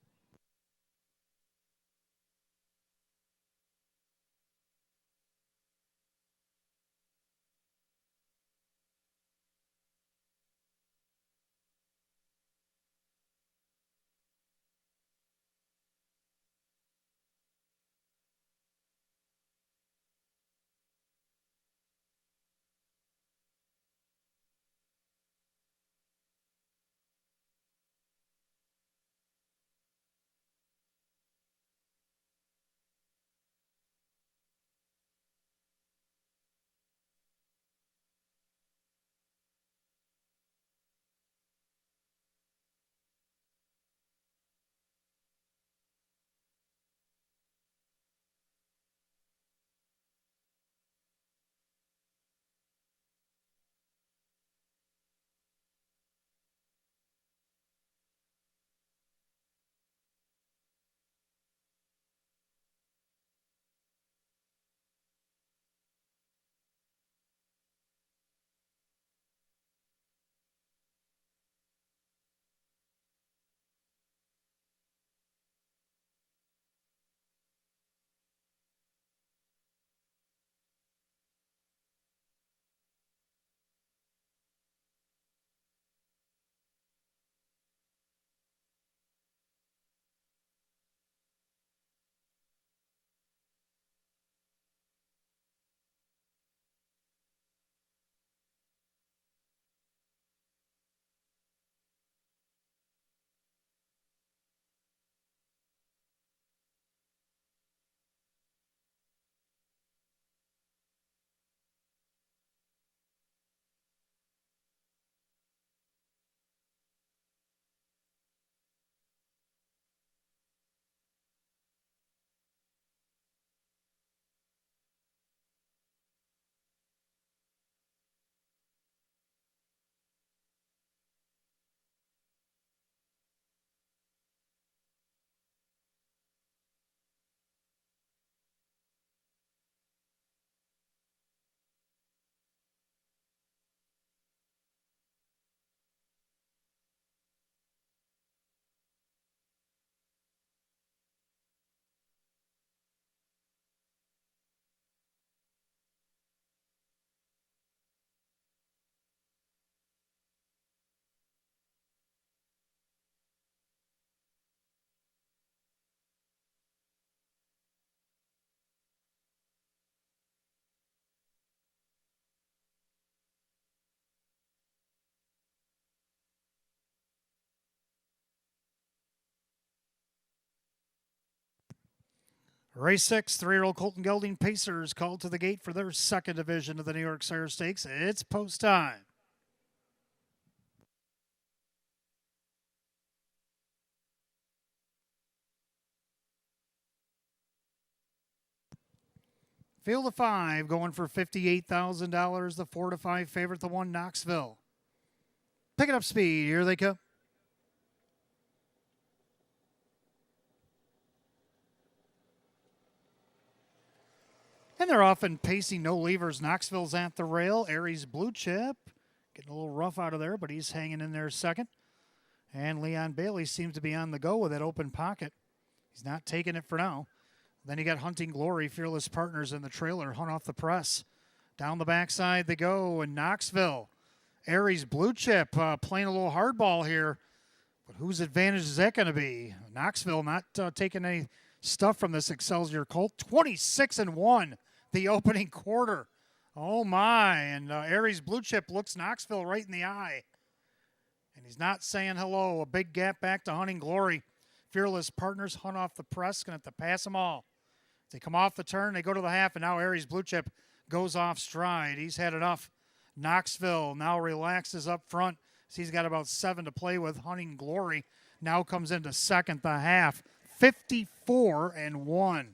Race 6, 3-year-old Colton Gelding Pacers called to the gate for their second division of the New York Sire Stakes. It's post time. Field of 5 going for $58,000. The 4-5 favorite, the 1 Knoxville. Picking up speed. Here they come. And they're often pacing, no levers. Knoxville's at the rail. Aries Blue Chip getting a little rough out of there, but he's hanging in there second. And Leon Bailey seems to be on the go with that open pocket. He's not taking it for now. Then you got Hunting Glory, Fearless Partners in the trailer. Hunt Off the Press. Down the backside they go. And Knoxville, Aries Blue Chip playing a little hardball here. But whose advantage is that going to be? Knoxville not taking any stuff from this Excelsior Colt. 26-1 the opening quarter. Oh my. And Aries Blue Chip looks Knoxville right in the eye. And he's not saying hello. A big gap back to Hunting Glory. Fearless Partners, Hunt Off the Press, going to have to pass them all. They come off the turn, they go to the half, and now Aries Blue Chip goes off stride. He's had enough. Knoxville now relaxes up front. So he's got about 7 to play with. Hunting Glory now comes into second, the half. 54-1.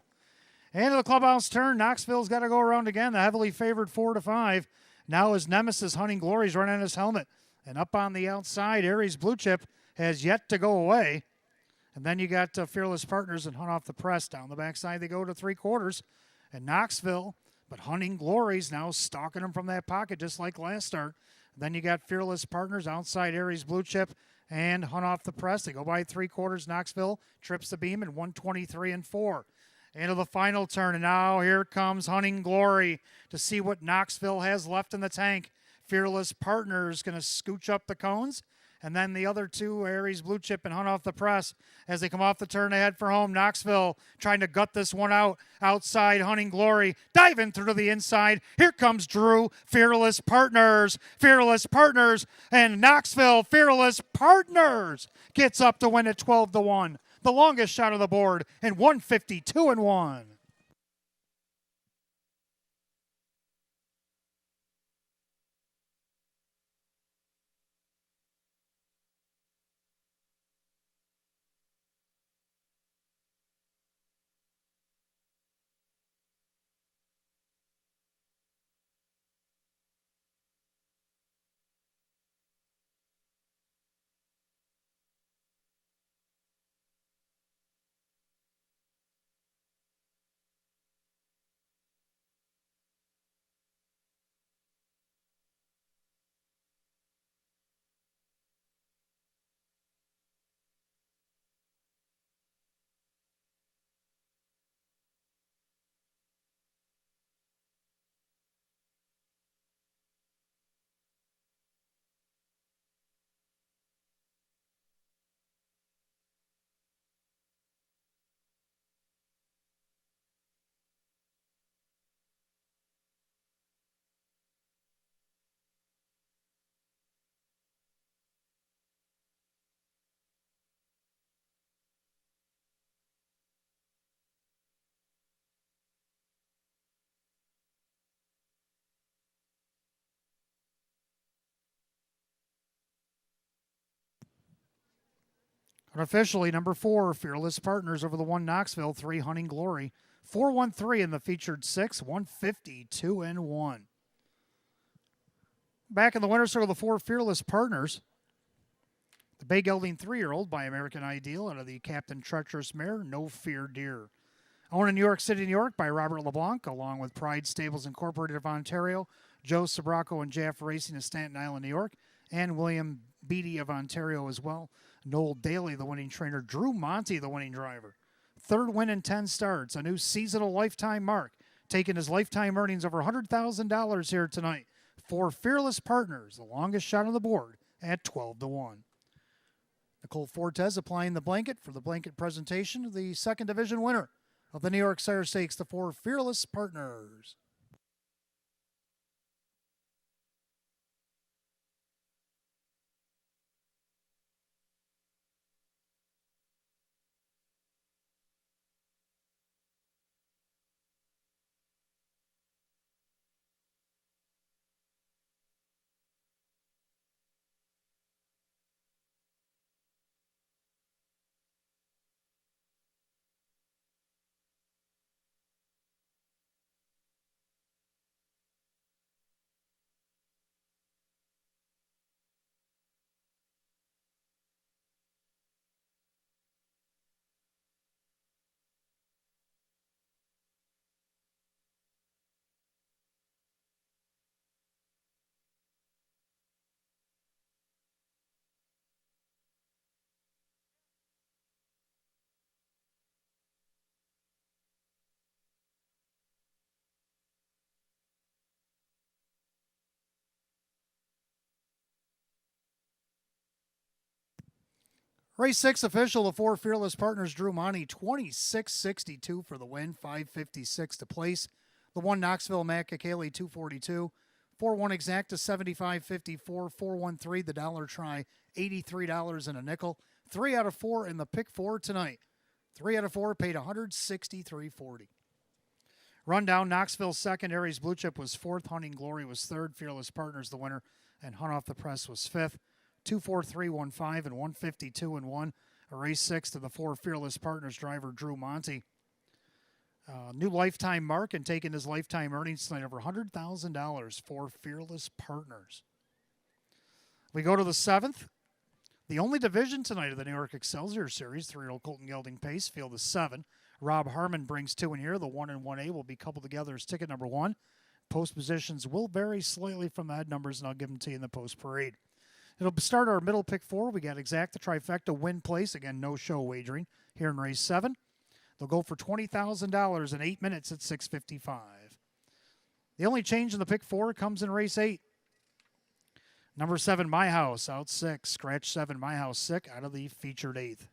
And the clubhouse turn, Knoxville's got to go around again. The heavily favored 4-5. Now his nemesis, Hunting Glory's running on his helmet. And up on the outside, Aries Blue Chip has yet to go away. And then you got Fearless Partners and Hunt Off the Press. Down the backside, they go to 3/4. And Knoxville, but Hunting Glory's now stalking him from that pocket just like last start. Then you got Fearless Partners outside Aries Blue Chip and Hunt Off the Press. They go by 3/4. Knoxville trips the beam at 123-4. Into the final turn, and now here comes Hunting Glory to see what Knoxville has left in the tank. Fearless Partners going to scooch up the cones. And then the other two, Aries Blue Chip and Hunt Off the Press, as they come off the turn, they head for home. Knoxville trying to gut this one out. Outside, Hunting Glory diving through to the inside. Here comes Drew, Fearless Partners. Fearless Partners, and Knoxville, Fearless Partners gets up to win at 12-1. The longest shot of the board, and 152-1. Unofficially, number 4, Fearless Partners over the 1 Knoxville, 3 Hunting Glory. 4-1-3 in the featured 6, 152-1. Back in the winner's circle, the 4 Fearless Partners. The Bay Gelding 3-year-old by American Ideal out of the Captain Treacherous mare, No Fear Deer. Owned in New York City, New York by Robert LeBlanc, along with Pride Stables Incorporated of Ontario, Joe Sobraco and Jaff Racing of Staten Island, New York, and William Beatty of Ontario as well. Noel Daly, the winning trainer. Drew Monty, the winning driver. 3rd win in 10 starts, a new seasonal lifetime mark, taking his lifetime earnings over $100,000 here tonight. 4 Fearless Partners, the longest shot on the board at 12-1. Nicole Fortes applying the blanket for the blanket presentation of the second division winner of the New York Sire Stakes, the 4 Fearless Partners. Race 6 official, the 4 Fearless Partners Drew Monty, 26.62 for the win, 5.56 to place. The 1 Knoxville Matt Kakali, 2.42. 4-1 Exacta, 75.54. 4-1-3 the dollar try, $83 and a nickel. 3 out of 4 in the pick 4 tonight. 3 out of 4 paid $163.40. Rundown, Knoxville second, Aries Blue Chip was 4th, Hunting Glory was 3rd, Fearless Partners the winner, and Hunt Off the Press was 5th. 2-4-3-1-5 and 152-1. A race 6 to the 4 Fearless Partners driver Drew Monty. New lifetime mark and taking his lifetime earnings tonight over $100,000 for Fearless Partners. We go to the 7th. The only division tonight of the New York Excelsior Series, 3-year-old Colton Gelding Pace, field is 7. Rob Harmon brings 2 in here. The 1 and 1A will be coupled together as ticket number 1. Post positions will vary slightly from the head numbers, and I'll give them to you in the post parade. It'll start our middle pick 4. We got Exacta Trifecta win place. Again, no show wagering here in race 7. They'll go for $20,000 in 8 minutes at 6:55. The only change in the pick 4 comes in race 8. Number 7, My House, out 6. Scratch 7, My House, sick, out of the featured 8th.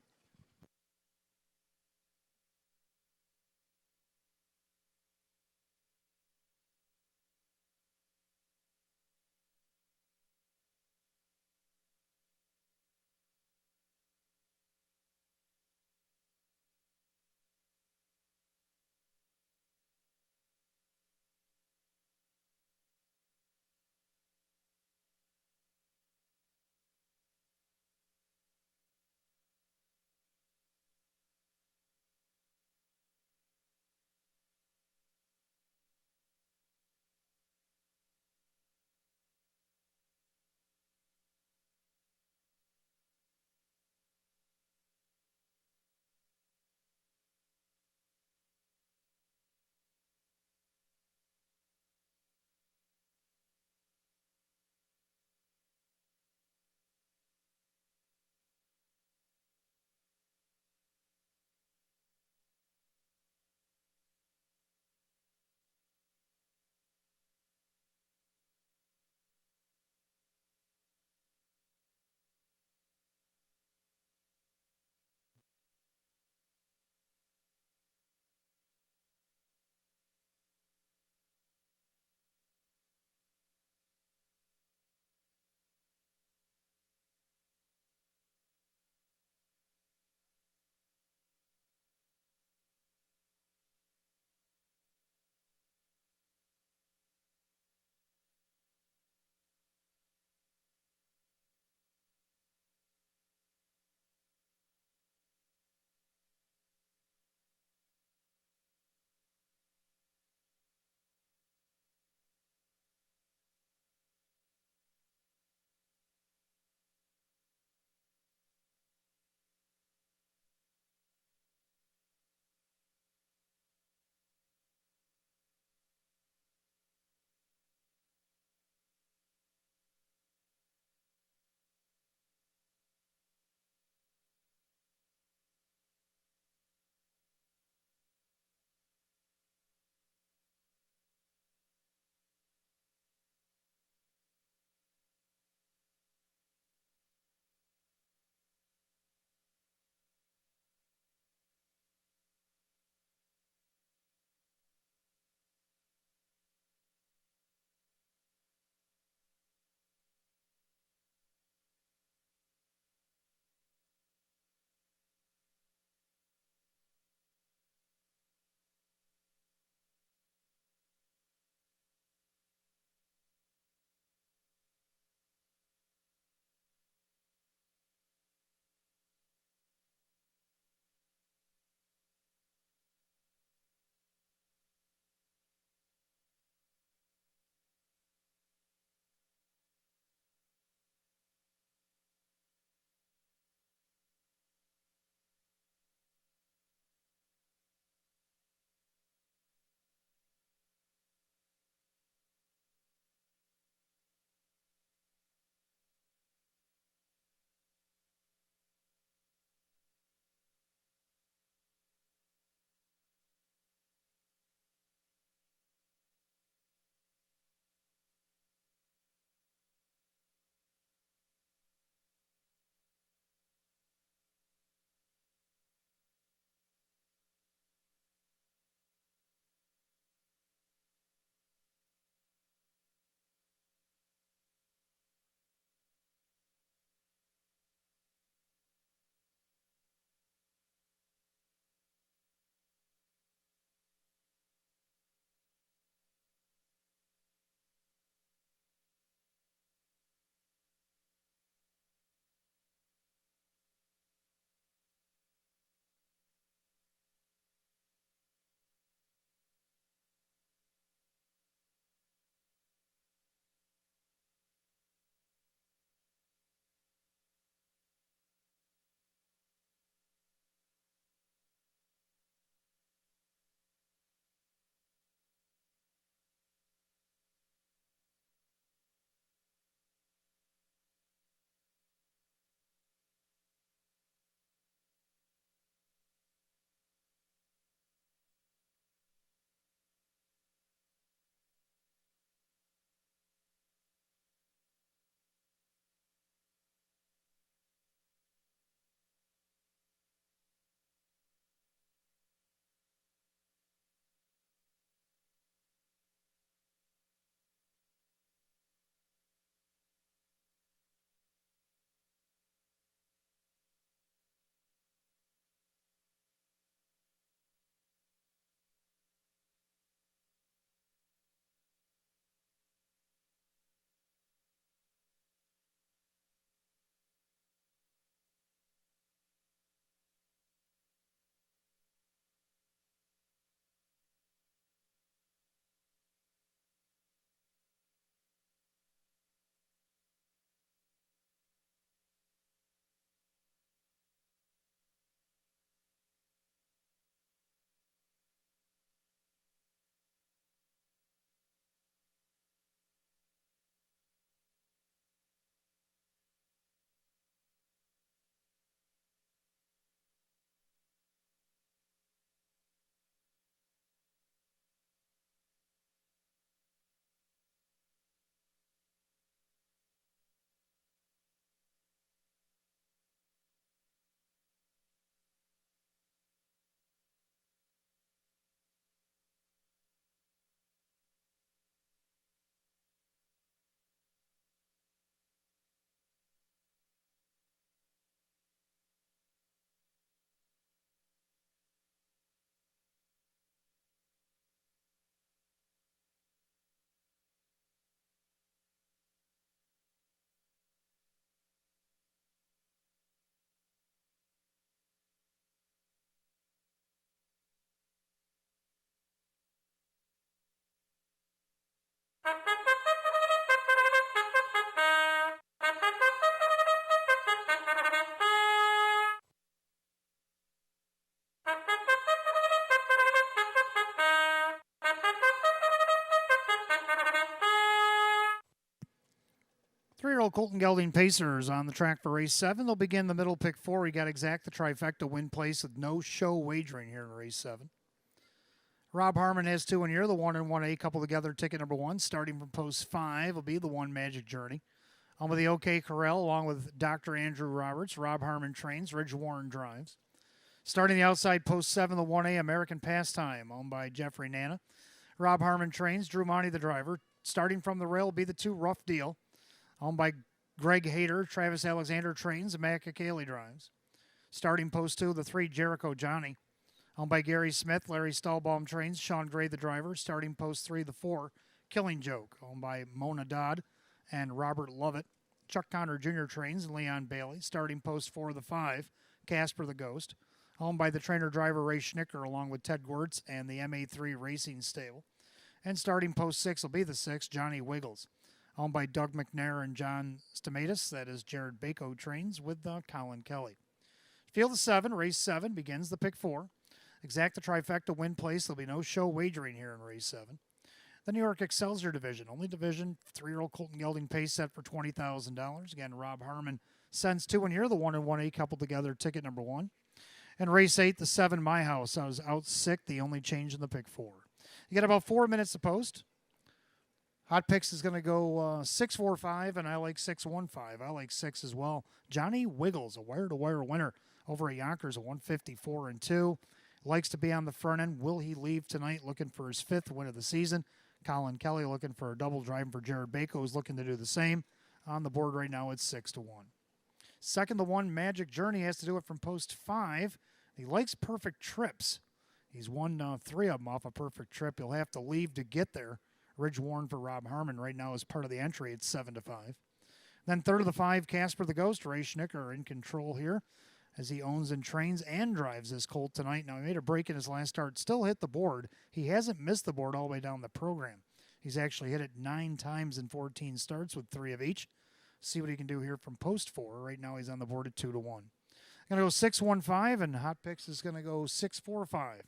Three-year-old Colton Gelding Pacers on the track for race 7. They'll begin the middle pick 4. We got exact the trifecta win place with no show wagering here in race 7. Rob Harmon has 2 in here. The 1 and 1A couple together. Ticket number 1, starting from post 5, will be the One Magic Journey. On with the OK Corral, along with Dr. Andrew Roberts. Rob Harmon trains. Ridge Warren drives. Starting the outside post 7, the 1A American Pastime, owned by Jeffrey Nana. Rob Harmon trains. Drew Monty, the driver. Starting from the rail will be the 2 Rough Deal, owned by Greg Hayter. Travis Alexander trains. Matt Kakali drives. Starting post 2, the 3 Jericho Johnny, owned by Gary Smith. Larry Stahlbaum trains. Sean Gray, the driver. Starting post 3, the 4 Killing Joke, owned by Mona Dodd and Robert Lovett. Chuck Connor Jr. trains. And Leon Bailey. Starting post 4, the 5 Casper the Ghost, owned by the trainer-driver Ray Schnicker, along with Ted Gwirtz and the MA3 Racing Stable. And starting post 6 will be the 6 Johnny Wiggles, owned by Doug McNair and John Stamatis. That is Jared Bako trains with Colin Kelly. Field of 7, race 7 begins the pick 4. Exact the trifecta win place. There'll be no show wagering here in race 7. The New York Excelsior division, only division, 3-year-old Colton Gelding pace set for $20,000. Again, Rob Harmon sends 2 in here. The 1 and 1A coupled together, ticket number 1. And race 8, the 7 My House. I was out sick, the only change in the pick 4. You got about 4 minutes to post. Hot Picks is going to go 6-4-5, and I like 6-1-5. I like 6 as well. Johnny Wiggles, a wire-to-wire winner over at Yonkers, a 154-2. Likes to be on the front end. Will he leave tonight looking for his 5th win of the season? Colin Kelly looking for a double, driving for Jared Bako, who's looking to do the same. On the board right now, it's 6-1. Second, the 1 Magic Journey has to do it from post 5. He likes perfect trips. He's won 3 of them off a perfect trip. He'll have to leave to get there. Ridge Warren for Rob Harmon right now is part of the entry. It's 7-5. Then third of the 5, Casper the Ghost. Ray Schnicker in control here as he owns and trains and drives this colt tonight. Now, he made a break in his last start, still hit the board. He hasn't missed the board all the way down the program. He's actually hit it 9 times in 14 starts with 3 of each. See what he can do here from post 4. Right now he's on the board at 2-1. Going to go 6-1-5, and Hot Picks is going to go 6-4-5.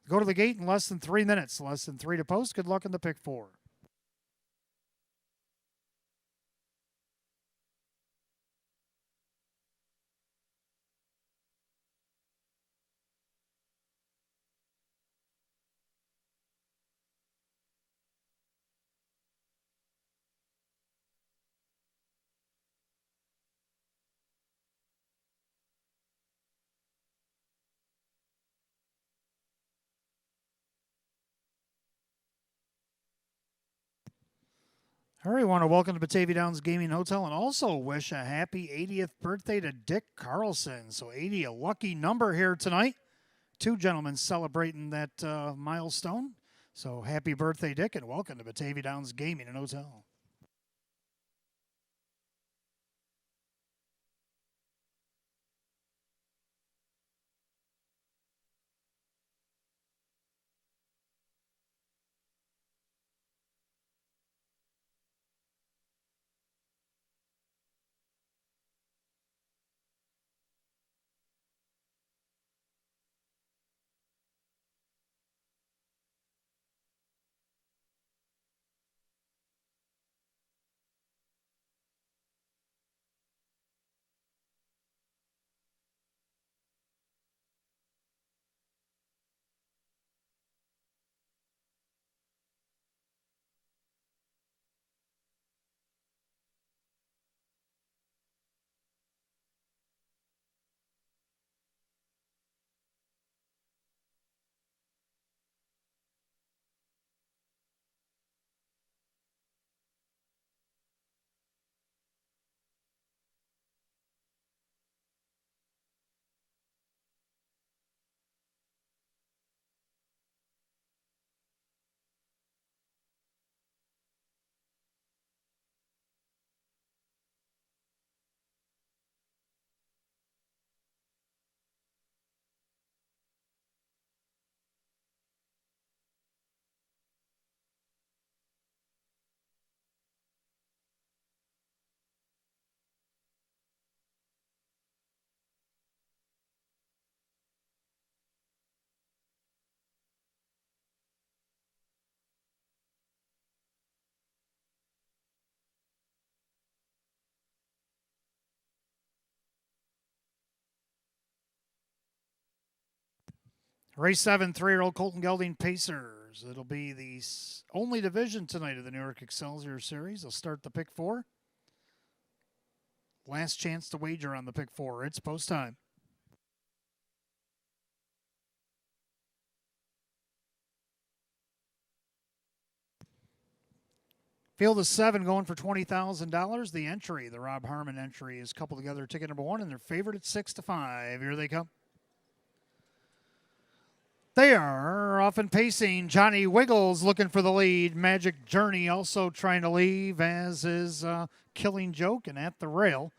Go to the gate in less than 3 minutes. Less than 3 to post. Good luck in the pick 4. All right, I want to welcome to Batavia Downs Gaming Hotel and also wish a happy 80th birthday to Dick Carlson. So 80, a lucky number here tonight. 2 gentlemen celebrating that milestone. So happy birthday, Dick, and welcome to Batavia Downs Gaming and Hotel. Race 7, 3-year-old Colton Gelding Pacers. It'll be the only division tonight of the New York Excelsior Series. They'll start the pick 4. Last chance to wager on the pick 4. It's post time. Field of 7 going for $20,000. The entry, the Rob Harmon entry, is coupled together ticket number 1, and they're favored at 6-5. Here they come. They are off and pacing. Johnny Wiggles looking for the lead. Magic Journey also trying to leave, as is Killing Joke, and at the rail.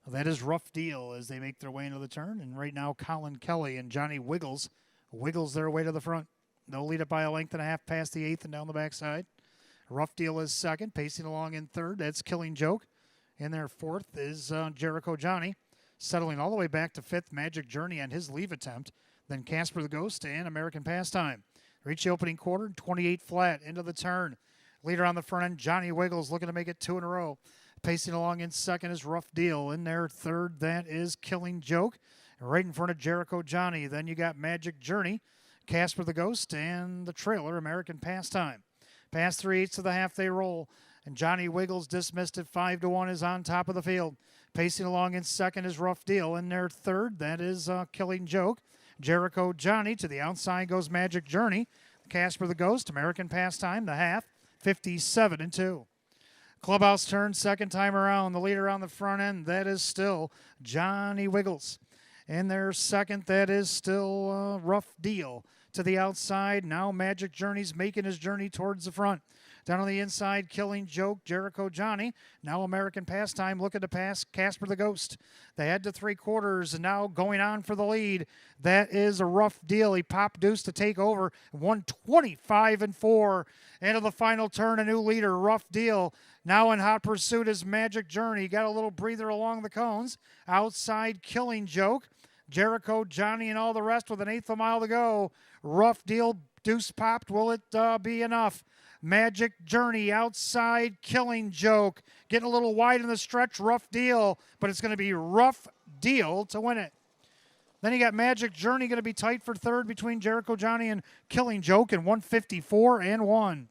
That is Rough Deal as they make their way into the turn. And right now, Colin Kelly and Johnny Wiggles their way to the front. They'll lead it by a length and a half past the 8th and down the backside. Rough Deal is second, pacing along in third. That's Killing Joke. In their fourth is Jericho Johnny. Settling all the way back to fifth, Magic Journey on his leave attempt. Then Casper the Ghost and American Pastime. Reach the opening quarter, 28 flat into the turn. Leader on the front end, Johnny Wiggles looking to make it 2 in a row. Pacing along in second is Rough Deal. In their third, that is Killing Joke. Right in front of Jericho Johnny. Then you got Magic Journey, Casper the Ghost, and the trailer, American Pastime. Past 3/8 of the half they roll. And Johnny Wiggles, dismissed at 5-1, is on top of the field. Pacing along in second is Rough Deal. In their third, that is Killing Joke. Jericho Johnny. To the outside goes Magic Journey. Casper the Ghost, American Pastime, the half, 57-2. Clubhouse turn second time around. The leader on the front end, that is still Johnny Wiggles. In their second, that is still Rough Deal. To the outside, now Magic Journey's making his journey towards the front. Down on the inside, Killing Joke, Jericho Johnny. Now American Pastime looking to pass Casper the Ghost. They head to 3/4 and now going on for the lead. That is a Rough Deal. He popped deuce to take over. 125-4. Into the final turn, a new leader, Rough Deal. Now in hot pursuit is Magic Journey. Got a little breather along the cones. Outside, Killing Joke. Jericho Johnny and all the rest with 1/8 of a mile to go. Rough Deal, deuce popped. Will it be enough? Magic Journey outside, Killing Joke. Getting a little wide in the stretch, Rough Deal. But it's going to be Rough Deal to win it. Then you got Magic Journey going to be tight for third between Jericho Johnny and Killing Joke in 154-1.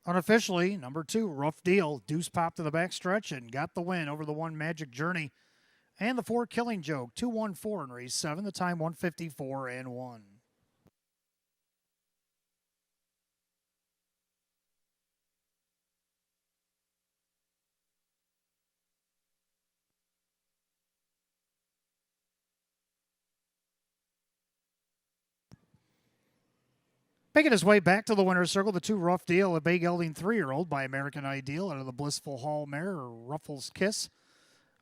Unofficially, number 2, Rough Deal. Deuce popped to the backstretch and got the win over the 1 Magic Journey. And the 4 Killing Joke. 2-1-4 in race 7. The time 154-1. Making his way back to the winner's circle, the 2 Rough Deal, a Bay Gelding 3-year-old by American Ideal out of the Blissful Hall mare, or Ruffles Kiss.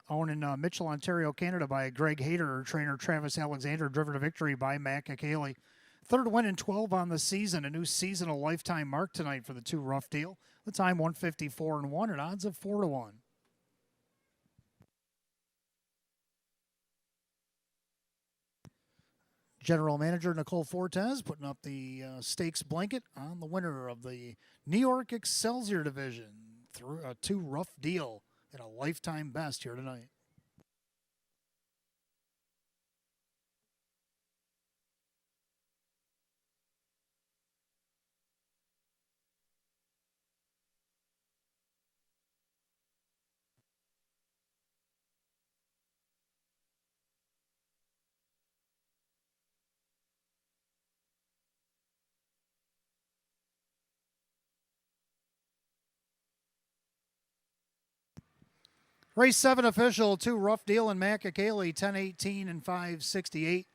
Owned in Mitchell, Ontario, Canada by Greg Hayter, trainer Travis Alexander, driven to victory by Matt Kakaley. Third win in 12 on the season, a new seasonal lifetime mark tonight for the 2 Rough Deal. The time 154-1 at odds of 4-1. General Manager Nicole Fortes putting up the stakes blanket on the winner of the New York Excelsior Division through a 2 Rough Deal and a lifetime best here tonight. Race 7 official, 2 Rough Deal and Matt Kakali, 10:18 and 5:68.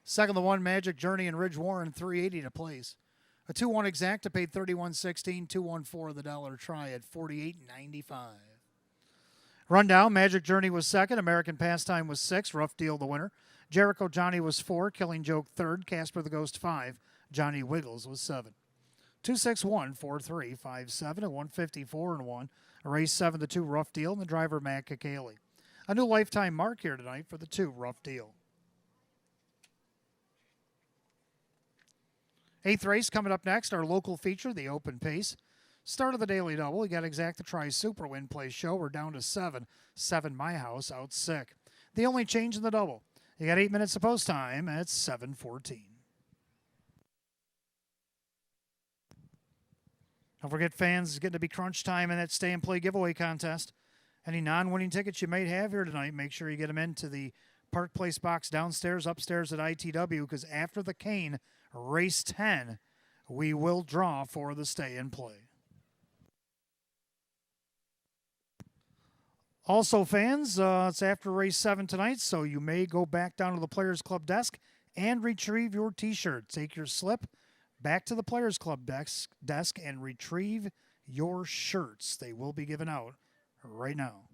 Second, the 1 Magic Journey and Ridge Warren, 380 to place. A 2-1 Exacta paid 31.16, 2-1-4 the dollar try at 48.95. Rundown, Magic Journey was second, American Pastime was 6, Rough Deal the winner. Jericho Johnny was 4, Killing Joke third, Casper the Ghost 5, Johnny Wiggles was 7. 261, 4-3, 5-7, and 154 and 1. A race 7 to 2 Rough Deal and the driver Matt Kakali. A new lifetime mark here tonight for the 2 Rough Deal. 8th race coming up next, our local feature, the Open Pace. Start of the Daily Double. We got Exacta Try Super Win Play Show. We're down to 7. 7 My House out sick. The only change in the double. You got 8 minutes of post time at 7:14. Don't forget, fans, it's getting to be crunch time in that stay and play giveaway contest. Any non-winning tickets you might have here tonight, make sure you get them into the Park Place box downstairs, upstairs at ITW, because after the Cane, race 10, we will draw for the stay and play. Also, fans, it's after race 7 tonight, so you may go back down to the Players Club desk and retrieve your T-shirt. Take your slip back to the Players Club desk and retrieve your shirts. They will be given out right now.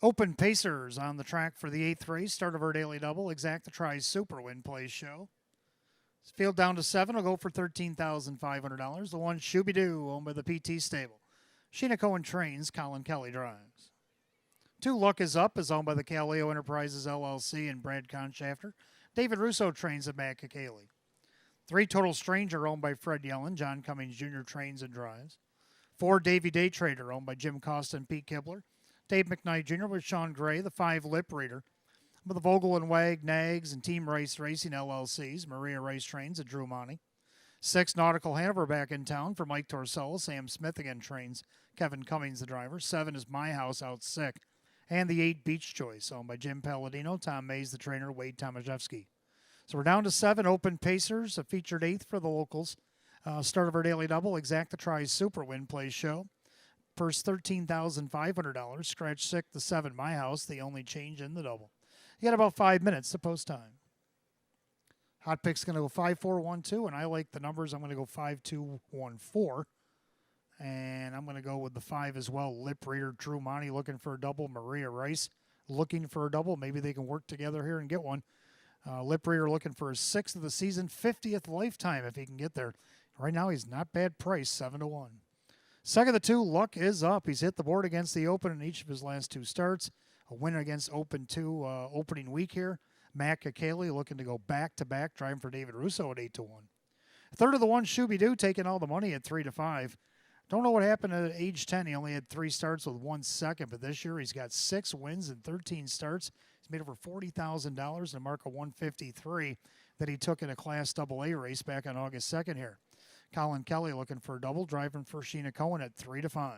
Open Pacers on the track for the 8th race. Start of our daily double. Exacta Tries Super Win Plays show. Field down to 7 will go for $13,500. The one Shooby Doo, owned by the PT Stable. Sheena Cohen trains, Colin Kelly drives. 2 Luck is Up is owned by the Calio Enterprises LLC and Brad Conshafter. David Russo trains at Matt Kakali. 3 Total Stranger owned by Fred Yellen. John Cummings Jr. trains and drives. 4 Davy Day Trader owned by Jim Costa and Pete Kibler. Dave McKnight Jr. with Sean Gray. The 5 Lip Reader with the Vogel and Wag, Nags, and Team Race Racing LLCs. Maria Race trains at Drew Monty. 6 Nautical Hanover back in town for Mike Torsello. Sam Smith again trains Kevin Cummings, the driver. 7 is My House Out Sick. And the 8 Beach Choice, owned by Jim Palladino, Tom Mays, the trainer, Wade Tomaszewski. So we're down to 7 Open Pacers, a featured 8th for the locals. Start of our daily double, Exacta Tries Super Win Plays show. Purse $13,500. Scratch 6, the 7 My House, the only change in the double. You got about 5 minutes to post time. Hot pick's going to go 5-4-1-2, and I like the numbers. I'm going to go 5-2-1-4. And I'm going to go with the 5 as well. Lip Reader, Drew Monty looking for a double. Maria Rice looking for a double. Maybe they can work together here and get one. Lip Reader looking for his 6th of the season, 50th lifetime if he can get there. Right now he's not bad price, 7-1. Second of the 2, Luck is Up. He's hit the board against the Open in each of his last 2 starts. A win against Open 2 opening week here. Matt Kakali looking to go back-to-back, driving for David Russo at 8-1. Third of the 1, Shooby Doo, taking all the money at 3-5. Don't know what happened at age 10. He only had 3 starts with 1 second, but this year he's got 6 wins and 13 starts. He's made over $40,000 in a mark of 153 that he took in a Class AA race back on August 2nd here. Colin Kelly looking for a double, driving for Sheena Cohen at 3-5.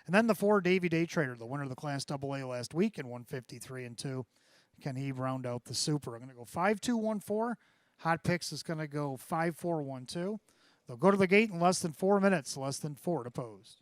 And then the 4, Davy Day Trader, the winner of the Class AA last week in 153-2. Can he round out the Super? I'm going to go 5-2-1-4. Hot Picks is going to go 5-4-1-2. They'll go to the gate in less than 4 minutes, less than 4 to post.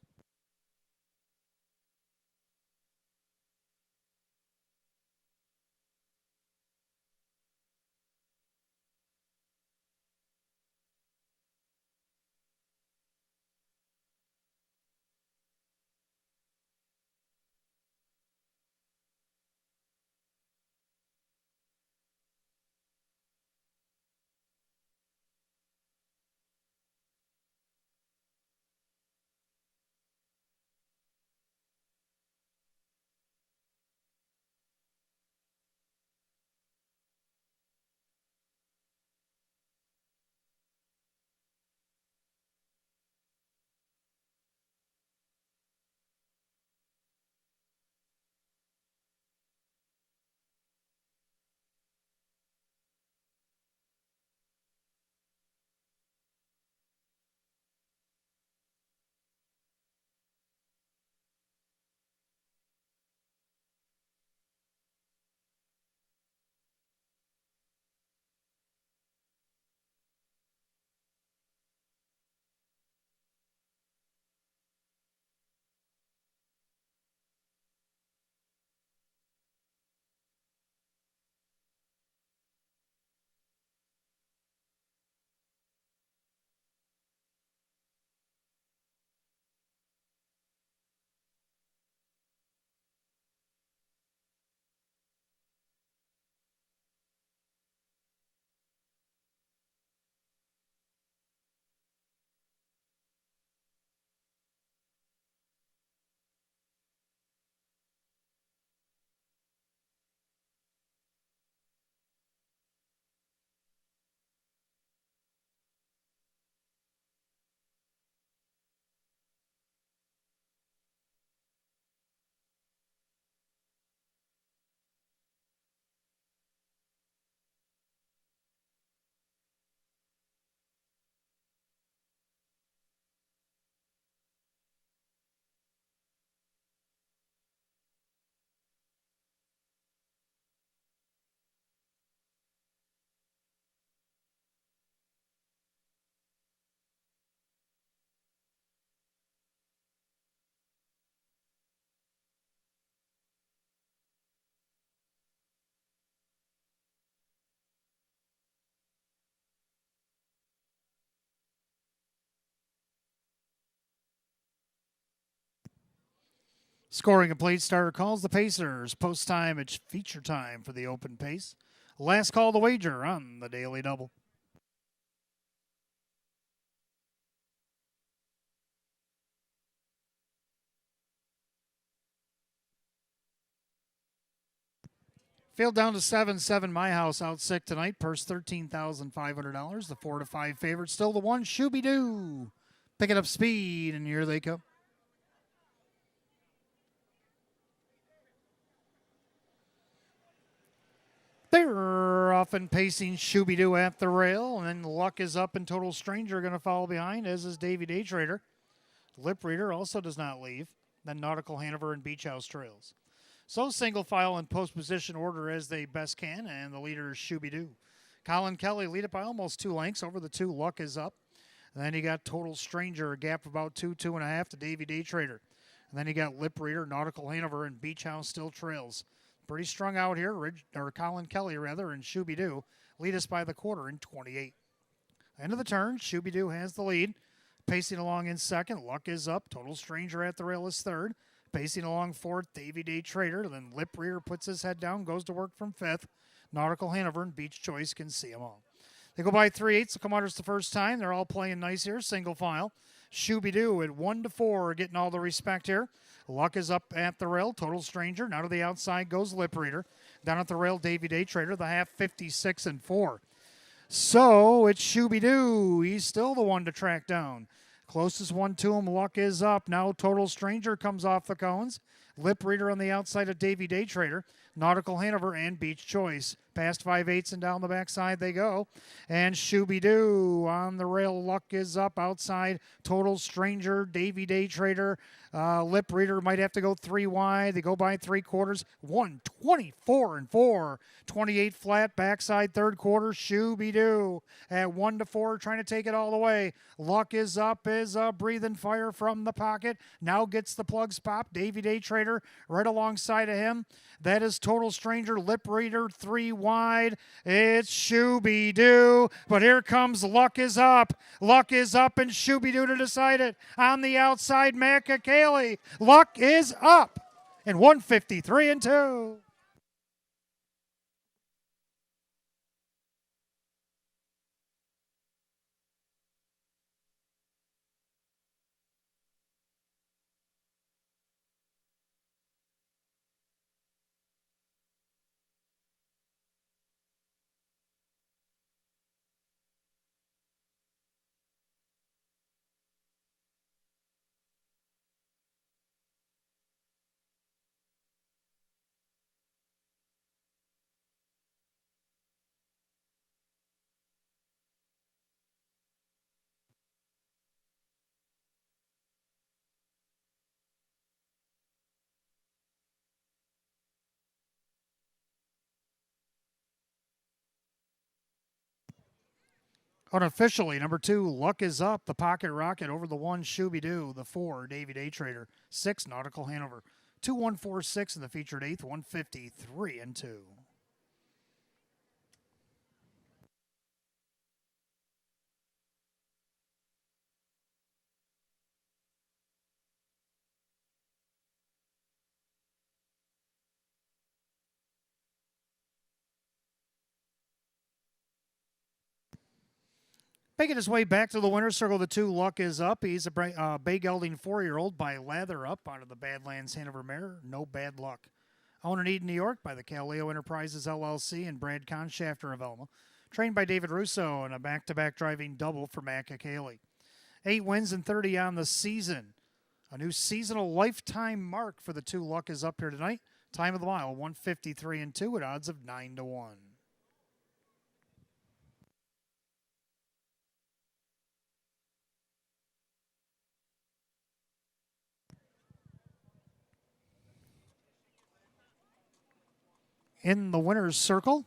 Scoring a plate starter calls the Pacers. Post time, it's feature time for the open pace. Last call to wager on the Daily Double. Field down to 7-7. My house out sick tonight. Purse $13,500. The 4 to 5 favorite. Still the one. Shooby Doo. Picking up speed, and here they come. They're off and pacing Shooby Doo at the rail, and then Luck is up and Total Stranger going to follow behind, as is Davy Day Trader. Lip Reader also does not leave. Then Nautical Hanover and Beach House trails. So single file in post position order as they best can, and the leader is Shooby Doo. Colin Kelly lead it by almost 2 lengths. Over the 2, Luck is up. And then you got Total Stranger, a gap of about 2.5 to Davy Day Trader. And then you got Lip Reader, Nautical Hanover, and Beach House still trails. Pretty strung out here, Colin Kelly rather, and Shooby Doo lead us by the quarter in 28. End of the turn, Shooby Doo has the lead. Pacing along in second, Luck is up. Total Stranger at the rail is third. Pacing along fourth, Davy Day Trader. Then Lip Reader puts his head down, goes to work from fifth. Nautical Hanover and Beach Choice can see them all. They go by 3/8. The come-outers the first time. They're all playing nice here, single file. Shooby Doo at 1 to 4, getting all the respect here. Luck is up at the rail. Total Stranger. Now to the outside goes Lip Reader. Down at the rail, Davy Day Trader. The half 56-4. So it's Shooby Doo. He's still the one to track down. Closest one to him, Luck is up. Now Total Stranger comes off the cones. Lip Reader on the outside of Davy Day Trader. Nautical Hanover and Beach Choice. Past 5/8 and down the backside they go. And Shooby Doo on the rail. Luck is up outside. Total Stranger, Davy Day Trader. Lip Reader might have to go 3 wide. They go by 3/4. 124-4. 28 flat backside third quarter. Shooby Doo at 1 to 4, trying to take it all the way. Luck is up, is breathing fire from the pocket. Now gets the plugs popped. Davy Day Trader right alongside of him. That is Total Stranger. Lip Reader 3 wide. It's Shooby Doo. But here comes Luck is up. Luck is up and Shooby Doo to decide it. On the outside, Macakali. Luck is up. And 153-2. Unofficially, number 2, Luck is up. The Pocket Rocket over the 1, Shooby Doo. The 4, Davy Day Trader. 6, Nautical Hanover. 2-1-4-6 in the featured 8th, 153-2. Making his way back to the winner's circle, the 2, Luck is up. He's a Bay Gelding 4-year-old by Lather Up out of the Badlands Hanover Mare. No bad luck. Owned in Eden, New York by the Caleo Enterprises LLC and Brad Conshafter of Elma. Trained by David Russo and a back-to-back driving double for Macakali. 8 wins and 30 on the season. A new seasonal lifetime mark for the 2, Luck is up here tonight. Time of the mile, 153-2 at odds of 9-1. In the winner's circle,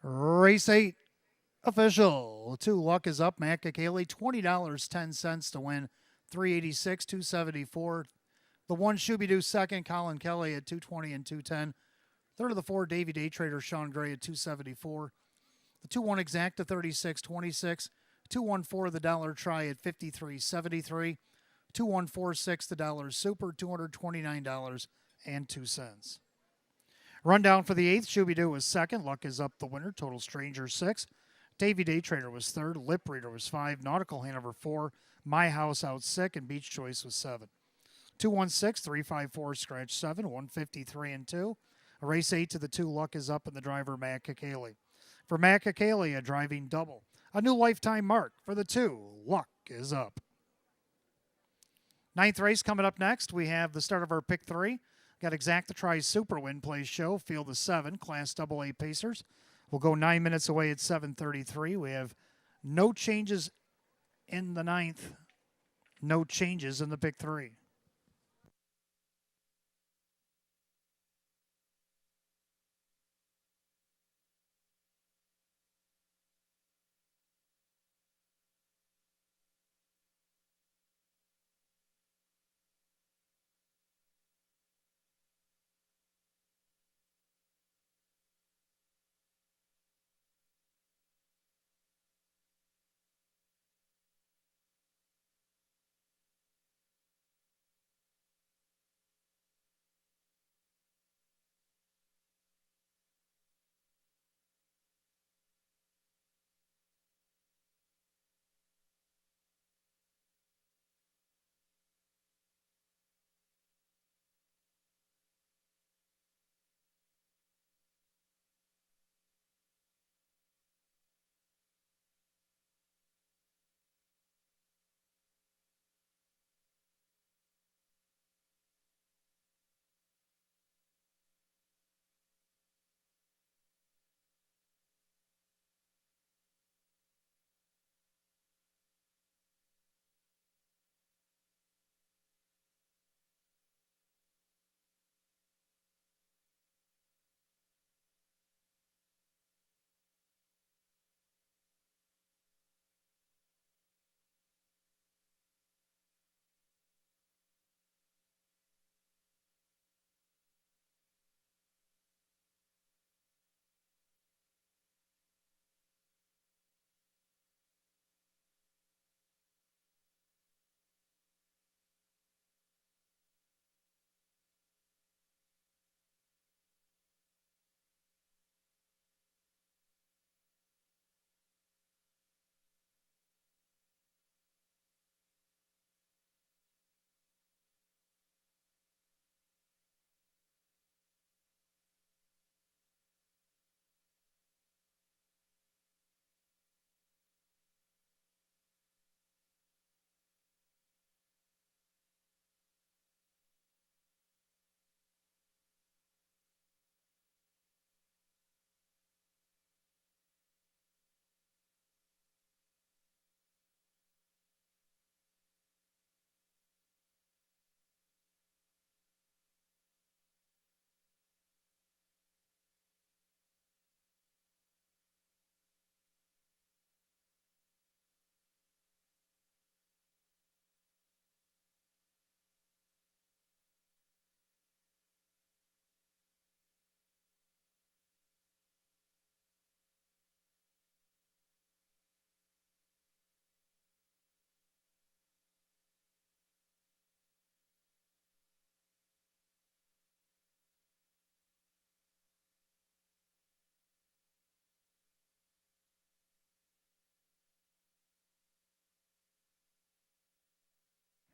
Race 8 official. 2 luck is up. Matt Kakali, $20.10 to win. 386, 274. The 1 Shooby-Doo second. Colin Kelly at 220 and 210. Third of the 4, Davey Day Trader Sean Gray at 274. The 2-1 exacta 36.26. 214 the dollar try at 53.73. 2146 the dollar super $229.02. Rundown for the 8th. Shooby-Doo was second. Luck is up the winner. Total Stranger 6. Davey Day Trader was third. Lip Reader was 5. Nautical Hanover 4. My House out 6. And Beach Choice was 7. 216 354 scratch 7. 153 and 2. A race 8 to the 2. Luck is up, and the driver Matt Kakali. For Matt Kakali, a driving double. A new lifetime mark for the 2. Luck is up. 9th race coming up next. We have the start of our pick 3. Got Exacta Try Super Win Play Show. Field of 7. Class AA Pacers. We'll go 9 minutes away at 7:33. We have no changes in the 9th. No changes in the pick 3.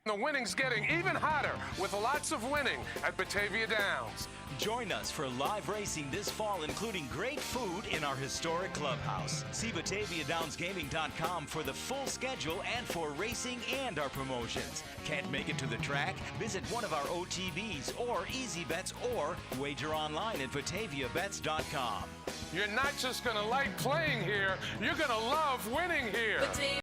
The winning's getting even hotter with lots of winning at Batavia Downs. Join us for live racing this fall, including great food in our historic clubhouse. See BataviaDownsGaming.com for the full schedule and for racing and our promotions. Can't make it to the track? Visit one of our OTBs or Easy Bets or wager online at BataviaBets.com. You're not just going to like playing here, you're going to love winning here.